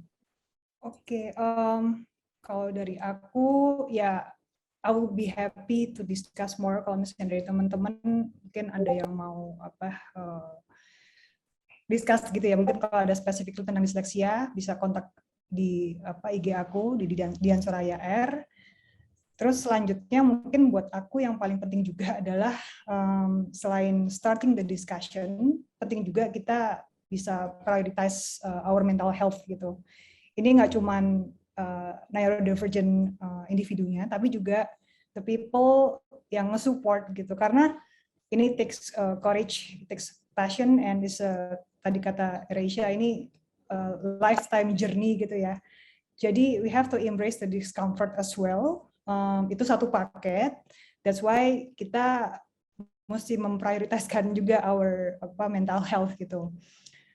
[SPEAKER 4] Oke, kalau dari aku ya I will be happy to discuss more. Kalau misalnya dari teman-teman mungkin ada yang mau discuss gitu ya. Mungkin kalau ada spesifik tentang disleksia bisa kontak di IG aku di Dian Soraya R. Terus selanjutnya mungkin buat aku yang paling penting juga adalah selain starting the discussion, penting juga kita bisa prioritize our mental health gitu. Ini nggak cuman neurodivergent individunya, tapi juga the people yang nge-support gitu. Karena ini takes courage, takes passion, and is tadi kata Ireisha ini lifetime journey gitu ya. Jadi we have to embrace the discomfort as well. Itu satu paket. That's why kita mesti memprioritaskan juga our mental health gitu.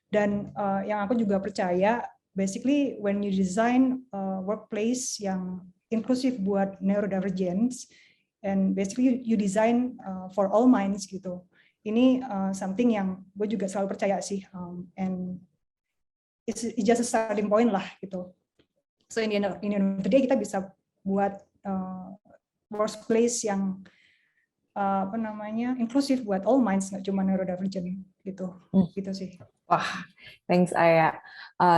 [SPEAKER 4] Dan yang aku juga percaya, basically when you design workplace yang inklusif buat neurodivergence, and basically you design for all minds gitu. Ini something yang gue juga selalu percaya sih, and it's just a starting point lah gitu. So in the end of the day kita bisa buat workplace yang inklusif buat all minds, nggak cuma neurodivergent gitu. Gitu sih.
[SPEAKER 2] Wah, thanks Aya.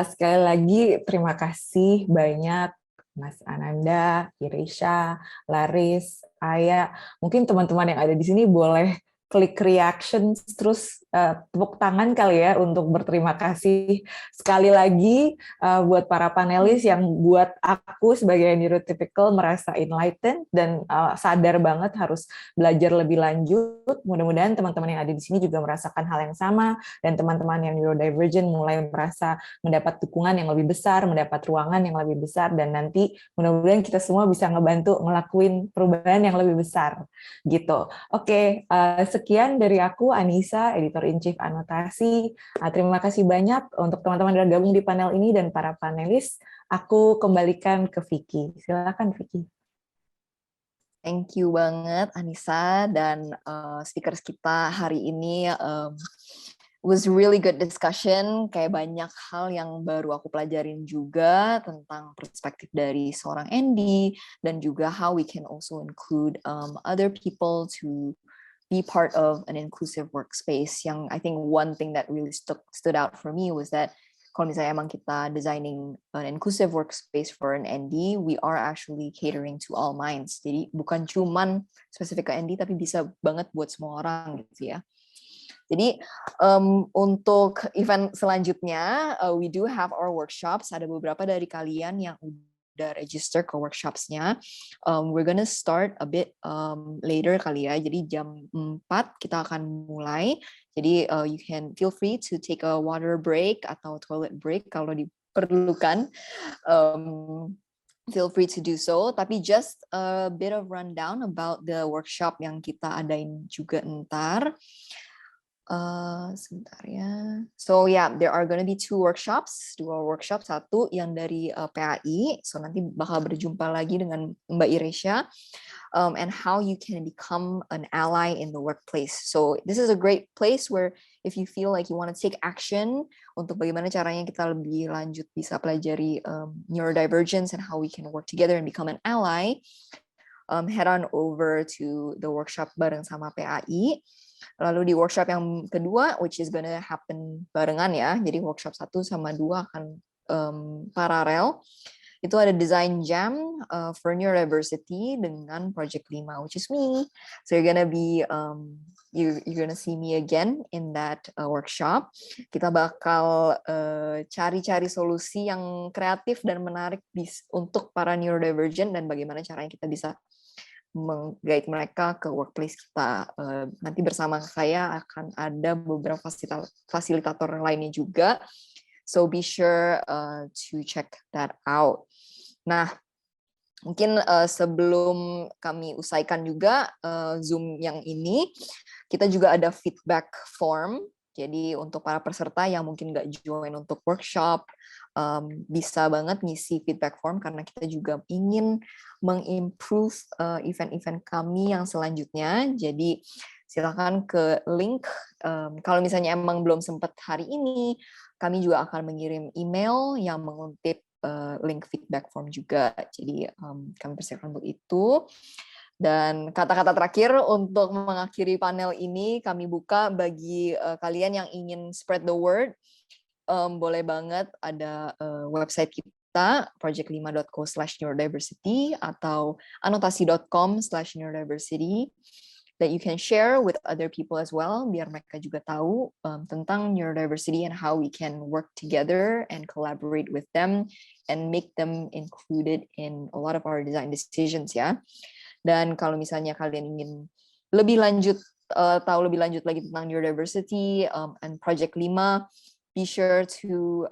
[SPEAKER 2] Sekali lagi terima kasih banyak Mas Ananda, Irisha, Laris, Aya. Mungkin teman-teman yang ada di sini boleh klik reaction, terus tepuk tangan kali ya untuk berterima kasih sekali lagi buat para panelis yang buat aku sebagai neurotypical merasa enlightened dan sadar banget harus belajar lebih lanjut. Mudah-mudahan teman-teman yang ada di sini juga merasakan hal yang sama, dan teman-teman yang neurodivergent mulai merasa mendapat dukungan yang lebih besar, mendapat ruangan yang lebih besar, dan nanti mudah-mudahan kita semua bisa ngebantu ngelakuin perubahan yang lebih besar gitu. Oke, sekian dari aku, Anissa, Editor-in-Chief Anotasi. Terima kasih banyak untuk teman-teman yang gabung di panel ini dan para panelis. Aku kembalikan ke Vicky. Silakan, Vicky.
[SPEAKER 1] Thank you banget, Anissa, dan speakers kita hari ini. Was really good discussion, kayak banyak hal yang baru aku pelajarin juga tentang perspektif dari seorang Andy, dan juga how we can also include other people to be part of an inclusive workspace. Yang I think one thing that really stood out for me was that kalau misalnya emang kita designing an inclusive workspace for an ND, we are actually catering to all minds. Jadi bukan cuman spesifik ke ND, tapi bisa banget buat semua orang gitu ya. Jadi untuk event selanjutnya, we do have our workshops. Ada beberapa dari kalian yang udah register ke workshops-nya. We're gonna start a bit later kali ya. Jadi jam 4 kita akan mulai. Jadi you can feel free to take a water break atau toilet break kalau diperlukan. Feel free to do so. Tapi just a bit of rundown about the workshop yang kita adain juga ntar. Sebentar ya. So yeah, there are gonna be dua workshops. Satu yang dari PAI. So nanti bakal berjumpa lagi dengan Mbak Irisha. And how you can become an ally in the workplace. So this is a great place where if you feel like you want to take action untuk bagaimana caranya kita lebih lanjut bisa pelajari neurodivergence and how we can work together and become an ally, head on over to the workshop bareng sama PAI. Lalu di workshop yang kedua, which is gonna happen barengan ya, jadi workshop 1 sama 2 akan paralel. Itu ada design jam for neurodiversity dengan project 5, which is me. So you're gonna be you're gonna see me again in that workshop. Kita bakal cari-cari solusi yang kreatif dan menarik untuk para neurodivergent dan bagaimana caranya kita bisa meng-guide mereka ke workplace kita. Nanti bersama saya akan ada beberapa fasilitator lainnya juga. So be sure to check that out. Nah, mungkin sebelum kami usaikan juga Zoom yang ini, kita juga ada feedback form. Jadi untuk para peserta yang mungkin nggak join untuk workshop, bisa banget ngisi feedback form karena kita juga ingin mengimprove event-event kami yang selanjutnya. Jadi silakan ke link. Kalau misalnya emang belum sempat hari ini, kami juga akan mengirim email yang mengutip link feedback form juga. Jadi kami persiapkan untuk itu. Dan kata-kata terakhir untuk mengakhiri panel ini, kami buka bagi kalian yang ingin spread the word. Boleh banget ada website kita, project5.co/neurodiversity atau anotasi.com/neurodiversity that you can share with other people as well, biar mereka juga tahu tentang neurodiversity and how we can work together and collaborate with them and make them included in a lot of our design decisions ya. Dan kalau misalnya kalian ingin lebih lanjut, tahu lebih lanjut lagi tentang neurodiversity and Project 5, be sure to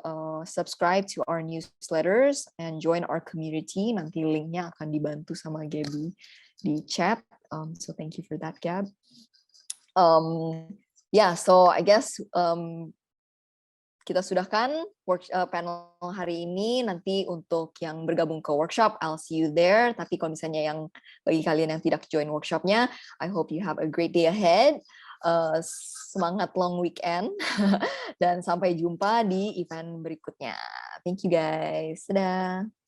[SPEAKER 1] subscribe to our newsletters and join our community. Nanti linknya akan dibantu sama Gaby di chat. So thank you for that, Gab. Yeah, so I guess kita sudahkan panel hari ini. Nanti untuk yang bergabung ke workshop, I'll see you there. Tapi kalau misalnya yang bagi kalian yang tidak join workshopnya, I hope you have a great day ahead. Semangat long weekend. Dan sampai jumpa di event berikutnya. Thank you guys. Dadah.